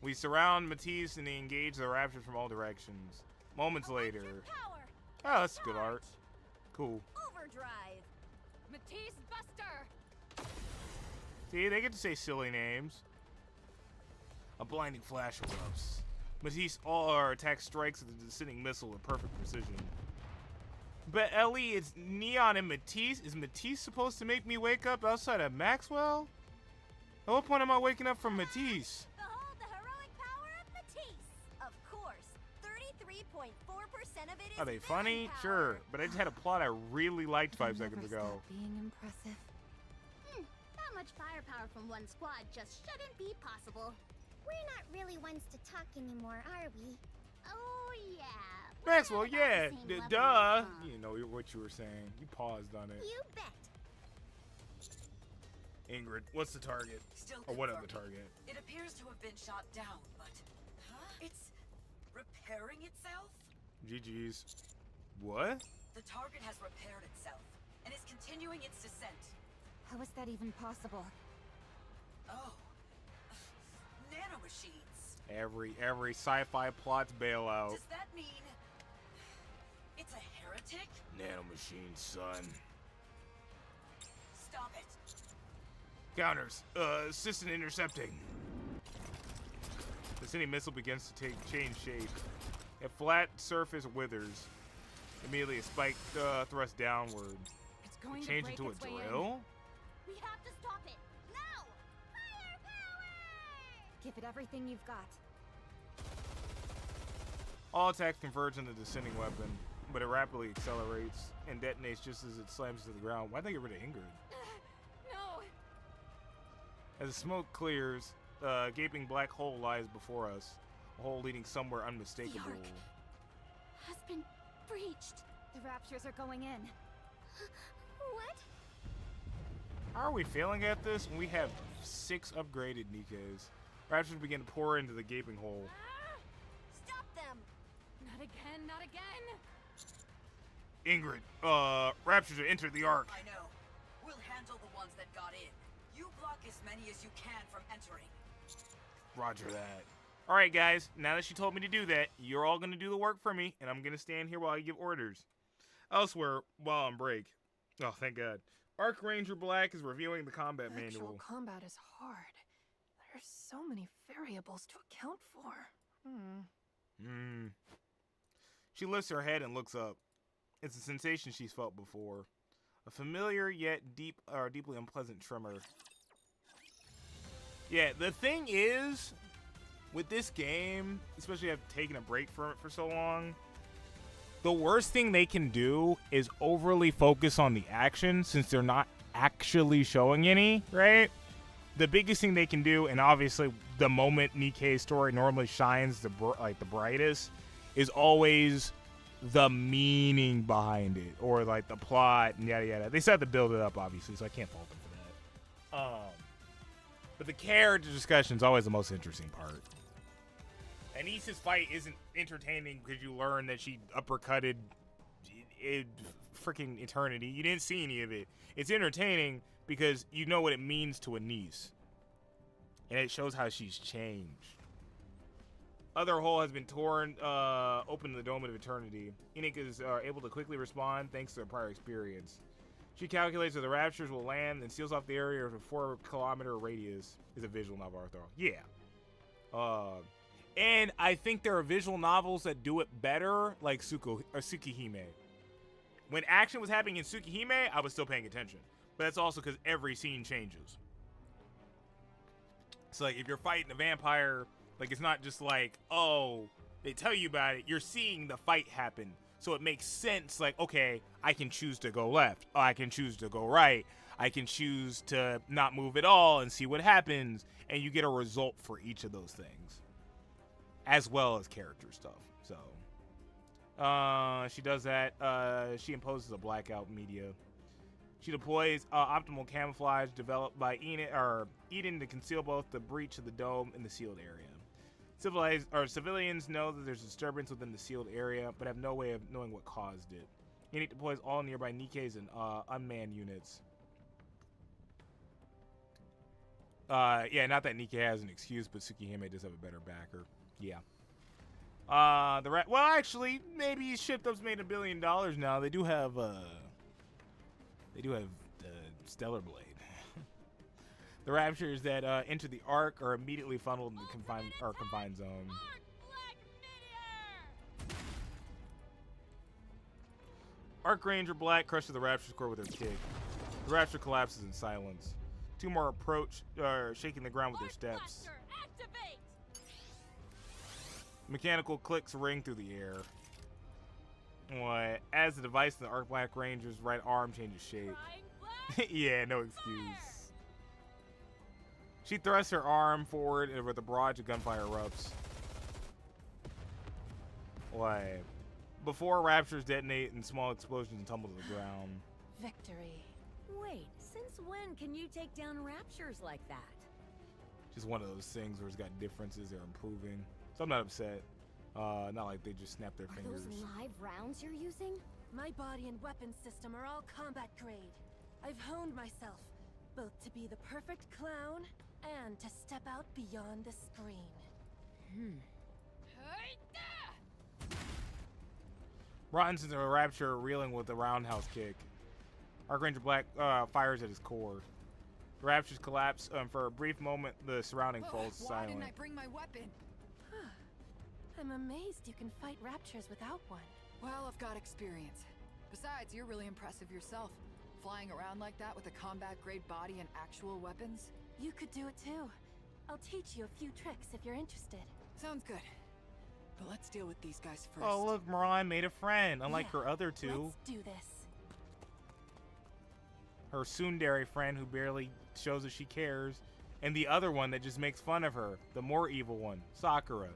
We surround Matisse and engage the Raptors from all directions. Moments later. Power! Oh, that's good art. Cool. Overdrive! Matisse Buster! See, they get to say silly names. A blinding flash erupts. Matisse all our attack strikes at the descending missile with perfect precision. But Ellie, it's Neon and Matisse. Is Matisse supposed to make me wake up outside of Maxwell? At what point am I waking up from Matisse? Behold the heroic power of Matisse! Of course, 33.4% of it is Are they villain funny? power. Sure, but I just had a plot I really liked 5 seconds Never ago. stop being impressive. That much firepower from one squad just shouldn't be possible. We're not really ones to talk anymore, are we? Oh, yeah. We're Maxwell, not about yeah, the same level, duh. huh? You know what you were saying. You paused on it. You bet. Ingrid, what's the target? Still Or what of the confirming. target? It appears to have been shot down, but it's repairing itself? GG's. What? The target has repaired itself and is continuing its descent. How is that even possible? Oh. Nanomachines. Every sci-fi plot's bailout. Does that mean it's a heretic? Nanomachine, son. Stop it. Counters. Assistant intercepting. The city missile begins to change shape. A flat surface withers. Immediately, a spike thrust downward. It's going to change break into a its way drill. We have to stop it! Now! Firepower! Give it everything you've got. All attacks converge on the descending weapon, but it rapidly accelerates and detonates just as it slams to the ground. Why'd they get rid of Ingrid? No! As the smoke clears, a gaping black hole lies before us. A hole leading somewhere unmistakable. The Ark has been breached. The Raptures are going in. What? How are we failing at this when we have 6 upgraded Nikkes? Raptures begin to pour into the gaping hole. Stop them! Not again, not again! Ingrid, Raptures have entered the Ark. I know. We'll handle the ones that got in. You block as many as you can from entering. Roger that. Alright guys, now that she told me to do that, you're all gonna do the work for me, and I'm gonna stand here while I give orders. Elsewhere, while on break. Oh, thank God. Arc Ranger Black is reviewing the combat Actual manual. combat is hard. There's so many variables to account for. She lifts her head and looks up. It's a sensation she's felt before. A familiar yet deeply unpleasant tremor. Yeah, the thing is, with this game, especially after taking a break from it for so long, the worst thing they can do is overly focus on the action since they're not actually showing any, right? The biggest thing they can do, and obviously the moment Nikke's story normally shines the brightest, is always the meaning behind it, or like the plot and yada yada. They still have to build it up, obviously, so I can't fault them for that. But the character discussion is always the most interesting part. Anissa's fight isn't entertaining because you learn that she uppercutted freaking Eternity. You didn't see any of it. It's entertaining because you know what it means to Anisse. And it shows how she's changed. Other hole has been torn open in the Dome of Eternity. Enoch is able to quickly respond thanks to her prior experience. She calculates where the Raptures will land and seals off the area with a 4-kilometer radius. Is a visual novel, Arthur. Yeah. And I think there are visual novels that do it better, like Tsukihime. When action was happening in Tsukihime, I was still paying attention. But that's also because every scene changes. So like if you're fighting a vampire, like it's not just like, oh, they tell you about it. You're seeing the fight happen. So it makes sense, like, okay, I can choose to go left. Oh, I can choose to go right. I can choose to not move at all and see what happens. And you get a result for each of those things. As well as character stuff. So, she does that. She imposes a blackout media. She deploys optimal camouflage developed by Eden to conceal both the breach of the dome and the sealed area. Civilians know that there's a disturbance within the sealed area, but have no way of knowing what caused it. Eden deploys all nearby Nikkes and unmanned units. Yeah, not that Nikke has an excuse, but Tsukihime does have a better backer. Yeah. Well, actually, maybe Shipped Up's made $1 billion now. They do have Stellar Blade. The Raptures that enter the Ark are immediately funneled in the confined zone. Arc Ranger Black crushes the Rapture's core with her kick. The Rapture collapses in silence. 2 more approach, shaking the ground with their steps. Mechanical clicks ring through the air. What? As the device in the Arc Black Ranger's right arm changes shape. Yeah, no excuse. She thrusts her arm forward and with a barrage of gunfire erupts. What? Before Raptures detonate and small explosions tumble to the ground. Victory. Wait, since when can you take down Raptures like that? Just one of those things where it's got differences, they're improving. So I'm not upset. Not like they just snap their Are fingers. those live rounds you're using? My body and weapons system are all combat grade. I've honed myself, both to be the perfect clown and to step out beyond the screen. Rottens into a rapture, reeling with a roundhouse kick. Archranger Black fires at his core. The raptures collapse, for a brief moment, the surrounding falls Why silent. didn't I bring my weapon? I'm amazed you can fight raptures without one. Well, I've got experience. Besides, you're really impressive yourself. Flying around like that with a combat-grade body and actual weapons. You could do it too. I'll teach you a few tricks if you're interested. Sounds good. But let's deal with these guys first. Oh, look, Miran made a friend, unlike her other two. Let's do this. Her tsundere friend who barely shows that she cares, and the other one that just makes fun of her, the more evil one, Sakura.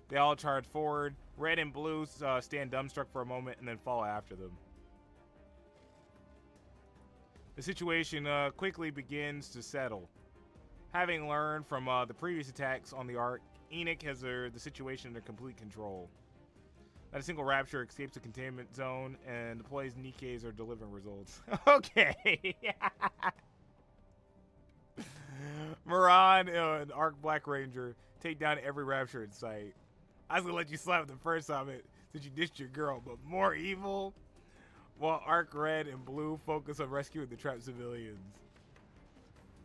They all charge forward. Red and blue stand dumbstruck for a moment and then follow after them. The situation quickly begins to settle. Having learned from the previous attacks on the Ark, Enoch has the situation under complete control. Not a single rapture escapes the containment zone, and the play's Nikkes are delivering results. Okay. Miran and Ark Black Ranger take down every rapture in sight. I was gonna let you slap the first time since you ditched your girl, but more evil? While Arc Red and Blue focus on rescuing the trapped civilians.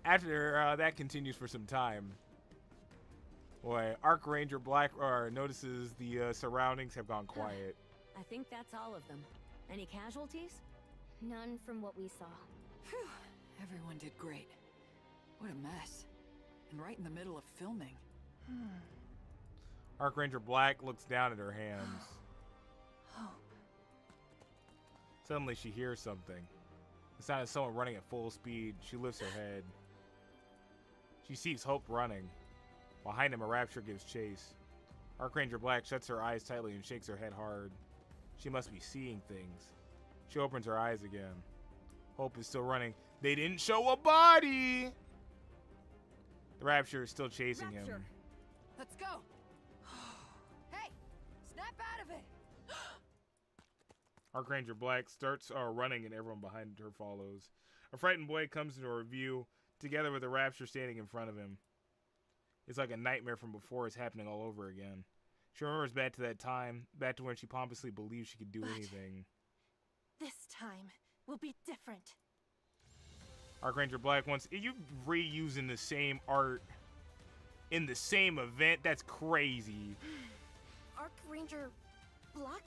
After that continues for some time, Arc Ranger Black notices the surroundings have gone quiet. I think that's all of them. Any casualties? None from what we saw. Phew. Everyone did great. What a mess. And right in the middle of filming. Archranger Black looks down at her hands. Hope. Suddenly she hears something. The sound of someone running at full speed. She lifts her head. She sees Hope running. Behind him, a rapture gives chase. Archranger Black shuts her eyes tightly and shakes her head hard. She must be seeing things. She opens her eyes again. Hope is still running. They didn't show a body! The rapture is still chasing him. Let's go! Hey! Snap out of it! Archranger Black starts running and everyone behind her follows. A frightened boy comes into her view, together with a rapture standing in front of him. It's like a nightmare from before is happening all over again. She remembers back to that time, back to when she pompously believed she could do anything. This time will be different. Archranger Black wants you reusing the same art in the same event. That's crazy. Archranger Black?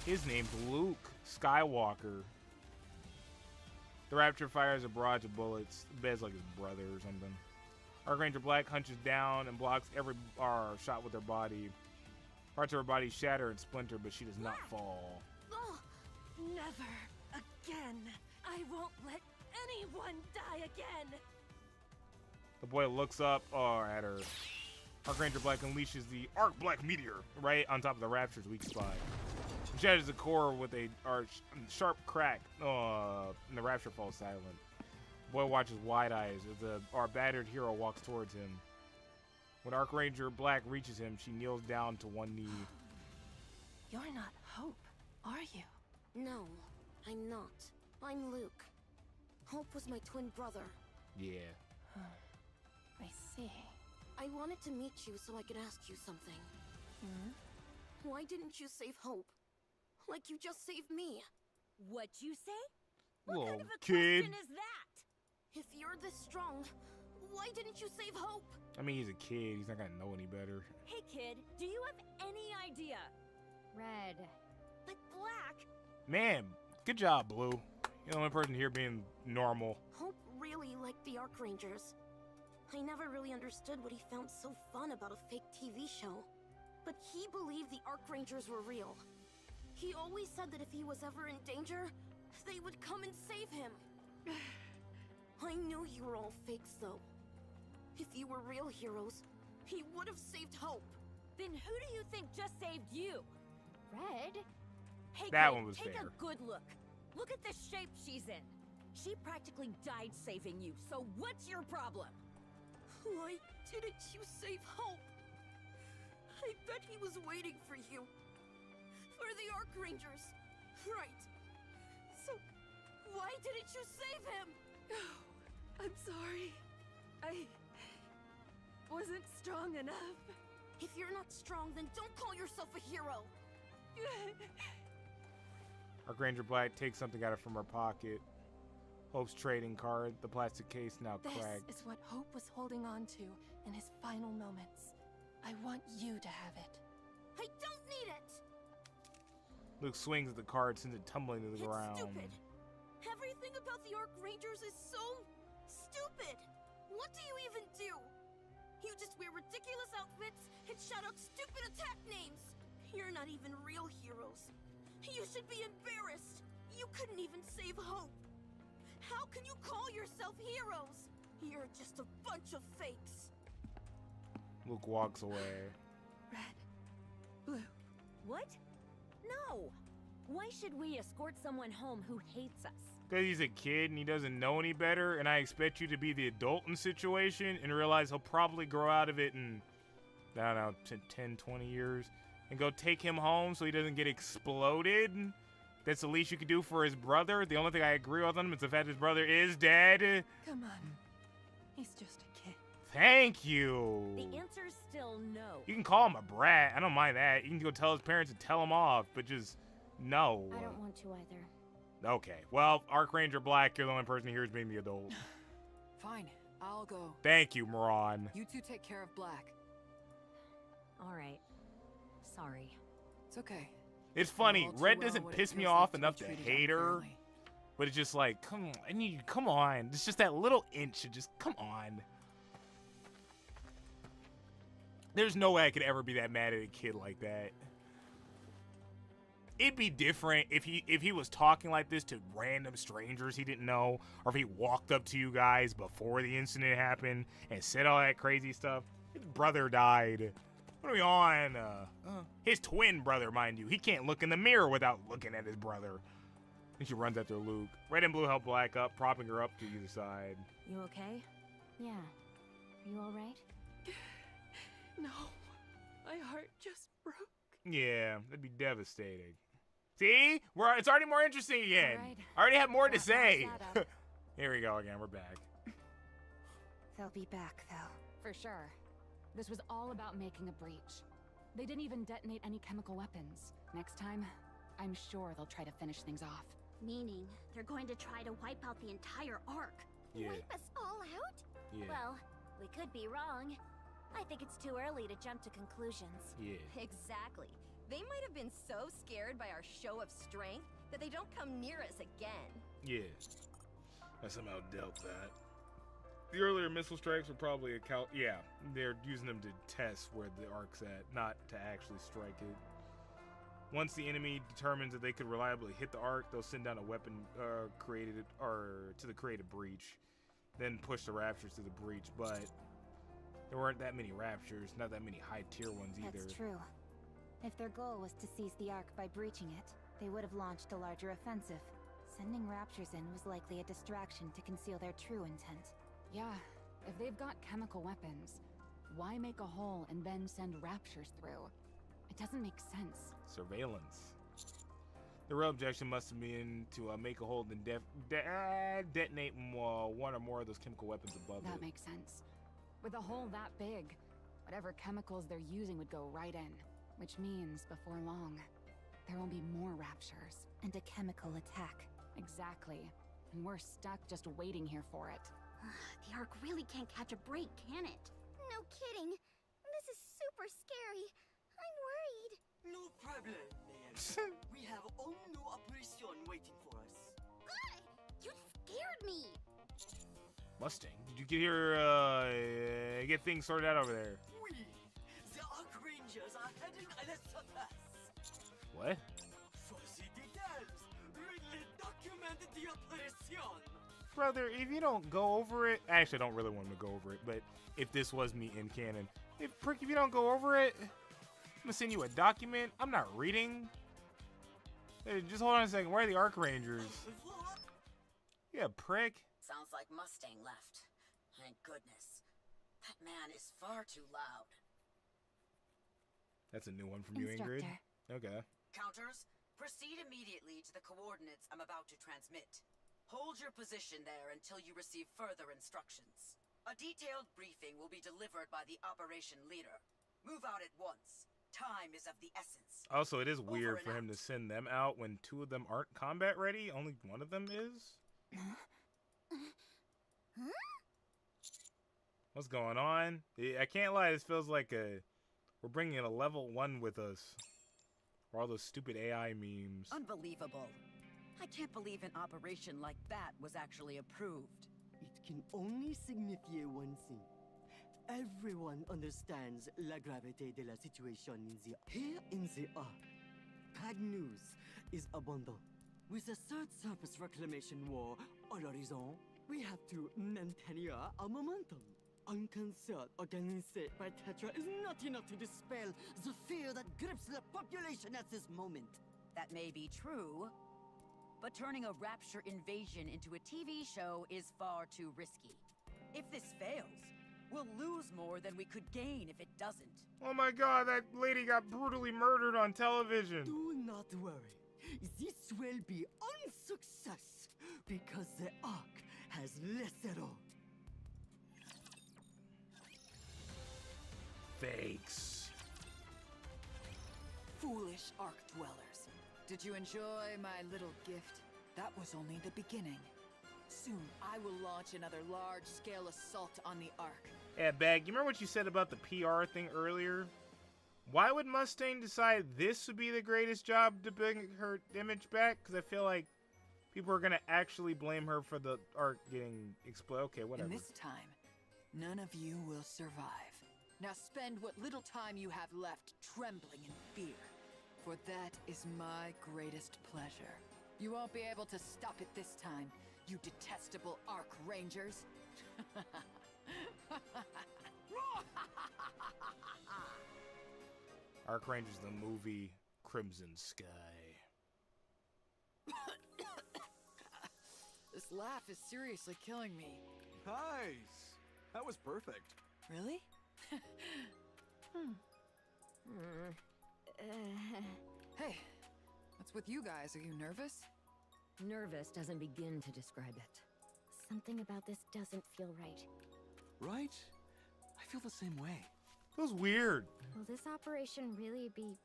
His name's Luke Skywalker. The rapture fires a barrage of bullets. Bed's like his brother or something. Archranger Black hunches down and blocks every shot with her body. Parts of her body shatter and splinter, but she does not fall. Never again. I won't let anyone die again. The boy looks up at her. Archranger Black unleashes the Arc Black Meteor right on top of the rapture's weak spot. It shatters the core with a sharp crack, and the rapture falls silent. The boy watches wide eyes as our battered hero walks towards him. When Archranger Black reaches him, she kneels down to one knee. You're not Hope, are you? No, I'm not. I'm Luke. Hope was my twin brother. Yeah. I see. I wanted to meet you so I could ask you something. Why didn't you save Hope? Like you just saved me. What'd you say? Little What kind of a kid. question is that? If you're this strong, why didn't you save Hope? I mean, he's a kid. He's not gonna know any better. Hey kid, do you have any idea? Red. But Black? Man, good job, Blue. You're the only person here being normal. Hope really liked the Archrangers. I never really understood what he found so fun about a fake TV show. But he believed the Archrangers were real. He always said that if he was ever in danger, they would come and save him. I knew you were all fakes, though. If you were real heroes, he would have saved Hope. Then who do you think just saved you? Red? Hey That kid, one was take fair. a good look. Look at the shape she's in. She practically died saving you, so what's your problem? Why didn't you save Hope? I bet he was waiting for you. For the Archrangers. Right. So, why didn't you save him? I'm sorry. I wasn't strong enough. If you're not strong, then don't call yourself a hero. Archranger Black takes something out from her pocket. Hope's trading card, the plastic case now cracked. This is what Hope was holding on to in his final moments. I want you to have it. I don't need it! Luke swings at the card, sends it tumbling to the ground. It's stupid. Everything about the Archrangers is so stupid. What do you even do? You just wear ridiculous outfits and shout out stupid attack names. You're not even real heroes. You should be embarrassed. You couldn't even save Hope. How can you call yourself heroes? You're just a bunch of fakes. Luke walks away. Red. Blue. What? No. Why should we escort someone home who hates us? Because he's a kid and he doesn't know any better, and I expect you to be the adult in the situation and realize he'll probably grow out of it in, I don't know, 10, 20 years, and go take him home so he doesn't get exploded. That's the least you can do for his brother. The only thing I agree with him is the fact his brother is dead. Come on. He's just a kid. Thank you. The answer's still no. You can call him a brat. I don't mind that. You can go tell his parents and tell him off, but just no. I don't want to either. Okay. Well, Archranger Black, you're the only person here who's being the adult. Fine. I'll go. Thank you, Moron. You two take care of Black. All right. Sorry. It's okay. It's funny. Well, Red doesn't piss me off enough to hate her, unfairly. but it's just like, come on, I need you. Come on. It's just that little inch. Just come on. There's no way I could ever be that mad at a kid like that. It'd be different if he was talking like this to random strangers he didn't know, or if he walked up to you guys before the incident happened and said all that crazy stuff. His brother died. What are we on? His twin brother, mind you. He can't look in the mirror without looking at his brother. And she runs after Luke. Red and Blue help Black up, propping her up to either side. You okay? Yeah. You alright? No. My heart just broke. Yeah, that'd be devastating. See? It's already more interesting again. All right. I already have more to say. That up. Here we go again. We're back. They'll be back, though. For sure. This was all about making a breach. They didn't even detonate any chemical weapons. Next time, I'm sure they'll try to finish things off. Meaning, they're going to try to wipe out the entire Ark. Yeah. Wipe us all out? Yeah. Well, we could be wrong. I think it's too early to jump to conclusions. Yeah. Exactly. They might have been so scared by our show of strength that they don't come near us again. Yeah. I somehow dealt that. The earlier missile strikes were probably yeah, they're using them to test where the Ark's at, not to actually strike it. Once the enemy determines that they could reliably hit the Ark, they'll send down a weapon to the created breach, then push the Raptures to the breach. But there weren't that many Raptures, not that many high-tier ones either. That's true. If their goal was to seize the Ark by breaching it, they would have launched a larger offensive. Sending Raptures in was likely a distraction to conceal their true intent. Yeah, if they've got chemical weapons, why make a hole and then send Raptures through? It doesn't make sense. Surveillance. The real objection must have been to make a hole and detonate one or more of those chemical weapons above it. That makes sense. With a hole that big, whatever chemicals they're using would go right in. Which means, before long, there will be more Raptures. And a chemical attack. Exactly. And we're stuck just waiting here for it. The Ark really can't catch a break, can it? No kidding. This is super scary. I'm worried. No problem, ma'am. We have all new operation waiting for us. Good! You scared me. Mustang, did you get things sorted out over there? We, the Archrangers, are heading à la surface. What? For the details, readily document the operation. Brother, if you don't go over it, I actually don't really want to go over it, but if this was me in canon, if you don't go over it, I'm gonna send you a document I'm not reading. Hey, just hold on a second. Where are the Archrangers? Yeah, prick. Sounds like Mustang left. Thank goodness. That man is far too loud. That's a new one from you, Ingrid. Okay. Counters, proceed immediately to the coordinates I'm about to transmit. Hold your position there until you receive further instructions. A detailed briefing will be delivered by the operation leader. Move out at once. Time is of the essence. Also, it is weird for him to send them out when two of them aren't combat ready. Only one of them is. What's going on? I can't lie. This feels like we're bringing in a level 1 with us. For all those stupid AI memes. Unbelievable. I can't believe an operation like that was actually approved. It can only signify one thing. Everyone understands la gravité de la situation in the here in the Ark. Bad news is abundant. With the third surface reclamation war à l'horizon, we have to maintain our momentum. Un concert organisé by Tetra is not enough to dispel the fear that grips the population at this moment. That may be true, but turning a Rapture invasion into a TV show is far too risky. If this fails, we'll lose more than we could gain if it doesn't. Oh my god, that lady got brutally murdered on television. Do not worry. This will be un success because the Ark has less at all. Fakes. Foolish Ark dwellers. Did you enjoy my little gift? That was only the beginning. Soon, I will launch another large-scale assault on the Ark. Yeah, Bag, you remember what you said about the PR thing earlier? Why would Mustang decide this would be the greatest job to bring her image back? Because I feel like people are going to actually blame her for the Ark getting exploded. Okay, whatever. And this time, none of you will survive. Now spend what little time you have left trembling in fear. For that is my greatest pleasure. You won't be able to stop it this time, you detestable Ark Rangers. Ark Rangers, the movie Crimson Sky. This laugh is seriously killing me. Nice! That was perfect. Really? Hey, what's with you guys? Are you nervous? Nervous doesn't begin to describe it. Something about this doesn't feel right. Right? I feel the same way. Feels weird. Will this operation really be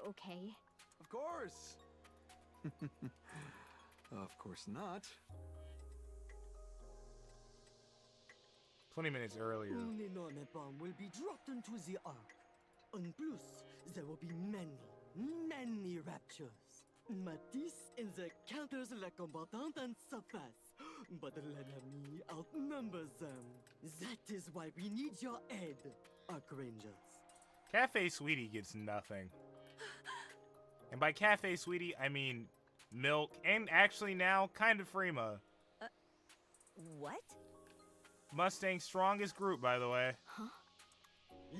okay? Of course! Of course not. 20 minutes earlier. An enormous bomb will be dropped into the Ark. En plus, there will be many raptures. Matisse and the counters la combattante and surpass, but l'ennemi outnumbers them. That is why we need your aid, Ark Rangers. Cafe Sweetie gets nothing. And by Cafe Sweetie, I mean Milk, and actually now, kind of Freema. What? Mustang's strongest group, by the way. Huh?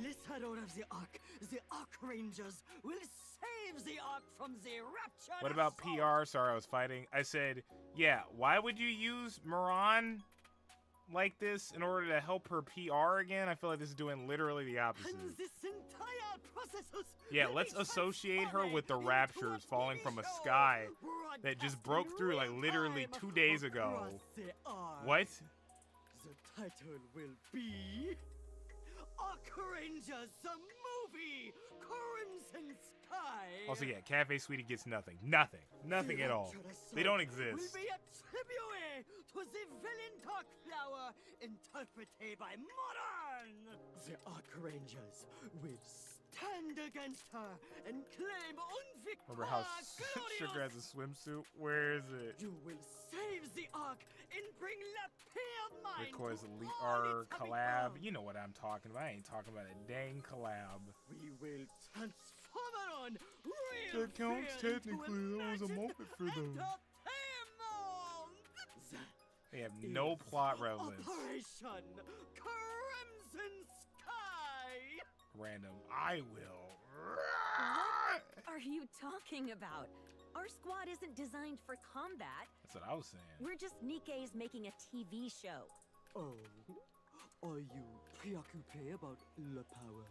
Let's head out of the Ark. The Ark Rangers will save the Ark from the rapture. What about PR? Sorry, I was fighting. I said, yeah, why would you use Moran like this in order to help her PR again? I feel like this is doing literally the opposite. And this entire process yeah, let's associate her with the raptures falling from a sky that just broke through like literally 2 days ago. What? The title will be Ark Rangers, the movie, Crimson Sky. Also, yeah, Cafe Sweetie gets nothing. Nothing at all. They don't exist. Will be a tribute to the villain Darkflower, interpreted by Modern. The Ark Rangers will stand against her and claim unvictoire. Remember how Sugar has a swimsuit? Where is it? You will save the Ark and bring La Paix mind. Of course, Elite R collab. You know what I'm talking about. I ain't talking about a dang collab. We will transform it on real That counts technically. That was a moment for them. They have no plot relevance. Operation Crimson Sky. Random. I will. What are you talking about? Our squad isn't designed for combat. That's what I was saying. We're just Nikke's making a TV show. Oh, are you preoccupied about le power?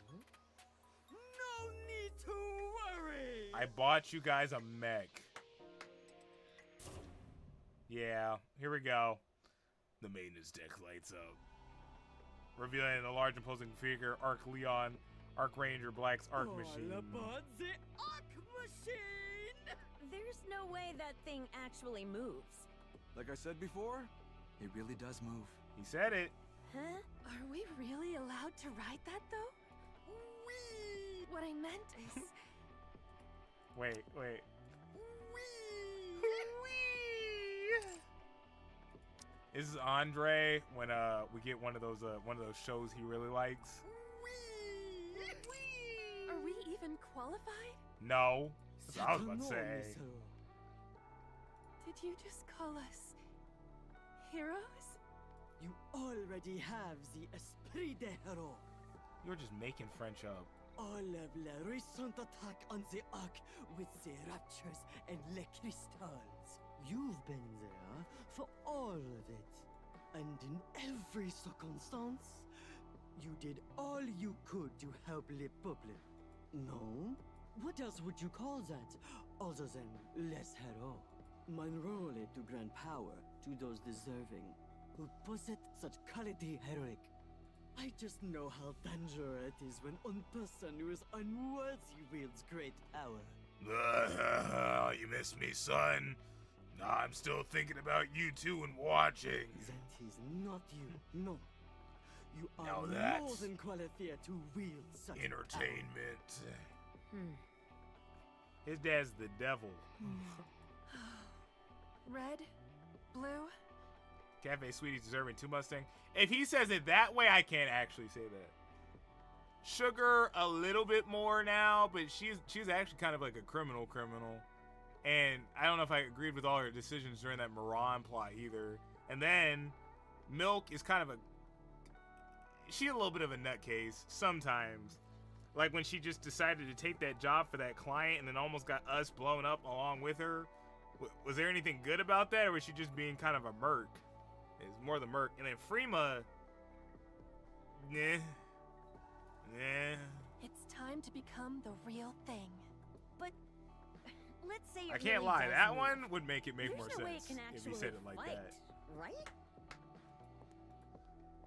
No No need to worry. I bought you guys a mech. Yeah, here we go. The maintenance deck lights up, revealing the large imposing figure, Arc Leon, Arc Ranger Black's Arc Machine. All about the Arc Machine! There's no way that thing actually moves. Like I said before, it really does move. He said it. Huh? Are we really allowed to ride that, though? Whee! What I meant is... Wait. This is Andre when we get one of those shows he really likes. Are we even qualified? No. That's what I was about to say. Did you just call us heroes? You already have the esprit de héros. You're just making French up. All of la recent attack on the Ark with the raptures and les crystals. You've been there for all of it. And in every circumstance, you did all you could to help le peuple. No? What else would you call that, other than les héros? Mein role est to grant power to those deserving, who possess such quality heroic. I just know how dangerous it is when one person who is unworthy wields great power. You missed me, son. Nah, I'm still thinking about you two and watching. That is not you, no. You are Now more that's than qualified to wield such entertainment. His dad's the devil. Red? Blue? Cafe Sweetie's deserving 2 Mustang. If he says it that way, I can't actually say that. Sugar a little bit more now, but she's actually kind of like a criminal. And I don't know if I agreed with all her decisions during that Moran plot either. And then Milk is kind of she's a little bit of a nutcase sometimes. Like when she just decided to take that job for that client and then almost got us blown up along with her. Was there anything good about that, or was she just being kind of a merc? It's more the merc. And then Freema, nah. It's time to become the real thing. But let's say it I can't really lie, does that move. one would make it make There's more no way sense it can if actually he said it like fight, that. right?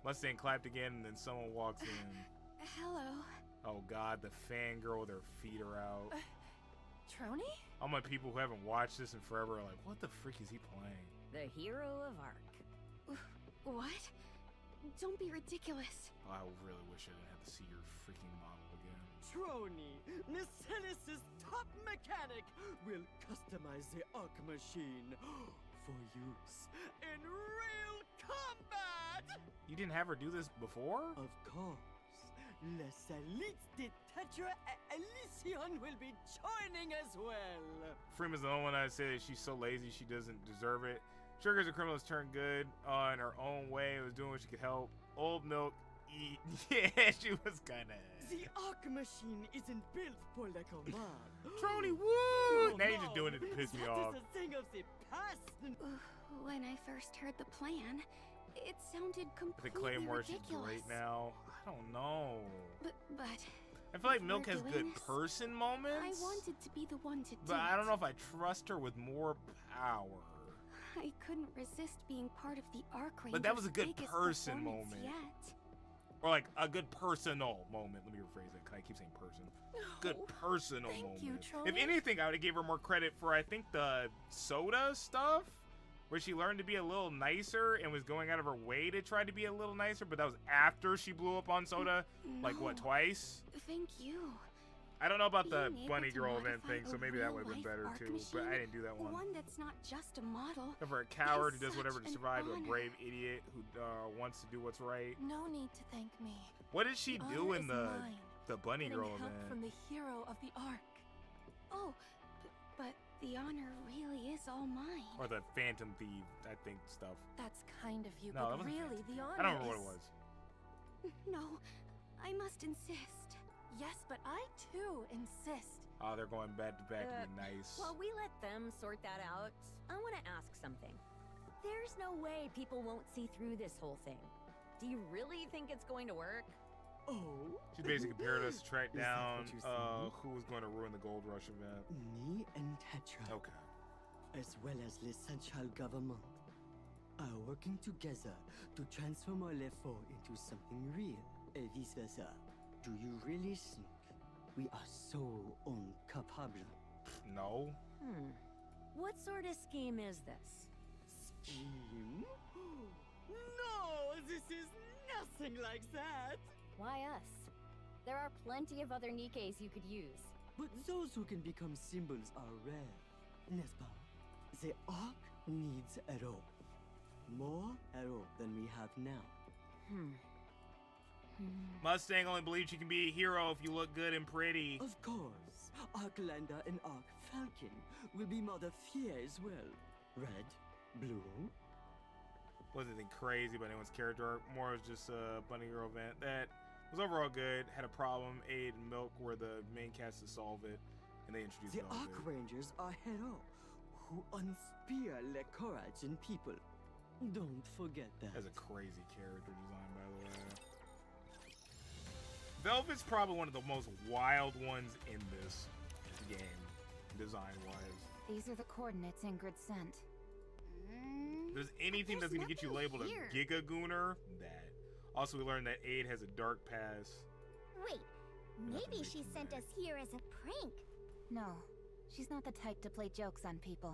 Mustang clapped again, and then someone walks in. Hello. Oh God, the fangirl with her feet are out. Trony? All my people who haven't watched this in forever are like, what the freak is he playing? The hero of Ark. What? Don't be ridiculous. I really wish I didn't have to see your freaking model again. Trony, Nicelis' top mechanic, will customize the Arc Machine for use in real combat! You didn't have her do this before? Of course. Les Elites de Tetra Elysion will be joining as well. Freema's the only one I'd say that she's so lazy she doesn't deserve it. Sugar's a criminal has turned good on her own way, was doing what she could help. Old Milk, yeah, she was kinda... The Arc Machine isn't built for the command. Trony, woo! Now you're just doing it to piss me off. That is a thing of the past. When I first heard the plan, it sounded The completely Claymore, she's ridiculous. great now. I don't know. But I feel like if Milk we're has doing good this, person moments. I wanted to be the one to do But I don't it. know if I trust her with more power. I couldn't resist being part of the Arc Ranger's But that was a good biggest person performance moment. Yet. Or like a good personal moment. Let me rephrase that, 'cause I keep saying person. Good personal thank moment. you, If Trony. anything, I would have gave her more credit for, I think, the soda stuff, where she learned to be a little nicer and was going out of her way to try to be a little nicer, but that was after she blew up on soda, like what, No. twice? Thank you. I don't know about the Being able bunny to girl event modify thing, so a maybe that would have been real-life better Arc too, but I machine, didn't do that one. One that's not just a model. And for a coward who does is whatever to such an survive, a honor. brave idiot who wants to do what's right. No need to thank me. What did she The do honor in is the mine. bunny Getting girl help event? from the hero of the Ark. Oh, but the honor really is all mine. Or the Phantom Thief, I think, stuff. That's kind of you, No, that but wasn't really, the honor I don't remember what is... it was. No, I must insist. Yes, but I too insist. Oh, they're going back to back to be nice. While we let them sort that out, I want to ask something. There's no way people won't see through this whole thing. Do you really think it's going to work? Oh. She basically compared us to track Is that down what you're saying? who was going to ruin the Gold Rush event. Me and Tetra, Okay. as well as the central government, are working together to transform our Lefort into something real, and vice versa. Do you really think we are so incapable? No. What sort of scheme is this? Scheme? No, this is nothing like that. Why us? There are plenty of other Nikkes you could use. But those who can become symbols are rare, n'est-ce pas? The Ark needs a hero. More hero than we have now. Mustang only believes she can be a hero if you look good and pretty. Of course, Arklander and Ark Falcon will be Mother Fear as well. Red, blue. Wasn't anything crazy about anyone's character arc. More was just a bunny girl event that was overall good. Had a problem, Aid and Milk were the main cast to solve it, and they introduced The it all Ark good. Rangers are heroes who inspire the courage in people. Don't forget that. That's a crazy character design, by the way. Velvet's probably one of the most wild ones in this game, design-wise. These are the coordinates Ingrid sent. If there's anything that's gonna get you labeled a Giga Gooner, that. Also, we learned that Aid has a dark past. Wait, maybe she sent us here as a prank. No, she's not the type to play jokes on people.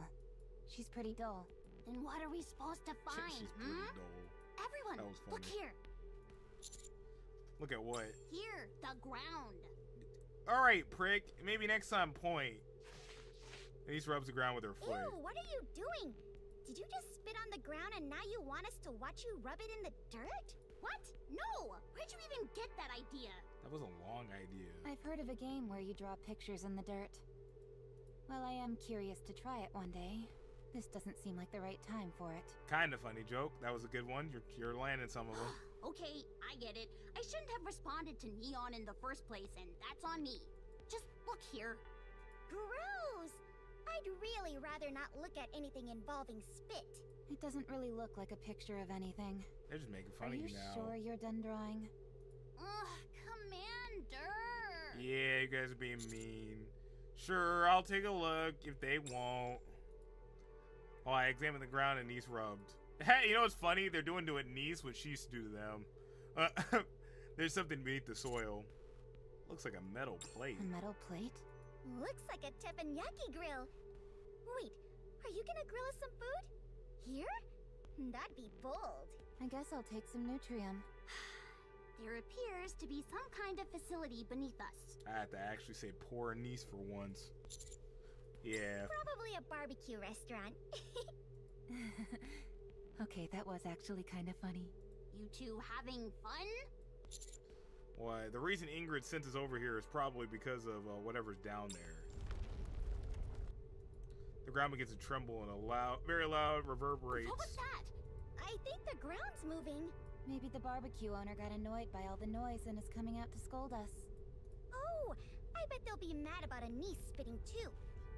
She's pretty dull. Then what are we supposed to find, She's pretty dull. Everyone, That was look funny. here. Look at what? Here, the ground. All right, prick. Maybe next time, point. And he rubs the ground with her foot. Ew, what are you doing? Did you just spit on the ground and now you want us to watch you rub it in the dirt? What? No! Where'd you even get that idea? That was a long idea. I've heard of a game where you draw pictures in the dirt. Well, I am curious to try it one day. This doesn't seem like the right time for it. Kind of funny joke. That was a good one. You're landing some of them. Okay, I get it. I shouldn't have responded to Neon in the first place, and that's on me. Just look here. Gross! I'd really rather not look at anything involving spit. It doesn't really look like a picture of anything. They're just making fun Are of you you now. sure you're done drawing? Ugh, Commander! Yeah, you guys are being mean. Sure, I'll take a look if they won't. Oh, I examined the ground and Niece rubbed. Hey, you know what's funny? They're doing to Niece what she used to do to them. There's something beneath the soil. Looks like a metal plate. A metal plate? Looks like a teppanyaki grill. Wait, are you gonna grill us some food? Here? That'd be bold. I guess I'll take some Nutrium. There appears to be some kind of facility beneath us. I have to actually say poor Niece for once. Yeah. Probably a barbecue restaurant. Okay, that was actually kind of funny. You two having fun? Why, the reason Ingrid sent us over here is probably because of whatever's down there. The ground begins to tremble and very loud reverberates. What was that? I think the ground's moving. Maybe the barbecue owner got annoyed by all the noise and is coming out to scold us. Oh, I bet they'll be mad about a niece spitting too.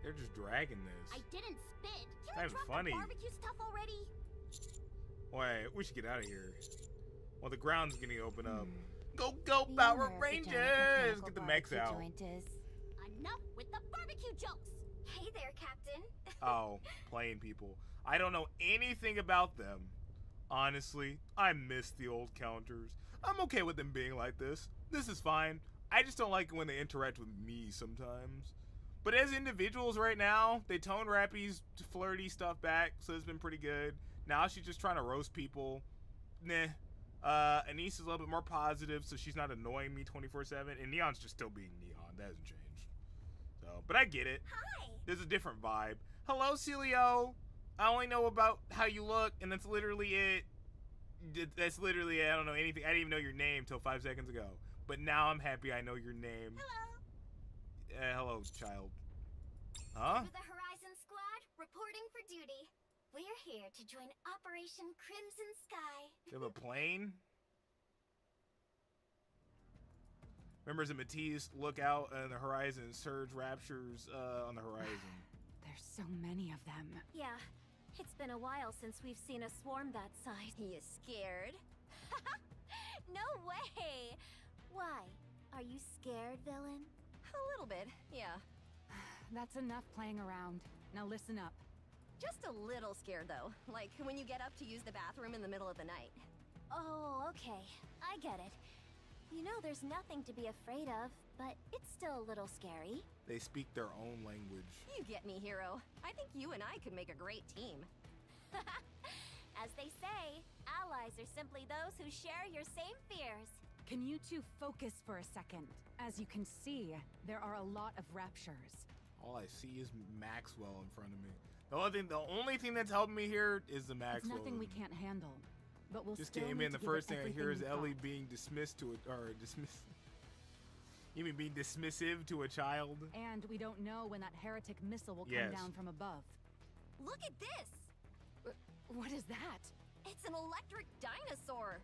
They're just dragging this. I didn't spit. Can That's we drop funny. the barbecue stuff already? Wait, we should get out of here. Well, the ground's getting open up. Go, The Power owner of the giant Rangers! mechanical Get the mechs barbecue out. joint is. Enough with the barbecue jokes. Hey there, Captain. Oh, playing people. I don't know anything about them. Honestly, I miss the old counters. I'm okay with them being like this. This is fine. I just don't like it when they interact with me sometimes. But as individuals right now, they tone Rappy's flirty stuff back, so it's been pretty good. Now she's just trying to roast people. Nah. Anise is a little bit more positive, so she's not annoying me 24/7. And Neon's just still being Neon. That hasn't changed. So, but I get it. Hi. There's a different vibe. Hello, Celio. I only know about how you look, and that's literally it. That's literally it. I don't know anything. I didn't even know your name till 5 seconds ago. But now I'm happy I know your name. Hello. Hello, child. Huh? For the Horizon Squad, reporting for duty. We're here to join Operation Crimson Sky. You have a plane? Members of Matisse look out on the horizon. Surge raptures on the horizon. There's so many of them. Yeah, it's been a while since we've seen a swarm that size. He is scared. No way! Why? Are you scared, villain? A little bit, yeah. That's enough playing around. Now listen up. Just a little scared, though. Like when you get up to use the bathroom in the middle of the night. Oh, okay. I get it. You know there's nothing to be afraid of, but it's still a little scary. They speak their own language. You get me, hero. I think you and I could make a great team. As they say, allies are simply those who share your same fears. Can you two focus for a second? As you can see, there are a lot of raptures. All I see is Maxwell in front of me. The only thing that's helping me here is the Maxwell. It's nothing we can't handle. But we'll just still came need in. to The give it first thing I hear is everything Ellie we've got. being dismissed to it, or dismiss. You mean being dismissive to a child? And we don't know when that heretic missile will Yes. come down from above. Look at this! What is that? It's an electric dinosaur!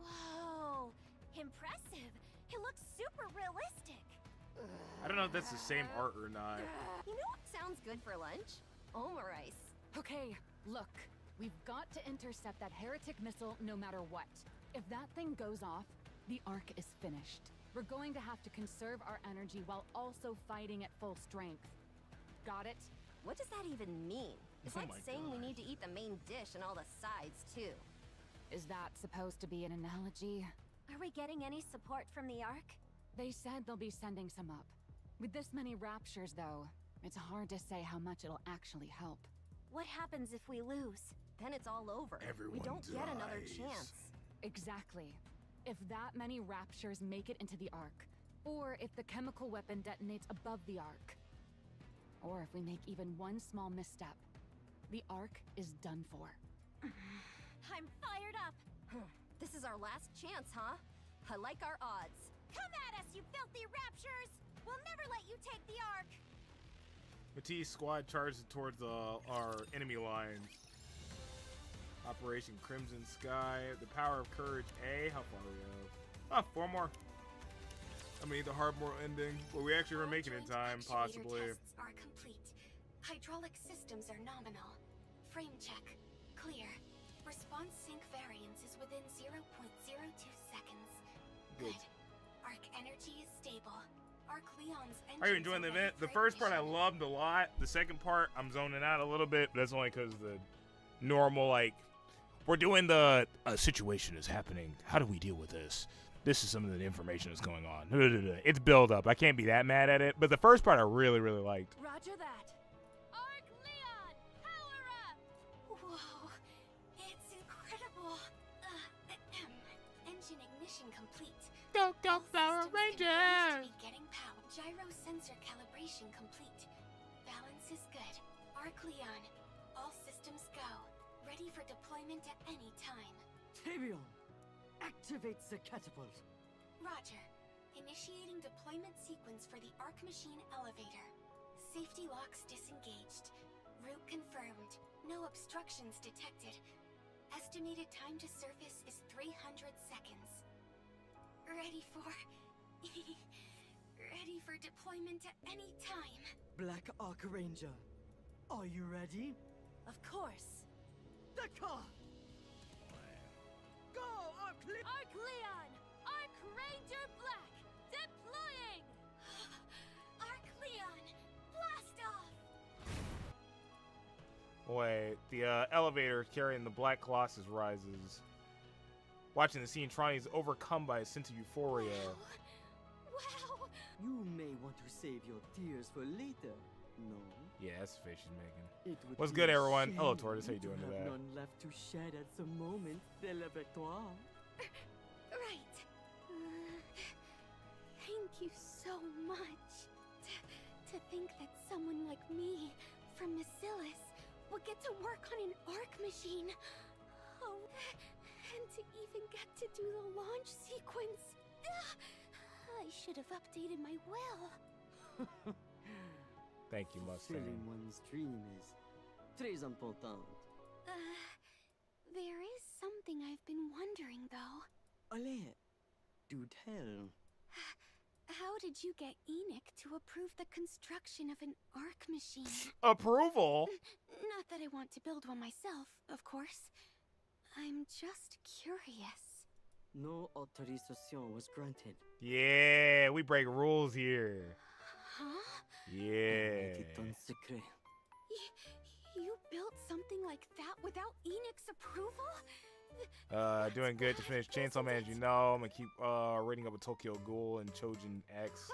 Whoa! Impressive! It looks super realistic! I don't know if that's the same art or not. You know what sounds good for lunch? Omarice. Okay, look. We've got to intercept that heretic missile no matter what. If that thing goes off, the Ark is finished. We're going to have to conserve our energy while also fighting at full strength. Got it? What does that even mean? It's Oh like my saying we God. need to eat the main dish and all the sides, too. Is that supposed to be an analogy? Are we getting any support from the Ark? They said they'll be sending some up. With this many raptures, though, it's hard to say how much it'll actually help. What happens if we lose? Then it's all over. Everyone we don't get another dies. chance. Exactly. If that many raptures make it into the Ark, or if the chemical weapon detonates above the Ark, or if we make even one small misstep, the Ark is done for. I'm fired up! This is our last chance, huh? I like our odds. Come at us, you filthy raptures! We'll never let you take the Ark! Matisse squad charges towards our enemy lines. Operation Crimson Sky. The Power of Courage A. How far are we have? 4 more. I mean, the Hardmore ending. Well, we actually were making it in time, possibly. Tests are complete. Hydraulic systems are nominal. Frame check. Clear. Response sync variance is within 0.02 seconds. Good. Arc energy is stable. Arc Leon's engines Are you enjoying the event? The first part I loved a lot. The second part, I'm zoning out a little bit, but that's only because the normal, like, we're doing the situation is happening. How do we deal with this? This is some of the information that's going on. It's build up. I can't be that mad at it. But the first part I really, really liked. Roger that. Arc Leon, power up! Whoa, it's incredible. Engine ignition complete. Go, All Power systems Rangers! confirmed to be getting power. Gyro sensor calibration complete. Balance is good. Arc Leon, all systems go. Ready for deployment at any time. Tyrion, activate the catapult. Roger. Initiating deployment sequence for the Arc Machine elevator. Safety locks disengaged. Route confirmed. No obstructions detected. Estimated time to surface is 300 seconds. Ready for... ready for deployment at any time. Black Arc Ranger, are you ready? Of course. The car! Go, Arc Leon! Arc Leon, Arc Ranger Black, deploying! Arc Leon, blast off! Wait, the elevator carrying the Black Colossus rises. Watching the scene, Tronny is overcome by a sense of euphoria. Wow! You may want to save your tears for later, no? Yeah, that's the face she's making. It would What's be good, a everyone? shame Hello, Tortoise. How you to doing have today? none left to shed at the moment de la victoire. Right. Thank you so much. To think that someone like me, from Bacillus, would get to work on an Arc machine. Oh, and to even get to do the launch sequence. I should have updated my will. Thank you, Mustang. Fulfilling one's dream is très important. There is something I've been wondering, though. Allez, do tell. How did you get Enoch to approve the construction of an Arc machine? Approval? Not that I want to build one myself, of course. I'm just curious. No autorisation was granted. Yeah, we break rules here. Huh? Yeah. Make it un secret. You built something like that without Enix's approval? Doing good to finish Chainsaw Man, as you know. I'm gonna keep reading up with Tokyo Ghoul and Chojin X.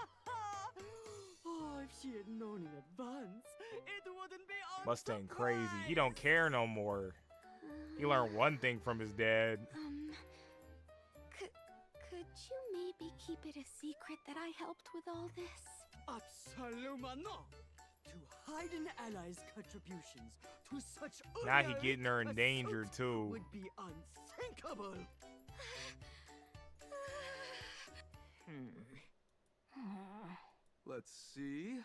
Oh, if she had known in advance, it wouldn't be our Mustang surprise. crazy. He don't care no more. He learned one thing from his dad. Could you maybe keep it a secret that I helped with all this? Absolutely not. To hide an ally's contributions to such Now he utter getting her in pursuit danger too. would be unthinkable. Let's see.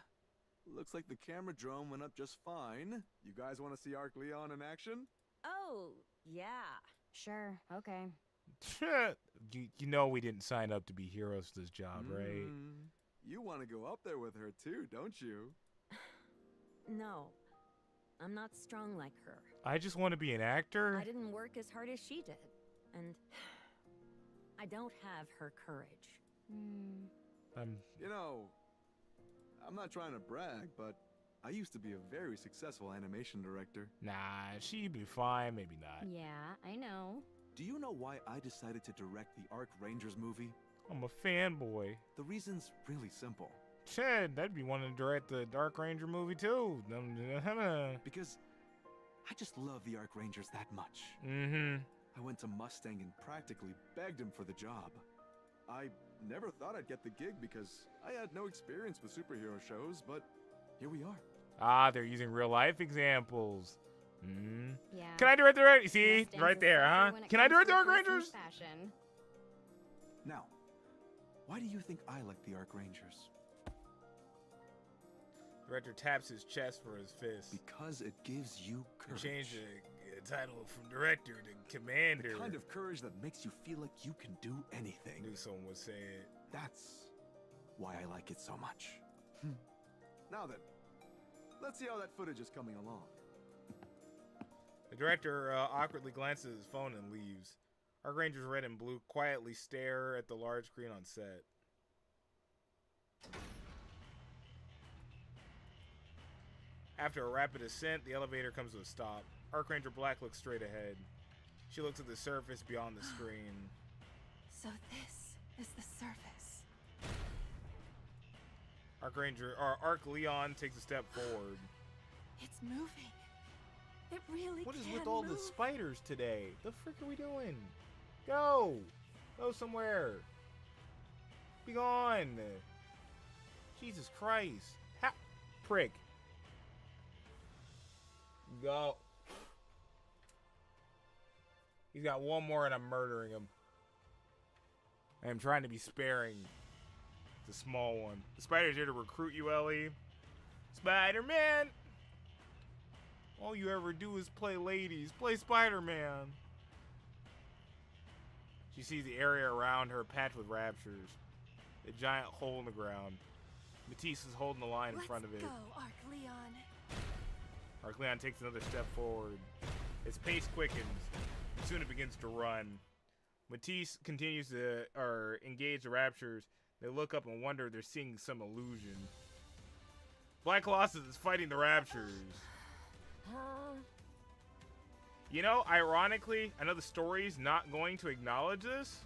Looks like the camera drone went up just fine. You guys want to see Arc Leon in action? Oh, yeah. Sure, okay. you know we didn't sign up to be heroes for this job, right? You want to go up there with her too, don't you? No. I'm not strong like her. I just want to be an actor. I didn't work as hard as she did. And I don't have her courage. You know, I'm not trying to brag, but I used to be a very successful animation director. Nah, she'd be fine, maybe not. Yeah, I know. Do you know why I decided to direct the Arc Rangers movie? I'm a fanboy. The reason's really simple. Shit, that'd be wanting to direct the Dark Ranger movie too. Because I just love the Arc Rangers that much. I went to Mustang and practically begged him for the job. I never thought I'd get the gig because I had no experience with superhero shows, but here we are. Ah, they're using real life examples. Yeah. Can I direct the see right there, huh? Can I direct the Arc Rangers? Fashion. Now, why do you think I like the Arc Rangers? Director taps his chest for his fist. Because it gives you courage. Change the title from director to commander. The kind of courage that makes you feel like you can do anything. Knew someone would say it. That's why I like it so much. Now then, let's see how that footage is coming along. The director awkwardly glances at his phone and leaves. Arc Rangers Red and Blue quietly stare at the large screen on set. After a rapid ascent, the elevator comes to a stop. Arc Ranger Black looks straight ahead. She looks at the surface beyond the screen. So this is the surface. Arc Leon takes a step forward. It's moving. It really What is can with all move. the spiders today? The frick are we doing? Go! Go somewhere. Be gone. Jesus Christ. Prick. Go. He's got one more and I'm murdering him. I am trying to be sparing. It's a small one. The spider's here to recruit you, Ellie. Spider-Man! All you ever do is play ladies. Play Spider-Man. She sees the area around her patched with raptures. A giant hole in the ground. Matisse is holding the line in front of it. Let's go, Arc Leon. Arc Leon takes another step forward. Its pace quickens. Soon it begins to run. Matisse continues to engage the raptures. They look up and wonder if they're seeing some illusion. Black Colossus is fighting the raptures. You know, ironically, I know the story's not going to acknowledge this,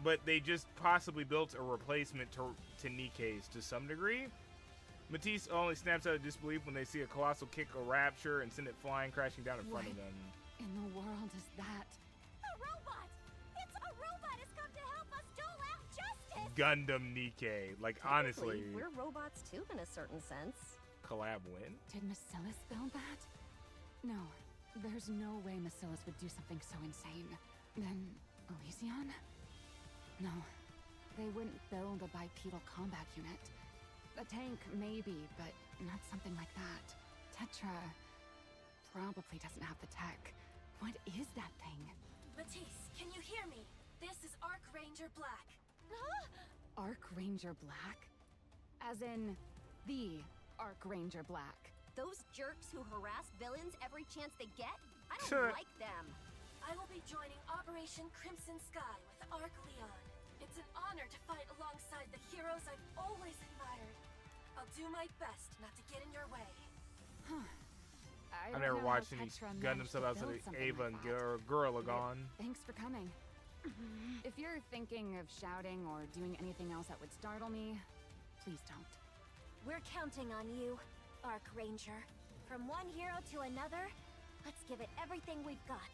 but they just possibly built a replacement to Nikke's to some degree. Matisse only snaps out of disbelief when they see a colossal kick a rapture and send it flying, crashing down in front of them. In the world is that? A robot! It's a robot has come to help us dole out justice! Gundam Nikke. Like, honestly. We're robots too, in a certain sense. Collab win? Did Macilis build that? No, there's no way Macilis would do something so insane. Then, Elysion? No, they wouldn't build a bipedal combat unit. A tank, maybe, but not something like that. Tetra probably doesn't have the tech. What is that thing? Matisse, can you hear me? This is Arc Ranger Black. Arc Ranger Black? As in, the Arc Ranger Black. Those jerks who harass villains every chance they get? I don't like them. I will be joining Operation Crimson Sky with Arc Leon. It's an honor to fight alongside the heroes I've always admired. I'll do my best not to get in your way. I've never watched any Gundam stuff outside of Ava and Gorilla Gone. Thanks for coming. If you're thinking of shouting or doing anything else that would startle me, please don't. We're counting on you, Arc Ranger. From one hero to another, let's give it everything we've got.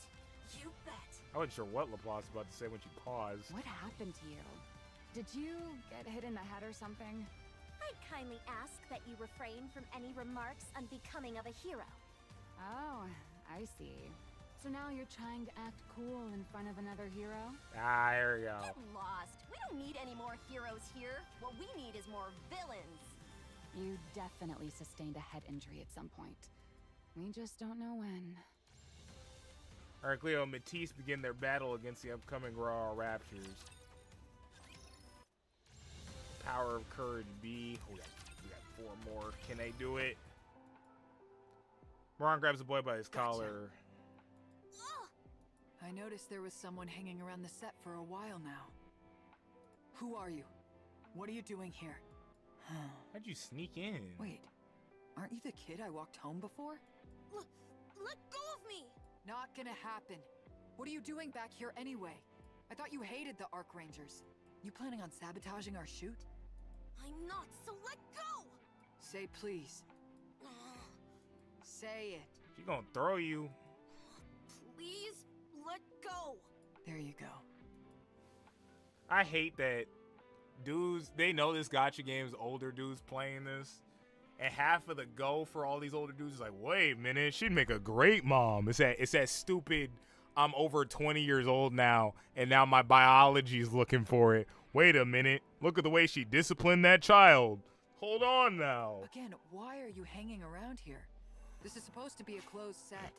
You bet. I wasn't sure what LaPlace was about to say when she paused. What happened to you? Did you get hit in the head or something? I'd kindly ask that you refrain from any remarks unbecoming of a hero. Oh, I see. So now you're trying to act cool in front of another hero? Ah, there we go. Get lost. We don't need any more heroes here. What we need is more villains. You definitely sustained a head injury at some point. We just don't know when. Alright, Cleo and Matisse begin their battle against the upcoming Raw Raptors. Power of Courage B. Oh, we got 4 more. Can they do it? Moron grabs the boy by his collar. I noticed there was someone hanging around the set for a while now. Who are you? What are you doing here? How'd you sneak in? Wait, aren't you the kid I walked home before? Let go of me! Not gonna happen. What are you doing back here anyway? I thought you hated the Arc Rangers. You planning on sabotaging our shoot? I'm not, so let go! Say please. Say it. She gonna throw you. Please, let go! There you go. I hate that dudes, they know this gacha game is older dudes playing this. And half of the go for all these older dudes is like, wait a minute, she'd make a great mom. It's that stupid, I'm over 20 years old now, and now my biology's looking for it. Wait a minute, look at the way she disciplined that child. Hold on now. Again, why are you hanging around here? This is supposed to be a closed set.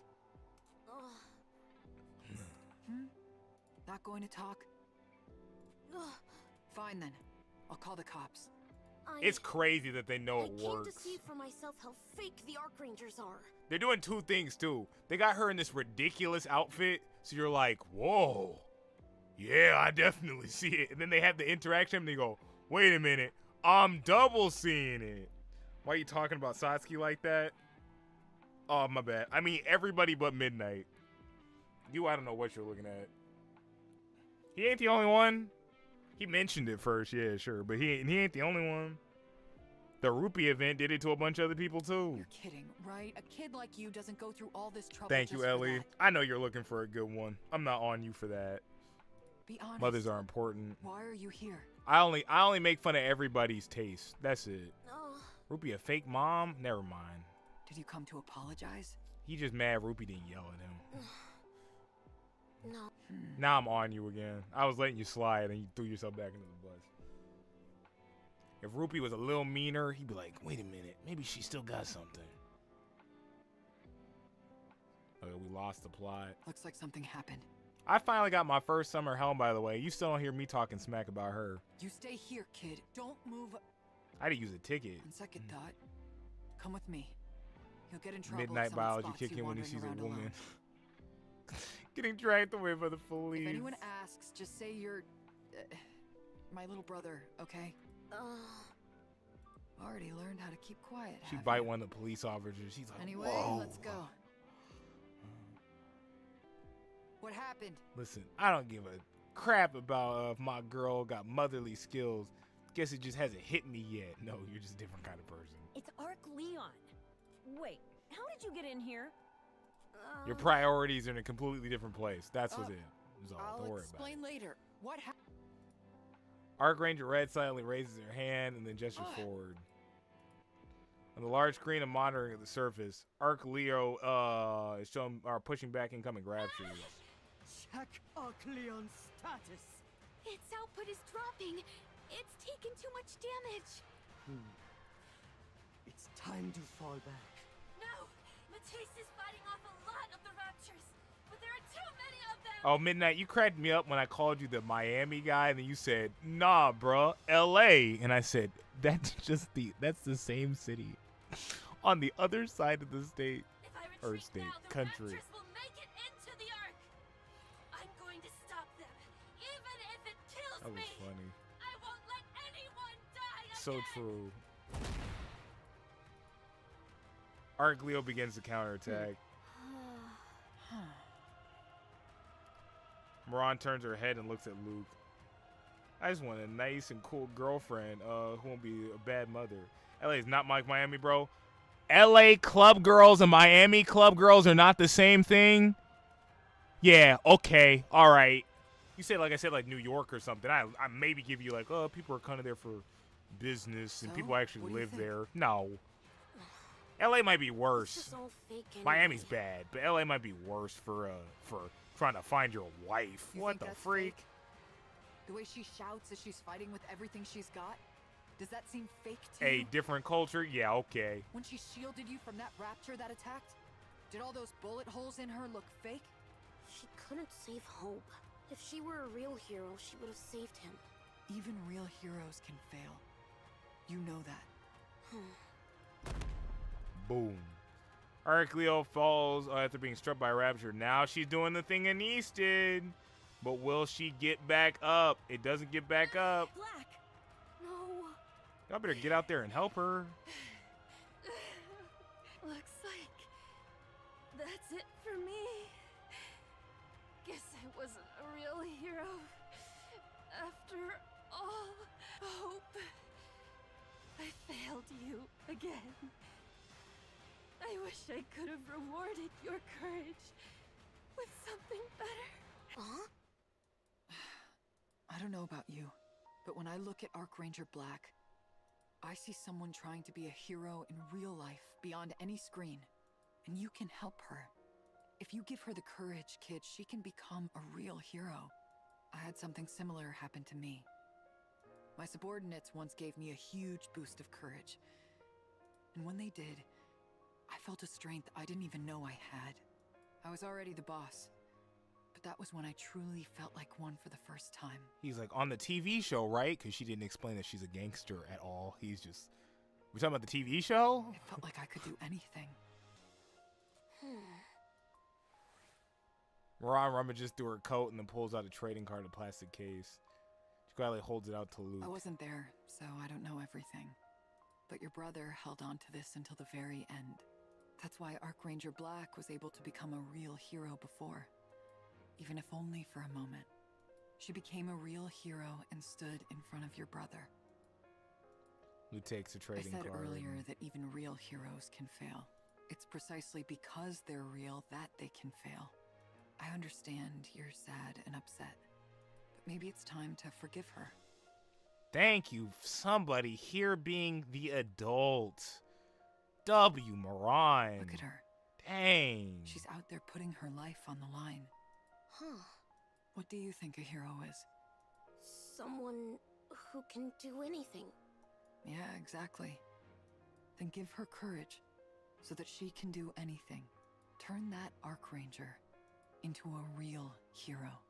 Not going to talk? Fine then. I'll call the cops. It's crazy that they know it I came works. to see for myself how fake the Arc Rangers are. They're doing 2 things too. They got her in this ridiculous outfit, so you're like, whoa. Yeah, I definitely see it. And then they have the interaction and they go, wait a minute, I'm double seeing it. Why are you talking about Satsuki like that? Oh, my bad. I mean, everybody but Midnight. You, I don't know what you're looking at. He ain't the only one. He mentioned it first, yeah, sure. But he ain't the only one. The Rupee event did it to a bunch of other people, too. You're kidding, right? A kid like you doesn't go through all this trouble. Thank just you, for Ellie. that. I know you're looking for a good one. I'm not on you for that. Be honest. Mothers are important. Why are you here? I only make fun of everybody's taste. That's it. No. Rupee a fake mom? Never mind. Did you come to apologize? He just mad Rupee didn't yell at him. No. Now I'm on you again. I was letting you slide and you threw yourself back into the bus. If Rupee was a little meaner, he'd be like, wait a minute, maybe she still got something. Okay, we lost the plot. Looks like something happened. I finally got my first summer helm, by the way. You still don't hear me talking smack about her. You stay here, kid. Don't move. I had to use a ticket. On second thought, come with me. You'll get in trouble. Midnight biology kick in when he sees a woman. Getting dragged away by the police. If anyone asks, just say you're my little brother, okay? Already learned how to keep quiet. She bite one of the police officers. She's like, anyway, whoa. Let's go. What happened? Listen, I don't give a crap about if my girl got motherly skills. Guess it just hasn't hit me yet. No, you're just a different kind of person. It's Arc Leon. Wait, how did you get in here? Your priorities are in a completely different place. That's what it is. I'll Don't worry about explain it. later. What happened? Arc Ranger Red silently raises her hand and then gestures forward. On the large screen of monitoring at the surface, Arc Leo is showing pushing back incoming grab shoes. Check Arc Leon's status. Its output is dropping. It's taken too much damage. It's time to fall back. No! Matisse is fighting off a lot of the Raptures, but there are too many of them! Oh, Midnight, you cracked me up when I called you the Miami guy, and then you said, nah, bruh, LA. And I said, that's the same city. On the other side of the state. Or state, country. Will make it into the Ark. so true. Arc Leo begins to counterattack. Moran turns her head and looks at Luke. I just want a nice and cool girlfriend who won't be a bad mother. LA is not like Miami, bro. LA club girls and Miami club girls are not the same thing. Yeah, okay, all right. You say, like I said, like New York or something. I maybe give you like, oh, people are kind of there for business and people actually live there. No. LA might be worse. Miami's bad, but LA might be worse for trying to find your wife. What the freak? Fake? The way she shouts as she's fighting with everything she's got? Does that seem fake to you? A different culture? Yeah, okay. When she shielded you from that rapture that attacked, did all those bullet holes in her look fake? She couldn't save Hope. If she were a real hero, she would have saved him. Even real heroes can fail. You know that. Boom. Arc Leo falls after being struck by a rapture. Now she's doing the thing Anise did. But will she get back up? It doesn't get back up. Black! No. Y'all better get out there and help her. Looks like that's it for me. Guess I wasn't a real hero after all. Hope, I failed you again. I wish I could have rewarded your courage with something better. Huh? I don't know about you, but when I look at Archranger Black, I see someone trying to be a hero in real life beyond any screen, and you can help her. If you give her the courage, kid, she can become a real hero. I had something similar happen to me. My subordinates once gave me a huge boost of courage, and when they did, I felt a strength I didn't even know I had. I was already the boss, but that was when I truly felt like one for the first time. He's like, on the TV show, right? Because she didn't explain that she's a gangster at all. He's just... We're talking about the TV show? It felt like I could do anything. Moran rummages through her coat and then pulls out a trading card in a plastic case. She quietly holds it out to Luke. I wasn't there, so I don't know everything. But your brother held on to this until the very end. That's why Archranger Black was able to become a real hero before. Even if only for a moment. She became a real hero and stood in front of your brother. Luke takes a trading card. I said earlier that even real heroes can fail. It's precisely because they're real that they can fail. I understand you're sad and upset, but maybe it's time to forgive her. Thank you, somebody here being the adult. W. Moran. Look at her. Dang. She's out there putting her life on the line. Huh. What do you think a hero is? Someone who can do anything. Yeah, exactly. Then give her courage so that she can do anything. Turn that Archranger into a real hero.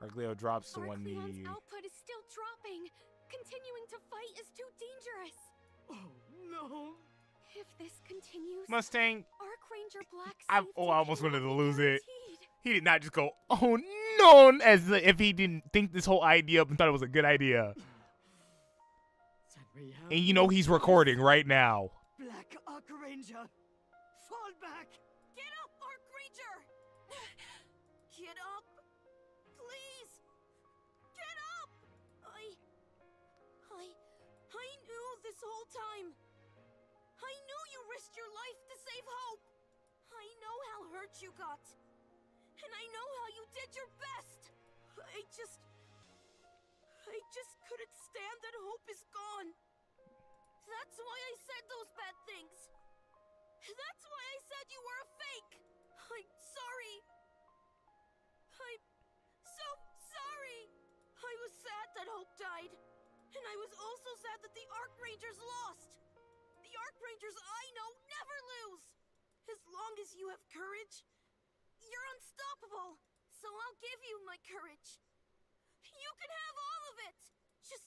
Arcleo drops to one knee. Arcleon's output is still dropping. Continuing to fight is too dangerous. Oh, no. If this continues, Mustang. Archranger Black I almost wanted to lose it. He did not just go, oh no, as if he didn't think this whole idea up and thought it was a good idea. And you know he's recording right now. Black Archranger, fall back. Get up, Archranger! Get up! Please! Get up! I knew this whole time. I knew you risked your life to save Hope. I know how hurt you got. And I know how you did your best. I just couldn't stand that Hope is gone. That's why I said those bad things. That's why I said you were a fake. I'm sorry. I'm so sorry. I was sad that Hope died. And I was also sad that the Archrangers lost. The Archrangers I know never lose. As long as you have courage, you're unstoppable. So I'll give you my courage. You can have all of it. Just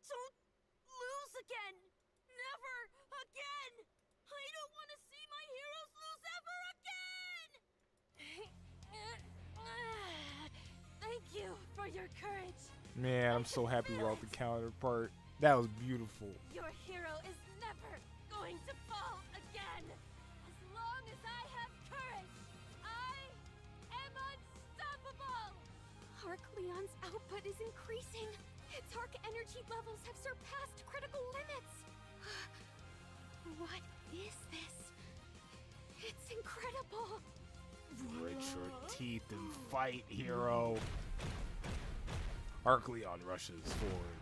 don't lose again. Never again. I don't want to see my heroes lose ever again. Thank you for your courage. Man, I'm so happy about the counterpart. That was beautiful. Your hero is never going to fall again. As long as I have courage, I am unstoppable. Arc Leon's output is increasing. Its arc energy levels have surpassed critical limits. What is this? It's incredible. Grit your teeth and fight, hero. Arcleon rushes forward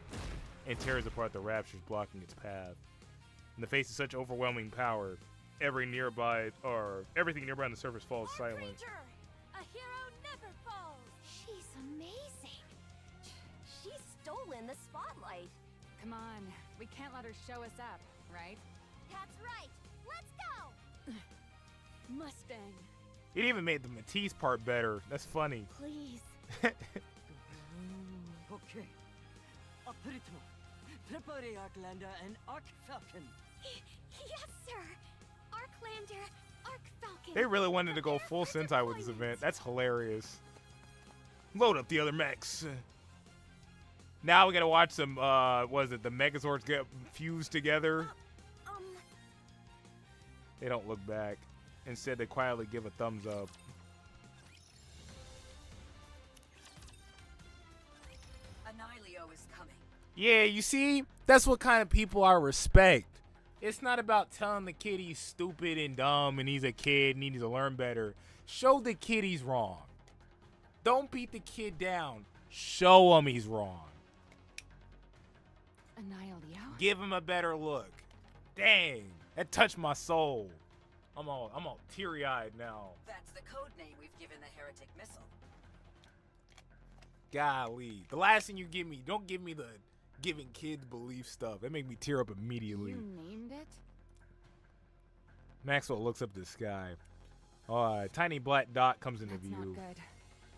and tears apart the raptures blocking its path. In the face of such overwhelming power, everything nearby on the surface falls silent. Ranger, a hero never falls. She's amazing. She's stolen the spotlight. Come on, we can't let her show us up, right? That's right. Let's go. Mustang. It even made the Matisse part better. That's funny. Please. Okay. Aperito. Prepare Arclander and Arc Falcon. Yes, sir. Arclander, Arc Falcon. They really wanted to go full Sentai with this event. That's hilarious. Load up the other mechs. Now we gotta watch some, the Megazords get fused together. They don't look back. Instead, they quietly give a thumbs up. Anilio is coming. Yeah, you see? That's what kind of people I respect. It's not about telling the kid he's stupid and dumb and he's a kid and he needs to learn better. Show the kid he's wrong. Don't beat the kid down. Show him he's wrong. Anilio? Give him a better look. Dang, that touched my soul. I'm all teary-eyed now. That's the code name we've given the heretic missile. Golly. The last thing you give me, don't give me the giving kids belief stuff. That make me tear up immediately. You named it? Maxwell looks up the sky. A tiny black dot comes into That's view. not good.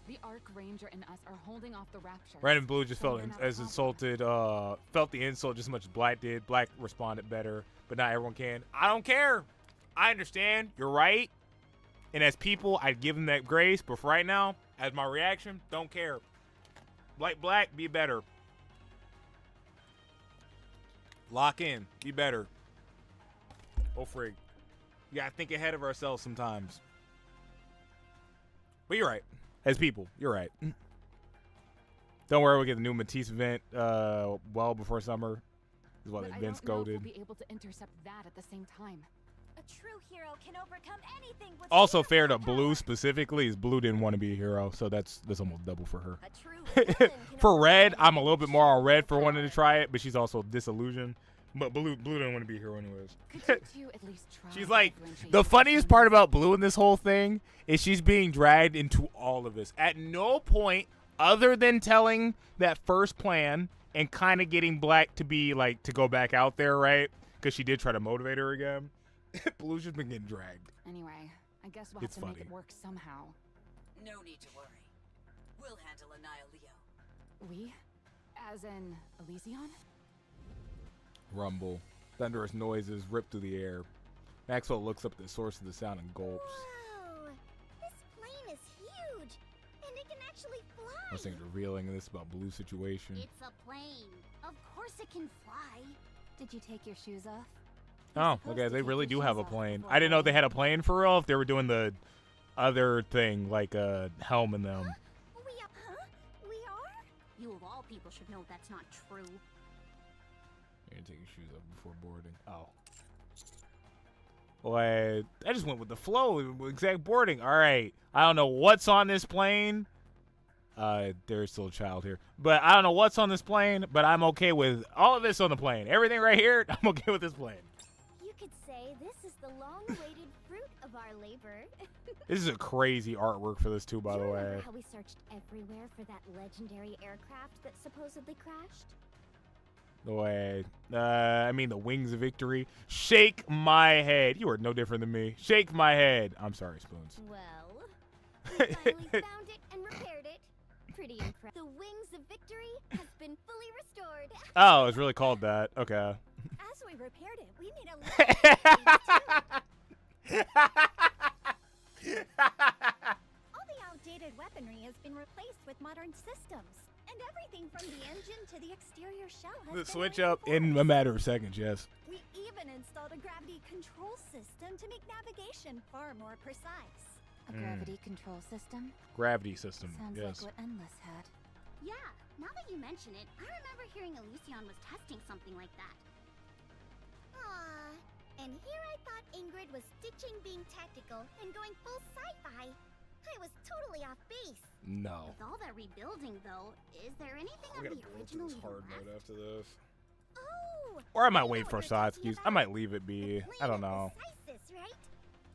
The Arc Ranger and us are holding off the rapture. Red and Blue just So felt we're not as problem. insulted, felt the insult just as much as Black did. Black responded better, but not everyone can. I don't care. I understand. You're right. And as people, I'd give them that grace, but for right now, as my reaction, don't care. Like Black, be better. Lock in. Be better. Oh, frig. You gotta think ahead of ourselves sometimes. But you're right. As people, you're right. Don't worry, we'll get the new Matisse event well before summer. Is what But Vince I don't know if goaded. we'll be able to intercept that at the same time. A true hero can overcome anything with Also sheer fair to willpower. Blue specifically is Blue didn't want to be a hero, so that's almost double for her. A true villain can For Red, overcome I'm a little bit more on Red for willpower. wanting to try it, but she's also disillusioned. But Blue didn't want to be a hero anyways. Could you two at least try She's to like, differentiate the funniest part emotions? about Blue in this whole thing is she's being dragged into all of this. At no point, other than telling that first plan and kind of getting Black to be like, to go back out there, right? Because she did try to motivate her again. Blue's just been getting dragged. Anyway, I guess we'll It's have to make funny. it work somehow. No need to worry. We'll handle Anilio. We? As in Elysion? Rumble. Thunderous noises rip through the air. Maxwell looks up at the source of the sound and gulps. Whoa! This plane is huge, and it can actually fly. I was thinking revealing this about Blue's situation. It's a plane. Of course it can fly. Did you take your shoes off? Oh, supposed okay. to They take really your do have a shoes off plane. before I didn't know they flying. had a plane for real. If they were doing the other thing, like a helm in them. We are? You of all people should know that's not true. You're gonna take your shoes off before boarding. Oh. Well, I just went with the flow. Exact boarding. All right. I don't know what's on this plane. There's still a child here. But I don't know what's on this plane, but I'm okay with all of this on the plane. Everything right here, I'm okay with this plane. You could say this is the long-awaited fruit of our labor. This is a crazy artwork for this too, by Do the you way. remember how we searched everywhere for that legendary aircraft that supposedly crashed? The way, I mean the wings of victory. Shake my head. You are no different than me. Shake my head. I'm sorry, Spoons. Well, we finally found it and repaired it. Pretty impressive. The wings of victory has been fully restored. Oh, it's really called that. Okay. As we repaired it, we made a lot All the outdated weaponry has been replaced with modern systems, and everything everything from the engine to the exterior shell has The been switch up reinforced. in a matter of seconds, yes. We even installed a gravity control system to make navigation far more precise. A gravity control system? Gravity system, Sounds yes. like what Endless had. Yeah, now that you mention it, I remember hearing Elysion was testing something like that. And here I thought Ingrid was ditching being tactical and going full sci-fi. I was totally off base. No. With all that rebuilding, though, is there anything We of gotta the build to original this even hard mode left? after this. Oh! Or I might wait for Satsuki's. I might leave it be. I don't know. Right?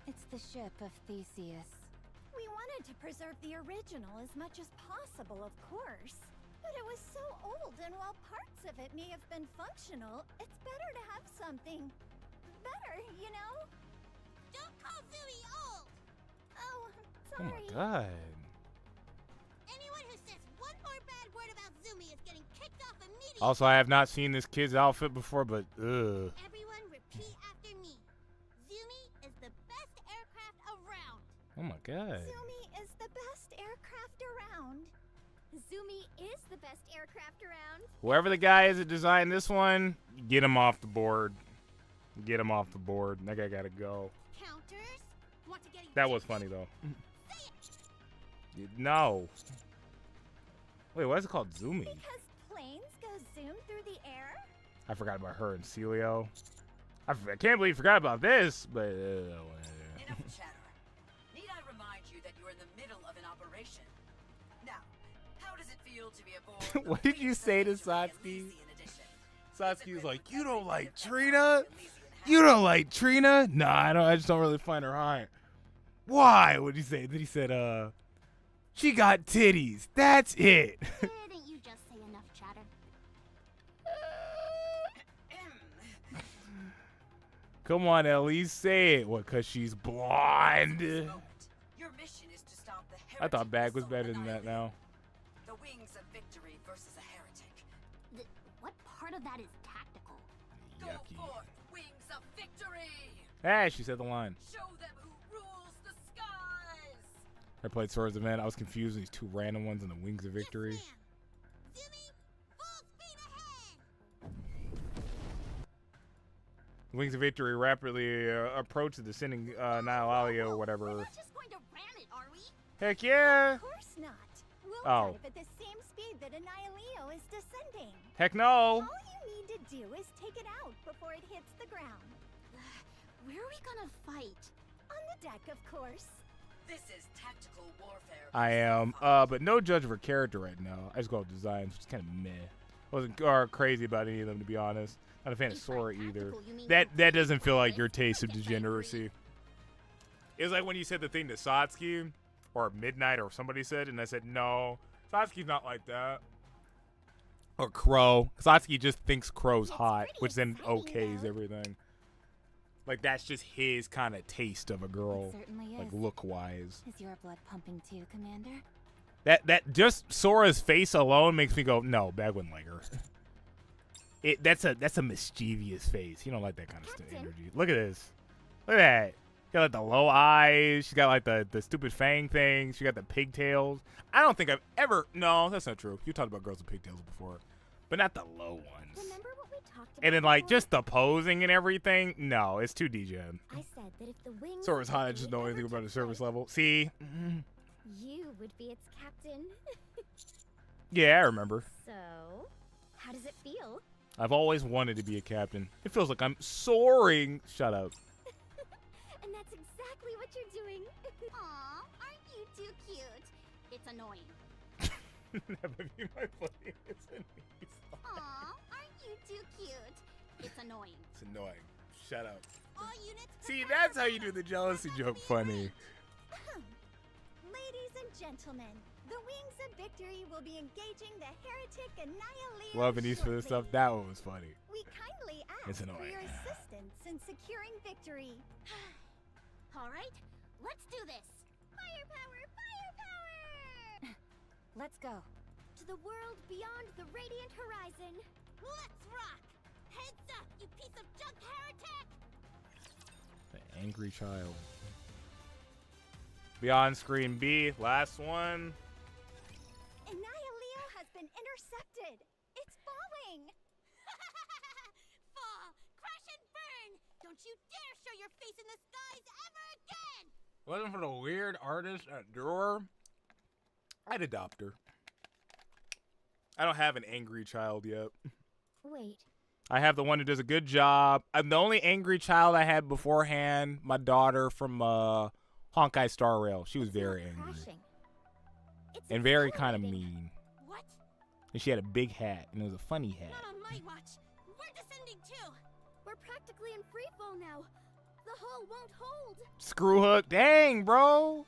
It's the ship of Theseus. We wanted to preserve the original as much as possible, of course. But it was so old, and while parts of it may have been functional, it's better to have something better, you know? Don't call Zumi old! Oh, Oh sorry. my god. Anyone who says one more bad word about Zumi is getting kicked off immediately. Also, I have not seen this kid's outfit before, but ugh. Everyone repeat after me. Zumi is the best aircraft around. Oh my god. Zumi is the best aircraft around. Zumi is the best aircraft around. Whoever the guy is that designed this one, get him off the board. Get him off the board. That guy gotta go. Counters? Want to get That was funny though. No. Wait, why is it called Zoomy? Because planes go zoom through the air? I forgot about her and Celio. I can't believe you forgot about this, but Enough chatter. Need I remind you that you're in the middle of an operation? Now, how does it feel to be aboard? What did you say to Satsuki? Satsuki's like, you don't like Trina? You don't like Trina? Nah, I don't. I just don't really find her hot. Why? What did he say? Then he said, she got titties. That's it. Didn't you just say enough chatter? Come on, Ellie, say it. What? Cause she's blonde. Your mission is to stop the I thought heretic Bag was missile better than that now. The wings of victory versus a heretic. What part of that is tactical? Go Yucky. forth, wings of victory! Hey, she said the line. Show them who rules the skies! I played Swords of Men. I was confused with these two random ones in the Wings of Victory. Wings of Victory rapidly approach the descending Nihilalia or whatever. We're not just going to ram it, are we? Heck yeah! Of course not. We'll Oh. dive at the same speed that Annihilio is descending. Heck no! All you need to do is take it out before it hits the ground. Where are we gonna fight? On the deck, of course. This is tactical warfare. I am, but no judge of her character right now. I just go with designs, which is kind of meh. Wasn't crazy about any of them, to be honest. Not a fan of Sora either. That doesn't feel like your taste of degeneracy. It was like when you said the thing to Satsuki, or Midnight, or somebody said, and I said, no, Satsuki's not like that. Or Crow. Satsuki just thinks Crow's hot, which then okays everything. Like, that's just his kind of taste of a girl. It certainly like, is. look-wise. Is your blood pumping too, Commander? That just Sora's face alone makes me go, no, Bag wouldn't like her. That's a mischievous face. You don't like that kind of energy. Look at this. Look at that. She got like the low eyes. She's got like the stupid fang thing. She got the pigtails. I don't think I've ever. No, that's not true. You talked about girls with pigtails before, but not the low ones. Remember what we talked about? And then like before? just the posing and everything. No, it's too degen. I said that if the wings Sora's hot. I of just the know anything ever about the took service flight, level. See. You would be its captain. Yeah, I remember. So, how does it feel? I've always wanted to be a captain. It feels like I'm soaring. Shut up. And that's exactly what you're doing. Aw, aren't you too cute? It's annoying. That would be my funniest enemies. Aw, aren't you too cute? It's annoying. It's annoying. Shut up. All units. See, that's how you do the jealousy joke funny. Ladies and gentlemen, the Wings of Victory will be engaging the heretic Annihilation. Loving these for this stuff. That one was funny. We kindly It's ask for annoying. your assistance in securing victory. All right, let's do this. Firepower, firepower! Let's go. To the world beyond the radiant horizon. Let's rock! Heads up, you piece of junk heretic! The angry child. Beyond Screen B, last one. Annihilio has been been intercepted. It's falling. Fall, crash and burn! Don't you dare show your face in the skies ever again! Wasn't for the weird artist at drawer, I'd adopt her. I don't have an angry child yet. Wait. I have the one who does a good job. I'm the only angry child I had beforehand. My daughter from Honkai Star Rail. She was very angry. And very kind of mean. What? And she had a big hat, and it was a funny hat. Not on my watch. We're descending too. We're practically in free fall now. The hull won't hold. Screw hook. Dang, bro.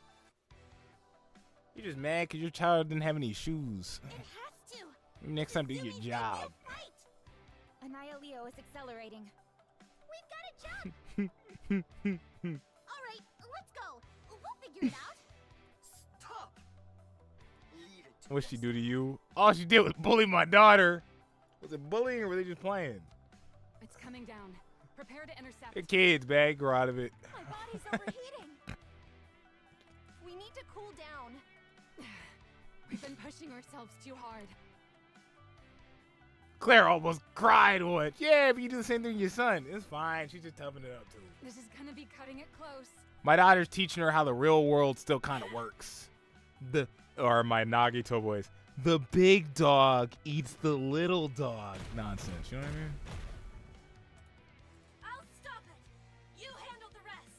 You're just mad because your child didn't have any shoes. It has to. Next time, do your job. Annihilio is accelerating. We've got a jump. All right, let's go. We'll figure it out. Stop! Leave it. What'd she do to you? All she did was bully my daughter. Was it bullying or were they just playing? It's coming down. Prepare to intercept. The kids, bag, grow out of it. My body's overheating. We need to cool down. We've been pushing ourselves too hard. Claire almost cried once. Yeah, but you do the same thing to your son. It's fine. She's just toughing it up, too. This is gonna be cutting it close. My daughter's teaching her how the real world still kind of works. Or my Nagito voice. The big dog eats the little dog. Nonsense. You know what I mean? I'll stop it. You handle the rest.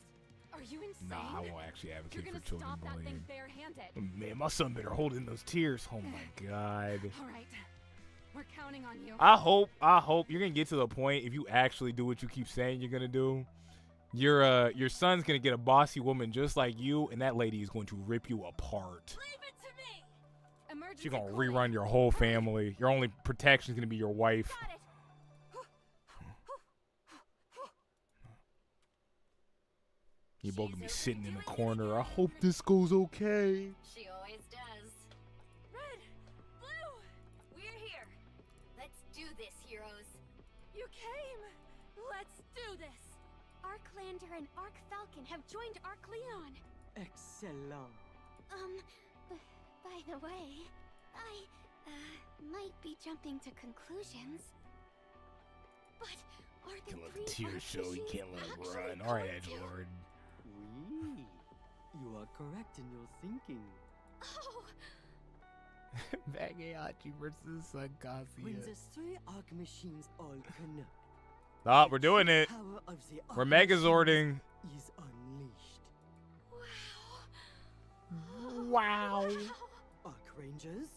Are you insane? Nah, I won't actually advocate for children stop that bullying. thing barehanded. Man, my son better hold in those tears. Oh my god. All right. We're counting on you. I hope you're gonna get to the point if you actually do what you keep saying you're gonna do. Your son's gonna get a bossy woman just like you, and that lady is going to rip you apart. Leave it to me. Emergency She's gonna cooling. rerun your whole family. Your only protection is gonna be your wife. Got it. You both gonna be sitting in the corner. I hope this goes okay. She always does. Red, blue. We're here. Let's do this, heroes. You came. Let's do this. Arclander and Arc Falcon have joined Arc Leon. Excellent. By the way, I might be jumping to conclusions. But are the Can't let three the tears Arc show. You machines can't let it actually run. All right, going to- Edgelord. Oui. You are correct in your thinking. Oh, Bagayachi versus When Sunkasia. the three arc machines all connect, Oh, we're doing it. power of the arc We're machines megazording. is unleashed. Wow. Arc Rangers,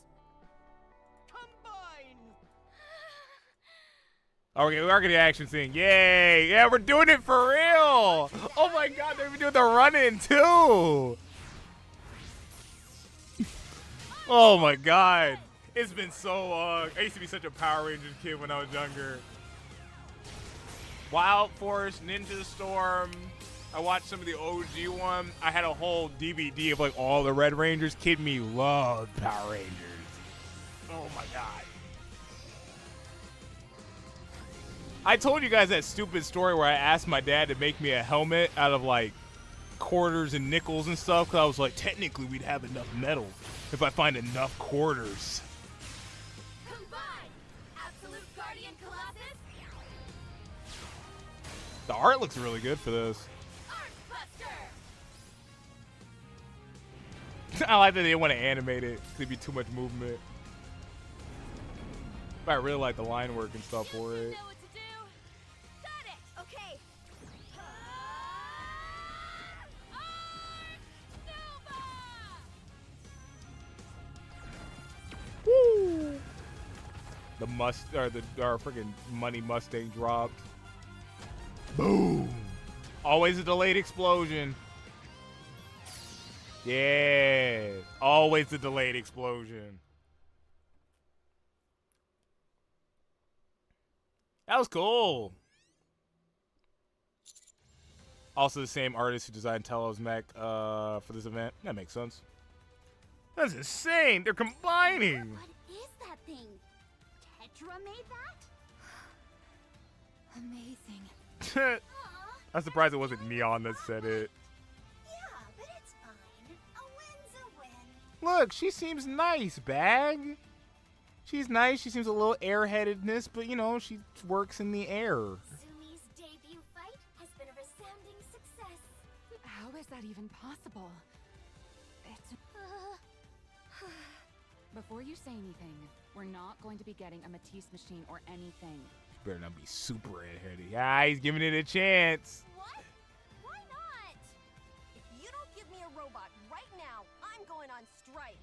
combine! Okay, we are getting the action scene. Yay! Yeah, we're doing it for real! Oh my god, they're even doing the run-in too! Oh my god. It's been so long. I used to be such a Power Rangers kid when I was younger. Wild Force, Ninja Storm. I watched some of the OG one. I had a whole DVD of like all the Red Rangers. Kid me loved Power Rangers. Oh my god. I told you guys that stupid story where I asked my dad to make me a helmet out of like quarters and nickels and stuff because I was like, technically we'd have enough metal if I find enough quarters. Combine. Absolute Guardian Colossus. The art looks really good for this. I like that they didn't want to animate it. There'd be too much movement. But I really like the line work and stuff for it. Know what to do. Got it. Okay. Woo! The freaking money Mustang dropped. Boom! Always a delayed explosion. Yeah, always a delayed explosion. That was cool. Also the same artist who designed Telos mech for this event. That makes sense. That's insane. They're combining. what is that thing? Tetra made that? Amazing. I'm surprised it wasn't Neon that said it. Yeah, but it's fine. A win's a win. Look, she seems nice, Bag. She's nice. She seems a little airheadedness, but you know, she works in the air. Sumi's debut fight has been a resounding success. How is that even possible? It's... Before you say anything, we're not going to be getting a Matisse machine or anything. You better not be super airheaded. Ah, he's giving it a chance. What? Why not? If you don't give me a robot right now, I'm going on strike.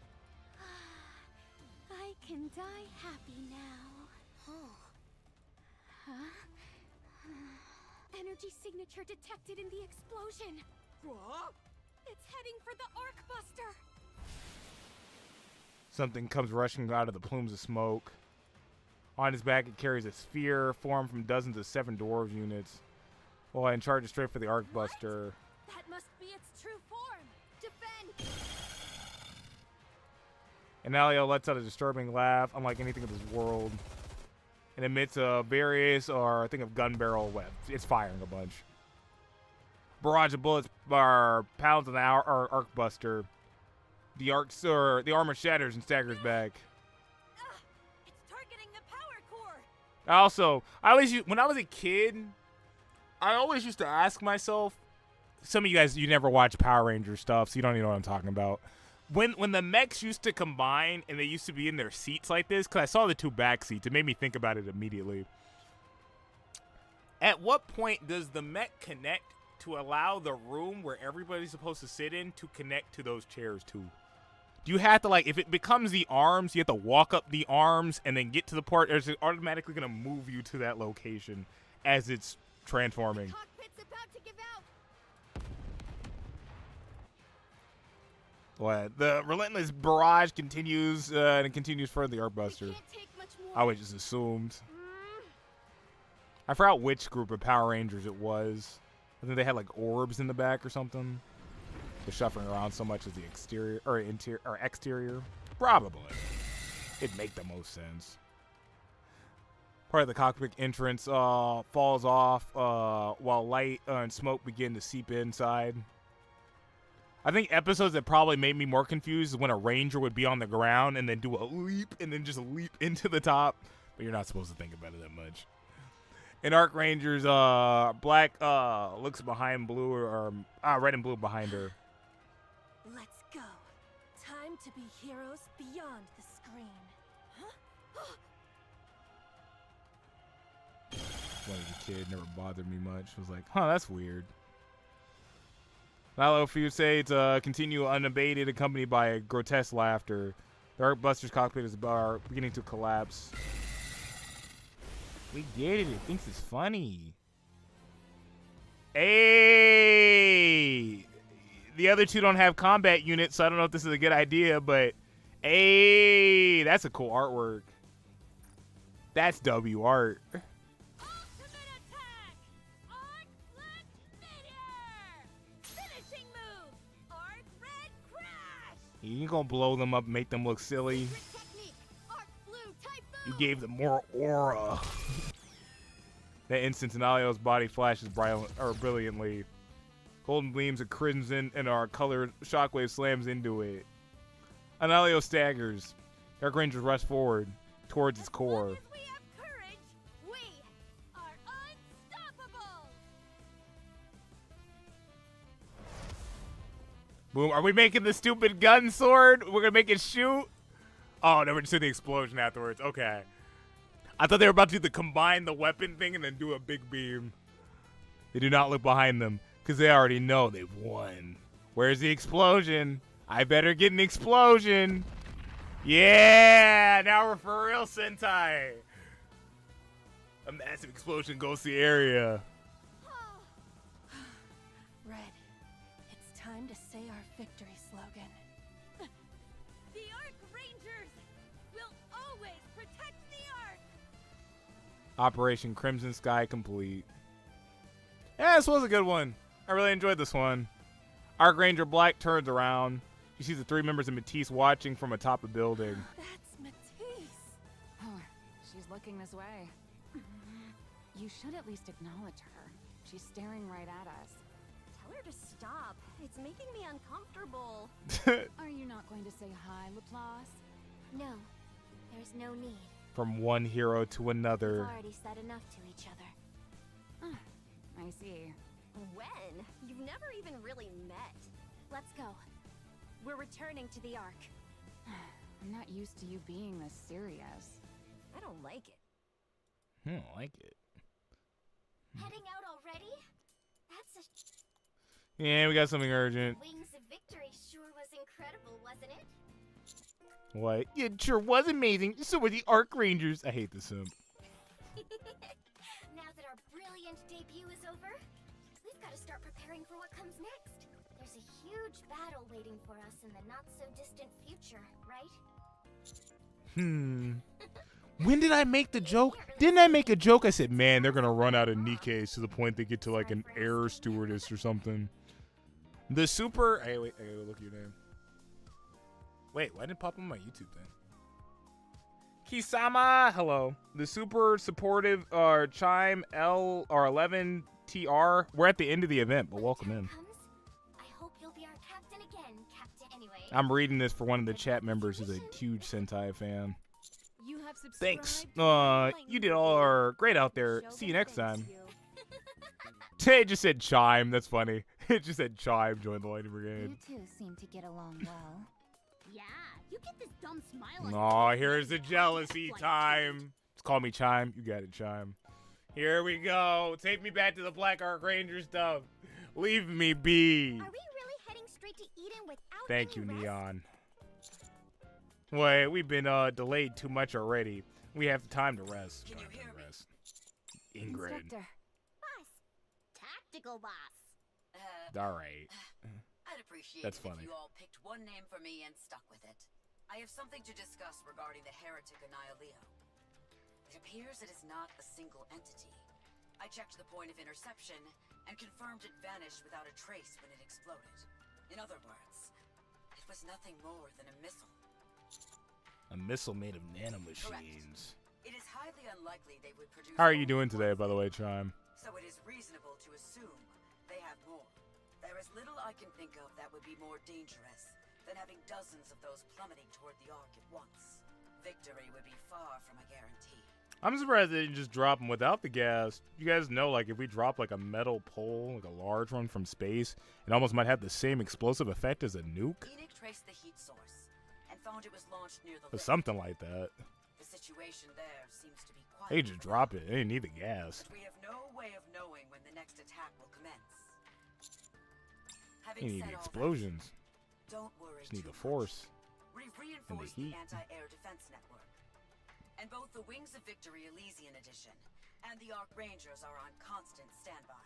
I can die happy now. Energy signature detected in the explosion. It's heading for the Arc Buster. Something comes rushing out of the plumes of smoke. On his back, it carries a sphere formed from dozens of 7 dwarves units. Well, and charges straight for the Arc Buster. That must be its true form. Defend! And Alio lets out a disturbing laugh, unlike anything in this world, and emits a various, or I think of gun barrel web. It's firing a bunch. Barrage of bullets are pounds on the Arc Buster. The armor shatters and staggers back. It's targeting the power core. Also, when I was a kid, I always used to ask myself. Some of you guys, you never watch Power Ranger stuff, so you don't even know what I'm talking about. When the mechs used to combine and they used to be in their seats like this, because I saw the 2 back seats, it made me think about it immediately. At what point does the mech connect to allow the room where everybody's supposed to sit in to connect to those chairs too? Do you have to, like, if it becomes the arms, you have to walk up the arms and then get to the part, or is it automatically going to move you to that location as it's transforming? The cockpit's about to give out. What? The relentless barrage continues, and it continues further the Arc Buster. Can't take much more. I would just assumed. I forgot which group of Power Rangers it was. I think they had like orbs in the back or something. They're shuffling around so much as the exterior or interior or exterior. Probably. It'd make the most sense. Part of the cockpit entrance falls off while light and smoke begin to seep inside. I think episodes that probably made me more confused is when a ranger would be on the ground and then do a leap and then just leap into the top. But you're not supposed to think about it that much. In Arc Rangers, black looks behind blue or red and blue behind her. Let's go. Time to be heroes beyond the screen. When I was a kid, never bothered me much. I was like, huh, that's weird. Lalo Fusades continue unabated, accompanied by a grotesque laughter. The Arc Buster's cockpit is beginning to collapse. We get it. It thinks it's funny. Hey! The other 2 don't have combat units, so I don't know if this is a good idea, but hey, that's a cool artwork. That's W art. Ultimate attack! Arc Flat Meteor! Finishing move! Arc Red Crash! You gonna blow them up, make them look silly. Technique! Arc Blue Typhoon! You gave them more aura. That instant, Analio's body flashes brilliantly. Golden gleams of crimson and our colored shockwave slams into it. Analio staggers. Dark Rangers rush forward towards its core. As we have courage, we are unstoppable! Boom. Are we making the stupid gun sword? We're gonna make it shoot? Oh, no, we're just doing the explosion afterwards. Okay. I thought they were about to do the combine the weapon thing and then do a big beam. They do not look behind them because they already know they've won. Where's the explosion? I better get an explosion. Yeah, now we're for real, Sentai. A massive explosion goes to the area. Red, it's time to say our victory slogan. The Arc Rangers will always protect the Arc! Operation Crimson Sky complete. Yeah, this was a good one. I really enjoyed this one. Arc Ranger Black turns around. She sees the 3 members of Matisse watching from atop a building. That's Matisse. Oh, she's looking this way. You should at least acknowledge her. She's staring right at us. Tell her to stop. It's making me uncomfortable. Are you not going to say hi, Laplace? No. There's no need. From one hero to another. We've already said enough to each other. I see. When? You've never even really met. Let's go. We're returning to the Ark. I'm not used to you being this serious. I don't like it. I don't like it. Heading out already? That's a Yeah, we got something urgent. Wings of Victory sure was incredible, wasn't it? What? It sure was amazing. So were the Arc Rangers. I hate this simp. Now that our brilliant debut is over, we've got to start preparing for what comes next. There's a huge battle waiting for us in the not-so-distant future, right? When did I make the joke? Didn't I make a joke? I said, man, they're going to run out of Nikkes to the point they get to like an air stewardess or something. The super... Hey, wait, I gotta look at your name. Wait, why didn't it pop on my YouTube thing? Kisama, hello. The super supportive Chime L or 11 TR. We're at the end of the event, but welcome in. I hope you'll be our captain again, Captain anyway. I'm reading this for one of the chat members who's a huge Sentai fan. You have subscribed Thanks. to You did all great out there. See you next time. It just said Chime. That's funny. It just said Chime. Join the Lightning Brigade. You two seem to get along well. Yeah, you get this dumb smile on Oh, here's the jealousy time. It's call me Chime. You got it, Chime. Here we go. Take me back to the Black Arc Ranger stuff. Leave me be. Are we really heading straight to Eden without Thank you, any rest? Neon. Wait, we've been delayed too much already. We have time to rest. Can you hear me? Ingrid. Instructor. Boss. Tactical boss. All right. I'd appreciate That's it funny. if you all picked one name for me and stuck with it. I have something to discuss regarding the heretic Annihilio. It appears it is not a single entity. I checked the point of interception and confirmed it vanished without a trace when it exploded. In other words, it was nothing more than a missile. A missile made of nanomachines. It is highly unlikely they would produce... How are you doing today, by the way, Chime? So it is reasonable to assume they have more. There is little I can think of that would be more dangerous than having dozens of those plummeting toward the Ark at once. Victory would be far from a guarantee. I'm surprised they didn't just drop them without the gas. You guys know, like, if we drop, like, a metal pole, like a large one from space, it almost might have the same explosive effect as a nuke. Enoch traced the heat source and found it was launched near the Or lift. something like that. The situation there seems to be quiet. They just drop it. They didn't need the gas. But we have no way of knowing when the next attack will commence. They Having need said the all explosions. that, don't worry Just need too the force. much. We've and the reinforced heat. the anti-air defense network. And both the Wings of Victory Elysian Edition and the Arc Rangers are on constant standby.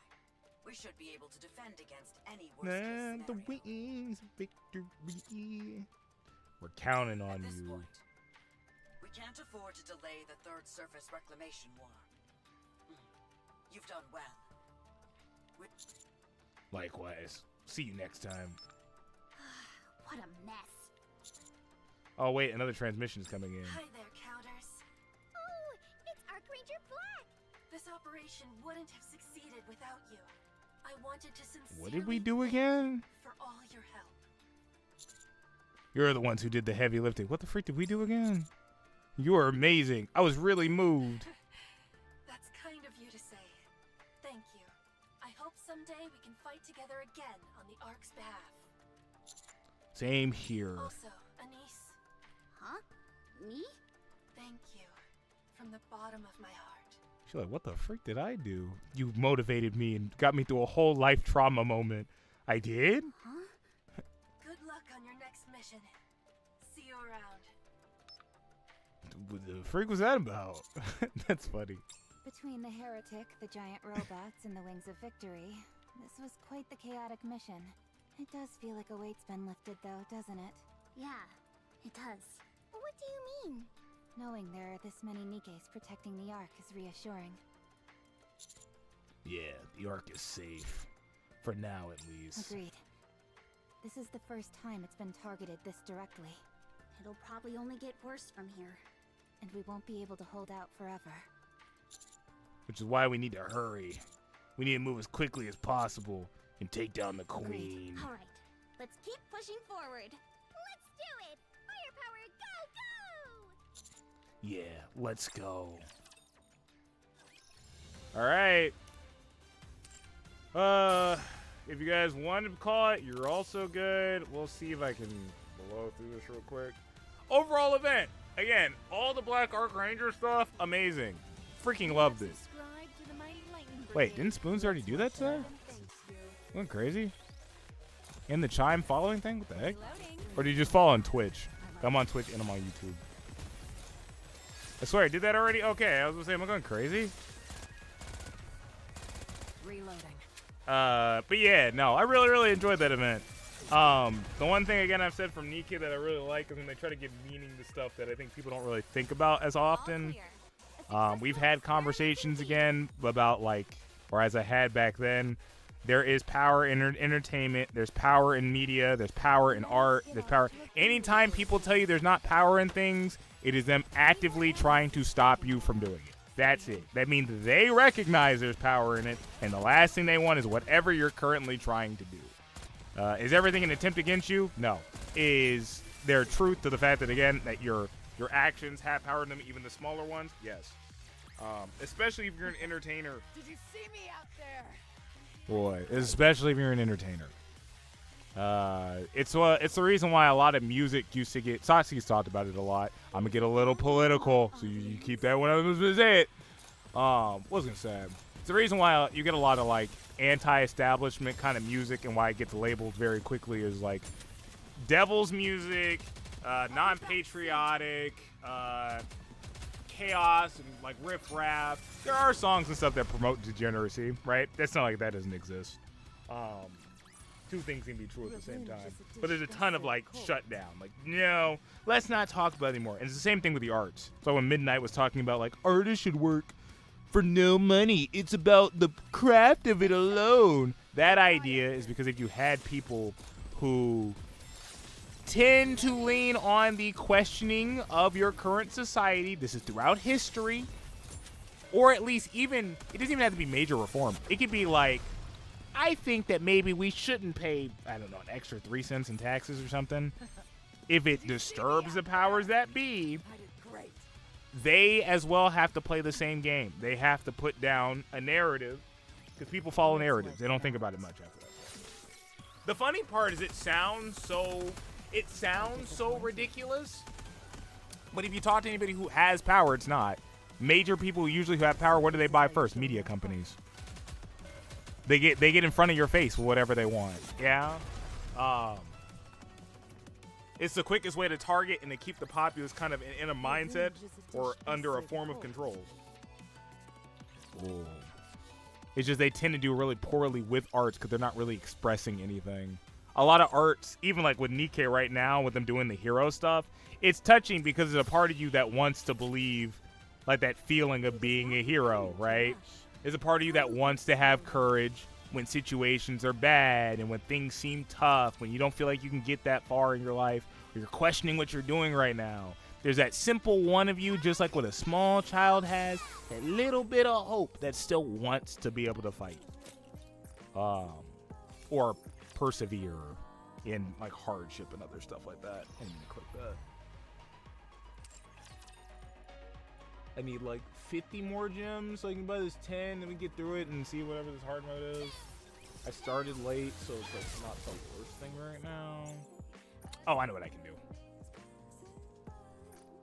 We should be able to defend against any worst-case And the scenario. wings of victory. We're counting on At this you. point, we can't afford to delay the Third Surface Reclamation War. You've done well. Likewise. See you next time. What a mess. Oh, wait. Another transmission is coming in. Hi there, Counters. Oh, it's Arc Ranger Black. This operation wouldn't have succeeded without you. I wanted to sincerely What did we do again? for all your help. You're the ones who did the heavy lifting. What the freak did we do again? You are amazing. I was really moved. That's kind of you to say. Thank you. I hope someday we can fight together again on the Ark's behalf. Same here. Also, Anise, Huh? Me? thank you from the bottom of my heart. She's like, what the freak did I do? You motivated me and got me through a whole life trauma moment. I did? Huh? Good luck on your next mission. See you around. What the freak was that about? That's funny. Between the heretic, the giant robots, and the Wings of Victory, this was quite the chaotic mission. It does feel like a weight's been lifted, though, doesn't it? Yeah, it does. What do you mean? Knowing there are this many Nikkes protecting the Ark is reassuring. Yeah, the Ark is safe. For now, at least. Agreed. This is the first time it's been targeted this directly. It'll probably only get worse from here. And we won't be able to hold out forever. Which is why we need to hurry. We need to move as quickly as possible and take down the Agreed. queen. All right, let's keep pushing forward. Let's do it! Firepower, go, go! Yeah, let's go. All right. If you guys wanted to call it, you're also good. We'll see if I can blow through this real quick. Overall event. Again, all the Black Archranger stuff, amazing. Freaking loved it. Wait, didn't Spoons already do that today? Went crazy? In the chime following thing? What the heck? Or did you just follow on Twitch? I'm on Twitch and I'm on YouTube. I swear, I did that already? Okay, I was gonna say, am I going crazy? Reloading. But yeah, no, I really enjoyed that event. The one thing, again, I've said from Nikke that I really like is when they try to give meaning to stuff that I think people don't really think about as often. We've had conversations again about, like, or as I had back then, there is power in entertainment, there's power in media, there's power in art, there's power. Anytime people tell you there's not power in things, it is them actively trying to stop you from doing it. That's it. That means they recognize there's power in it, and the last thing they want is whatever you're currently trying to do. Is everything an attempt against you? No. Is there truth to the fact that, again, that your actions have power in them, even the smaller ones? Yes. Especially if you're an entertainer. Did you see me out there? Boy, especially if you're an entertainer. It's the reason why a lot of music used to get. Saksi's talked about it a lot. I'm gonna get a little political, so you keep that when I was gonna say it. What was I gonna say? It's the reason why you get a lot of like anti-establishment kind of music, and why it gets labeled very quickly as like devil's music, non-patriotic, chaos, and like riff rap. There are songs and stuff that promote degeneracy, right? That's not like that doesn't exist. Two things can be true at the same time. But there's a ton of like shutdown. Like, no, let's not talk about it anymore. And it's the same thing with the arts. So when Midnight was talking about like artists should work for no money, it's about the craft of it alone. That idea is because if you had people who tend to lean on the questioning of your current society, this is throughout history, or at least even, it doesn't even have to be major reform. It could be like, I think that maybe we shouldn't pay, I don't know, an extra 3 cents in taxes or something. If it disturbs the powers that be, they as well have to play the same game. They have to put down a narrative, because people follow narratives. They don't think about it much after that. The funny part is it sounds so ridiculous, but if you talk to anybody who has power, it's not. Major people usually who have power, what do they buy first? Media companies. They get in front of your face with whatever they want. Yeah. It's the quickest way to target and to keep the populace kind of in a mindset or under a form of control. Ooh. It's just they tend to do really poorly with arts because they're not really expressing anything. A lot of arts, even like with Nikke right now, with them doing the hero stuff, it's touching because there's a part of you that wants to believe like that feeling of being a hero, right? There's a part of you that wants to have courage when situations are bad and when things seem tough, when you don't feel like you can get that far in your life, or you're questioning what you're doing right now. There's that simple one of you, just like what a small child has, that little bit of hope that still wants to be able to fight. Or persevere in like hardship and other stuff like that. I didn't even click that. I need like 50 more gems so I can buy this 10 and we get through it and see whatever this hard mode is. I started late, so it's like not the worst thing right now. Oh, I know what I can do.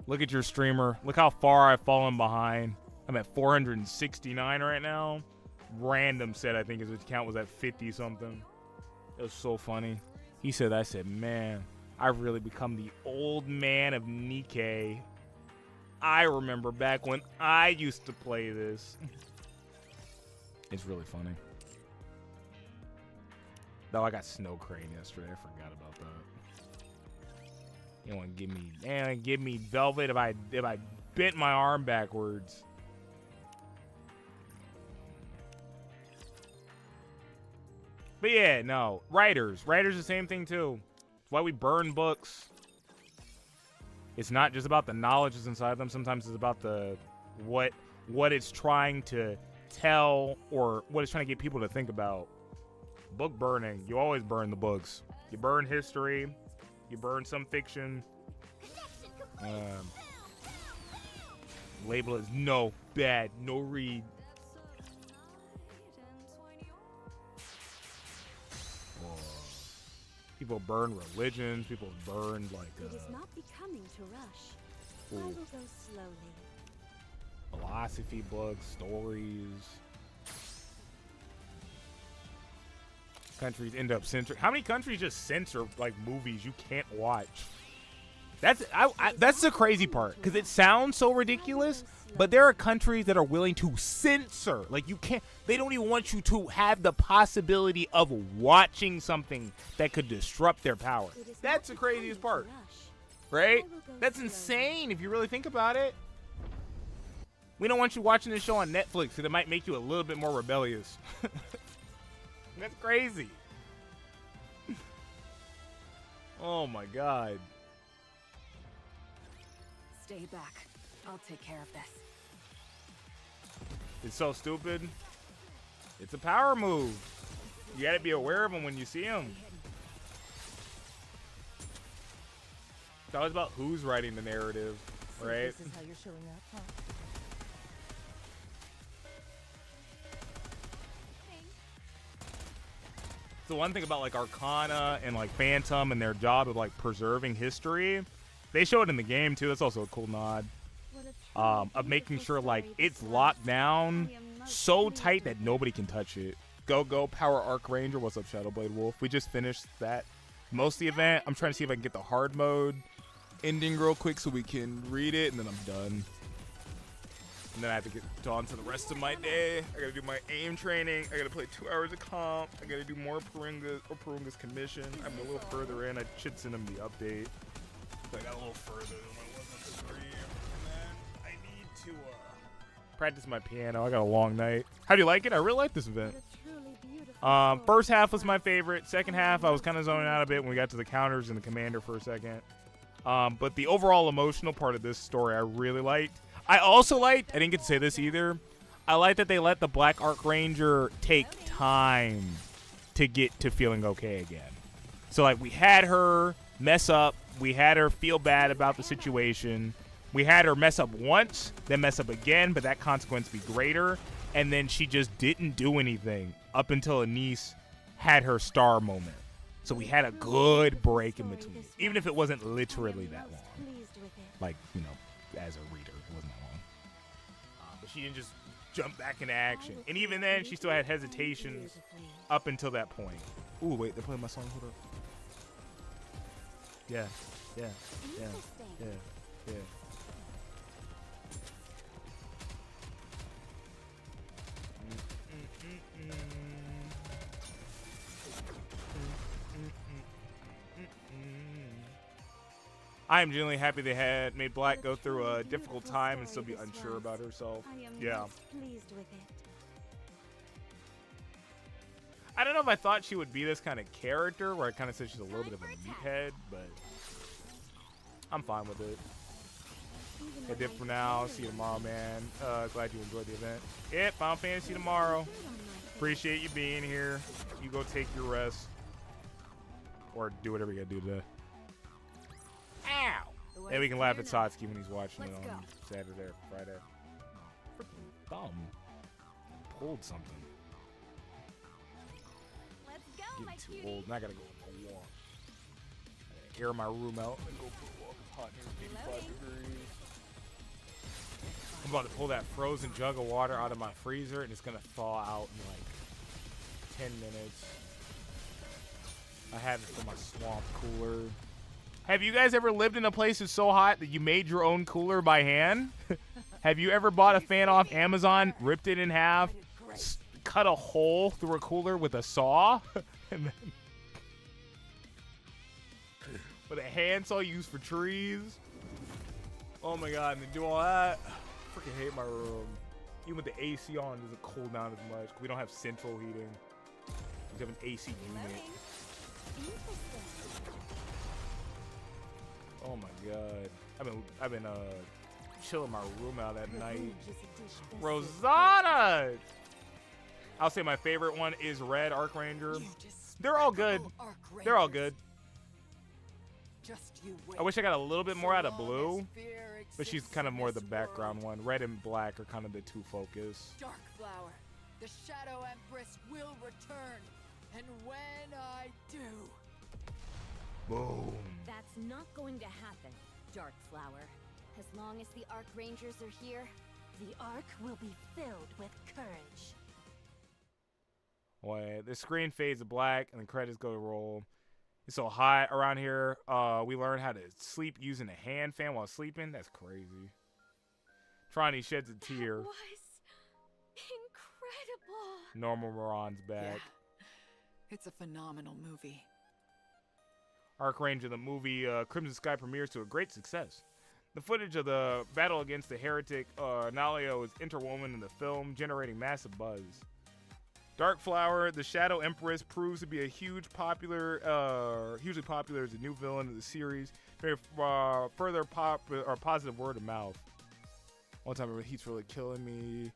Look at your streamer. Look how far I've fallen behind. I'm at 469 right now. Random said I think his account was at 50 something. It was so funny. He said, I said, man, I've really become the old man of Nikke. I remember back when I used to play this. It's really funny. Though I got Snow Crane yesterday. I forgot about that. You want to give me Velvet if I bent my arm backwards. But yeah, no. Writers the same thing too. It's why we burn books. It's not just about the knowledge that's inside them. Sometimes it's about the what it's trying to tell or what it's trying to get people to think about. Book burning. You always burn the books. You burn history. You burn some fiction. label as no, bad, no read. People burn religions. People burn like. It is not becoming to rush. I Ooh. will go slowly. Philosophy books, stories. Countries end up censoring. How many countries just censor like movies you can't watch? That's the crazy part, because it sounds so ridiculous, but there are countries that are willing to censor. Like, you can't. They don't even want you to have the possibility of watching something that could disrupt their power. That's the craziest part, right? That's insane if you really think about it. We don't want you watching this show on Netflix because it might make you a little bit more rebellious. That's crazy. Oh my God. Stay back. I'll take care of this. It's so stupid. It's a power move. You gotta be aware of them when you see them. It's always about who's writing the narrative, right? This is how you're showing up, huh? The one thing about like Arcana and like Phantom and their job of like preserving history, they show it in the game too. That's also a cool nod. Of making sure like it's locked down so tight that nobody can touch it. Go Power Arc Ranger. What's up, Shadowblade Wolf? We just finished that most of the event. I'm trying to see if I can get the hard mode ending real quick so we can read it, and then I'm done. And then I have to get on to the rest of my day. I gotta do my aim training. I gotta play 2 hours of comp. I gotta do more Purunga's commission. I'm a little further in. I should send him the update. So I got a little further than I was on the stream. And then I need to practice my piano. I got a long night. How do you like it? I really like this event. First half was my favorite. Second half, I was kind of zoning out a bit when we got to the counters and the commander for a second. But the overall emotional part of this story I really liked. I also liked, I didn't get to say this either, I like that they let the Black Arc Ranger take time to get to feeling okay again. So, like, we had her mess up. We had her feel bad about the situation. We had her mess up once, then mess up again, but that consequence be greater. And then she just didn't do anything up until Anise had her star moment. So we had a good break in between, even if it wasn't literally that long. Like, you know, as a reader, it wasn't that long. But she didn't just jump back into action. And even then, she still had hesitations up until that point. Ooh, wait, they're playing my song. Hold up. Yeah, yeah, yeah, yeah, yeah. I am genuinely happy they had made Black go through a difficult time and still be unsure about herself. Yeah. Pleased with it. I don't know if I thought she would be this kind of character, where I kind of said she's a little bit of a meathead, but I'm fine with it. I did for now. See you tomorrow, man. Glad you enjoyed the event. Yep, Final Fantasy tomorrow. Appreciate you being here. You go take your rest. Or do whatever you gotta do today. Ow! And we can laugh at Satsuki when he's watching it on Saturday or Friday. Freaking thumb. Pulled something. Getting too old, and I gotta go on a walk. I gotta air my room out and go for a walk. It's hot here, 85 degrees. I'm about to pull that frozen jug of water out of my freezer, and it's gonna thaw out in like 10 minutes. I have it for my swamp cooler. Have you guys ever lived in a place that's so hot that you made your own cooler by hand? Have you ever bought a fan off Amazon, ripped it in half, cut a hole through a cooler with a saw, and then with a handsaw used for trees? Oh my god, and then do all that? I freaking hate my room. Even with the AC on, it doesn't cool down as much. We don't have central heating. We have an AC unit. Oh my god. I've been chilling my room out at night. Rosana! I'll say my favorite one is Red Arc Ranger. They're all good. They're all good. Just you wait. I wish I got a little bit more So out of long Blue, as fear but she's exists kind of in more the this background world, one. Red and black are kind of the two focus. Dark Flower, the Shadow Empress will return, and when I do, Boom. That's not going to happen, Dark Flower. As long as the Arc Rangers are here, The Ark will be filled with courage. Boy, the screen fades to black and the credits go to roll. It's so hot around here. We learned how to sleep using a hand fan while sleeping. That's crazy. Tronny sheds a tear. That was incredible. Normal Moran's back. it's a phenomenal movie. Archranger, the movie Crimson Sky premieres to a great success. The footage of the battle against the heretic Nalio is interwoven in the film, generating massive buzz. Dark Flower, the Shadow Empress, proves to be a hugely popular as a new villain of the series. Very further positive word of mouth. One time I remember he's really killing me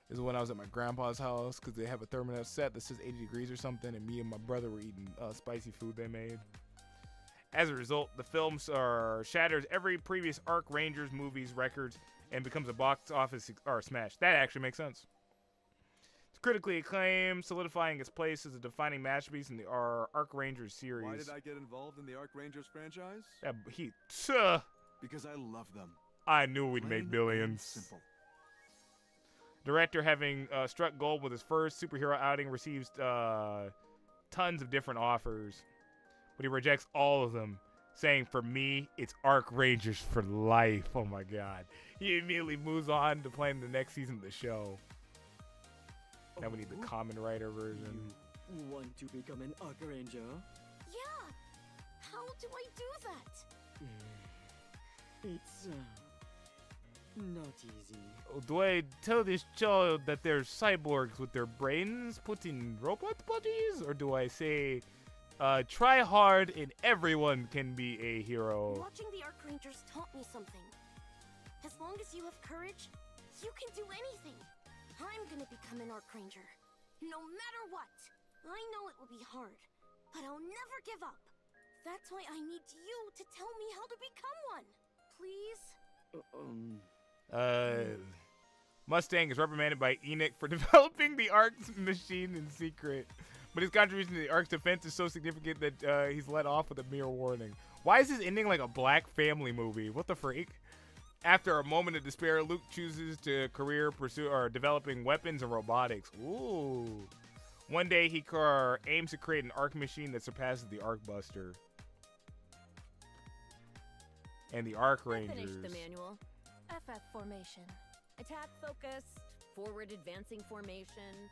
is when I was at my grandpa's house because they have a thermostat set that says 80 degrees or something, and me and my brother were eating spicy food they made. As a result, the film shatters every previous Arc Rangers movie's records and becomes a box office smash. That actually makes sense. It's critically acclaimed, solidifying its place as a defining masterpiece in the Arc Rangers series. Why did I get involved in the Arc Rangers franchise? Yeah, Because I love them. I knew we'd Plain make and billions. simple. Director, having struck gold with his first superhero outing, receives tons of different offers, but he rejects all of them, saying, "For me, it's Arc Rangers for life." Oh my God! He immediately moves on to playing the next season of the show. Now we need the Kamen Rider version. You want to become an Arc Ranger? Yeah! How do I do that? It's not easy. Do I tell this child that they're cyborgs with their brains put in robot bodies, or do I say, try hard and everyone can be a hero? Watching the Arc Rangers taught me something. As long as you have courage, you can do anything. I'm gonna become an Arc Ranger, no matter what. I know it will be hard, but I'll never give up. That's why I need you to tell me how to become one. Please? Mustang is reprimanded by Enoch for developing the Arc's machine in secret, but his contribution to the Arc's defense is so significant that he's let off with a mere warning. Why is this ending like a black family movie? What the freak? After a moment of despair, Luke chooses to pursue developing weapons and robotics. Ooh. One day, he aims to create an Arc machine that surpasses the Arc Buster. And the Arc Rangers. Finished the manual. FF formation. Attack focused, forward advancing formation,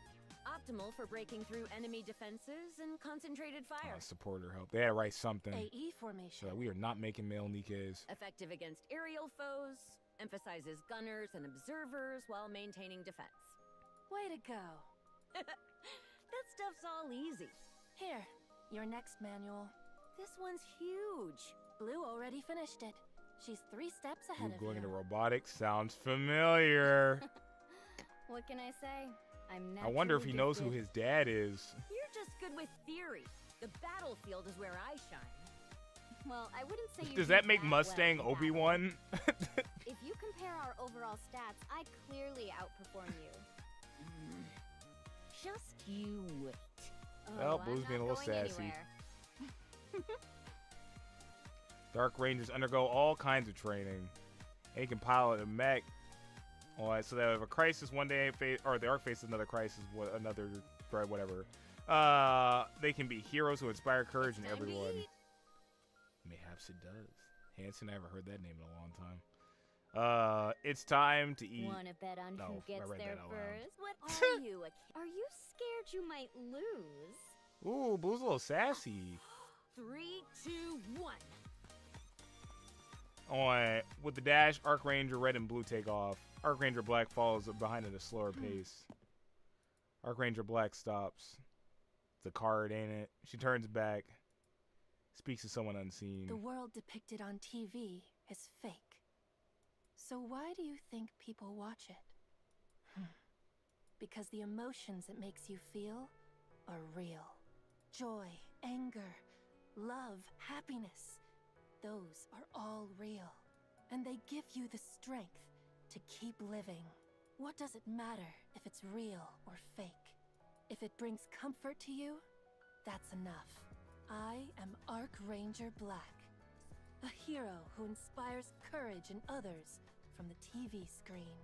optimal for breaking through enemy defenses and concentrated fire. Supporter help. They had to write something. AE formation. So we are not making male Nikkes. Effective against aerial foes, emphasizes gunners and observers while maintaining defense. Way to go. That stuff's all easy. Here, your next manual. This one's huge. Blue already finished it. She's 3 steps ahead of Going you. into robotics sounds familiar. what can I say? I'm I wonder if he naturally knows who gifted. his dad is. You're just good with theory. The battlefield is where I shine. Well, I wouldn't say you Does do that make well Mustang in Obi-Wan? If you compare our overall stats, I clearly outperform you. Just you wait. Well, I'm Blue's being a not little going sassy. anywhere. Dark Rangers undergo all kinds of training. And he can pilot a mech. Alright, so they have a crisis one day, or the Arc faces another crisis, whatever. They can be heroes who inspire courage in everyone. Mayhaps it does. Hanson, I haven't heard that name in a long time. It's time to eat. Wanna bet on who No, I gets read there that out loud. first? What are you? Are you scared you might lose? Ooh, Blue's a little sassy. 3, 2, 1. Alright, with the dash, Arc Ranger Red and Blue take off. Arc Ranger Black follows behind at a slower pace. Arc Ranger Black stops. It's a card, ain't it? She turns back. Speaks to someone unseen. The world depicted on TV is fake. So why do you think people watch it? Because the emotions it makes you feel are real. Joy, anger, love, happiness. those are all real, and they give you the strength to keep living. What does it matter if it's real or fake? If it brings comfort to you, that's enough. I am Archranger Black, a hero who inspires courage in others from the TV screen.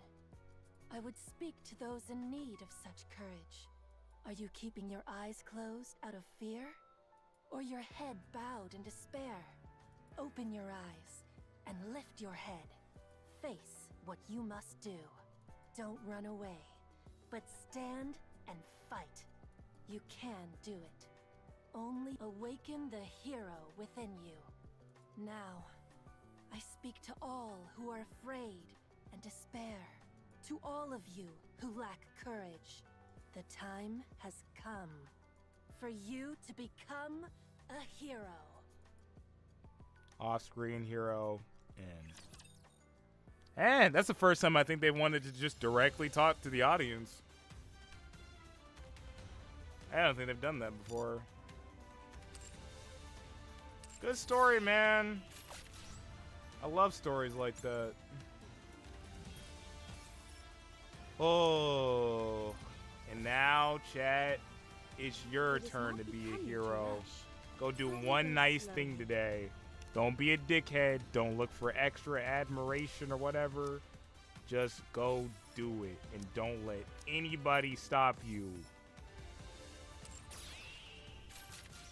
I would speak to those in need of such courage. Are you keeping your eyes closed out of fear? Or your head bowed in despair? Open your eyes and lift your head. Face what you must do. Don't run away, but stand and fight. You can do it. Only awaken the hero within you. Now, I speak to all who are afraid and despair. To all of you who lack courage. The time has come for you to become a hero. Off-screen hero, and that's the first time I think they wanted to just directly talk to the audience. I don't think they've done that before. Good story, man. I love stories like that. Oh, and now, chat, it's your turn to be a hero. Go do one nice thing today. Don't be a dickhead. Don't look for extra admiration or whatever. Just go do it, and don't let anybody stop you.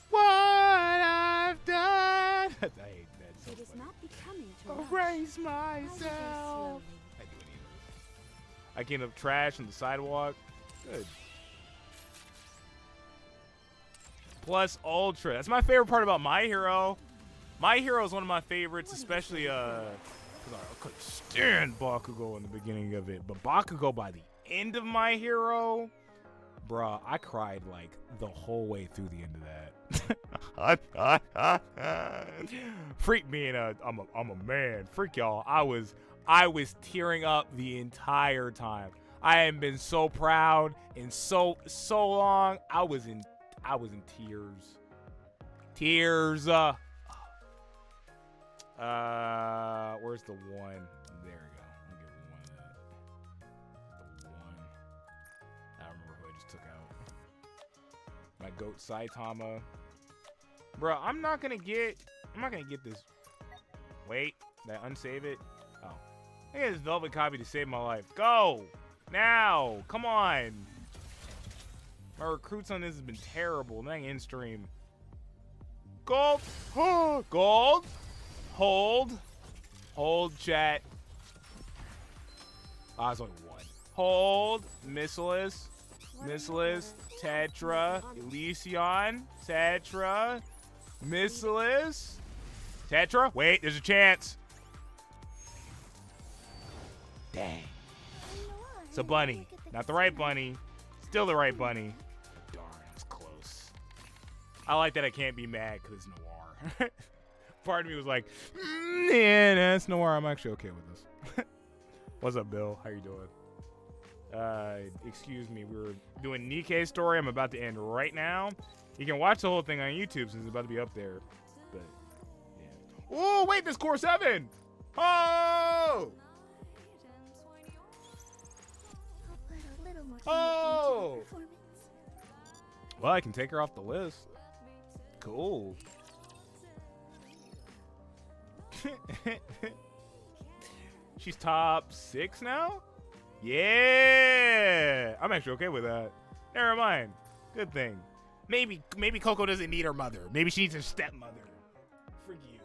What I've done. I hate that so It is funny. not becoming to Erase myself. I do any of this. I cleaned up trash on the sidewalk. Good. Plus Ultra. That's my favorite part about My Hero. My Hero is one of my favorites, especially because I couldn't stand Bakugo in the beginning of it. But Bakugo by the end of My Hero, bruh, I cried like the whole way through the end of that. Freak being I'm a man. Freak y'all. I was tearing up the entire time. I hadn't been so proud in so long. I was in tears. Tears. Where's the one? There we go. I'll give one of that. The one. I don't remember who I just took out. My goat Saitama. Bro, I'm not gonna get this. Wait, did I unsave it? Oh. I get this velvet copy to save my life. Go! Now! Come on! My recruits on this has been terrible. Nothing in stream. Gold! Gold! Hold, chat. There's only one. Hold. Missilus. Tetra. Elysion. Tetra. Missilus. Tetra. Wait, there's a chance. Dang. It's a bunny. Not the right bunny. Still the right bunny. Darn, it's close. I like that I can't be mad because it's Noir. Part of me was like, yeah, that's Noir. I'm actually okay with this. What's up, Bill? How you doing? Excuse me. We were doing Nikke's story. I'm about to end right now. You can watch the whole thing on YouTube since it's about to be up there. But, yeah. Oh, wait, this Core 7! Oh! Oh! Well, I can take her off the list. Cool. She's top 6 now? Yeah! I'm actually okay with that. Never mind. Good thing. Maybe Coco doesn't need her mother. Maybe she needs her stepmother. Freak you.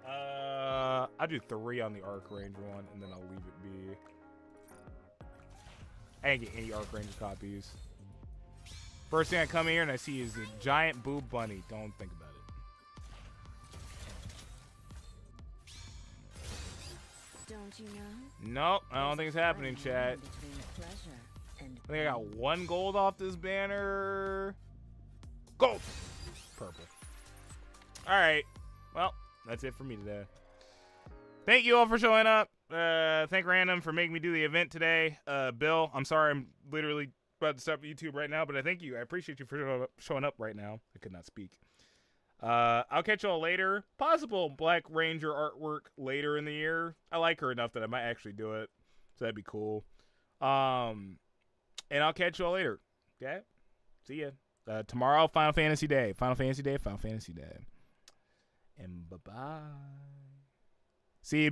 I'll do 3 on the Archranger one, and then I'll leave it be. I didn't get any Archranger copies. First thing I come here and I see is a giant boob bunny. Don't think about it. Don't you know? Nope, I don't think it's happening, chat. I think I got 1 gold off this banner. Gold! Purple. Alright. Well, that's it for me today. Thank you all for showing up. Thank Random for making me do the event today. Bill, I'm sorry I'm literally about to stop YouTube right now, but I thank you. I appreciate you for showing up right now. I could not speak. I'll catch y'all later. Possible Black Ranger artwork later in the year. I like her enough that I might actually do it, so that'd be cool. And I'll catch y'all later. Okay, see ya. Tomorrow, Final Fantasy Day. Final Fantasy Day. Final Fantasy Day. And bye bye. See you.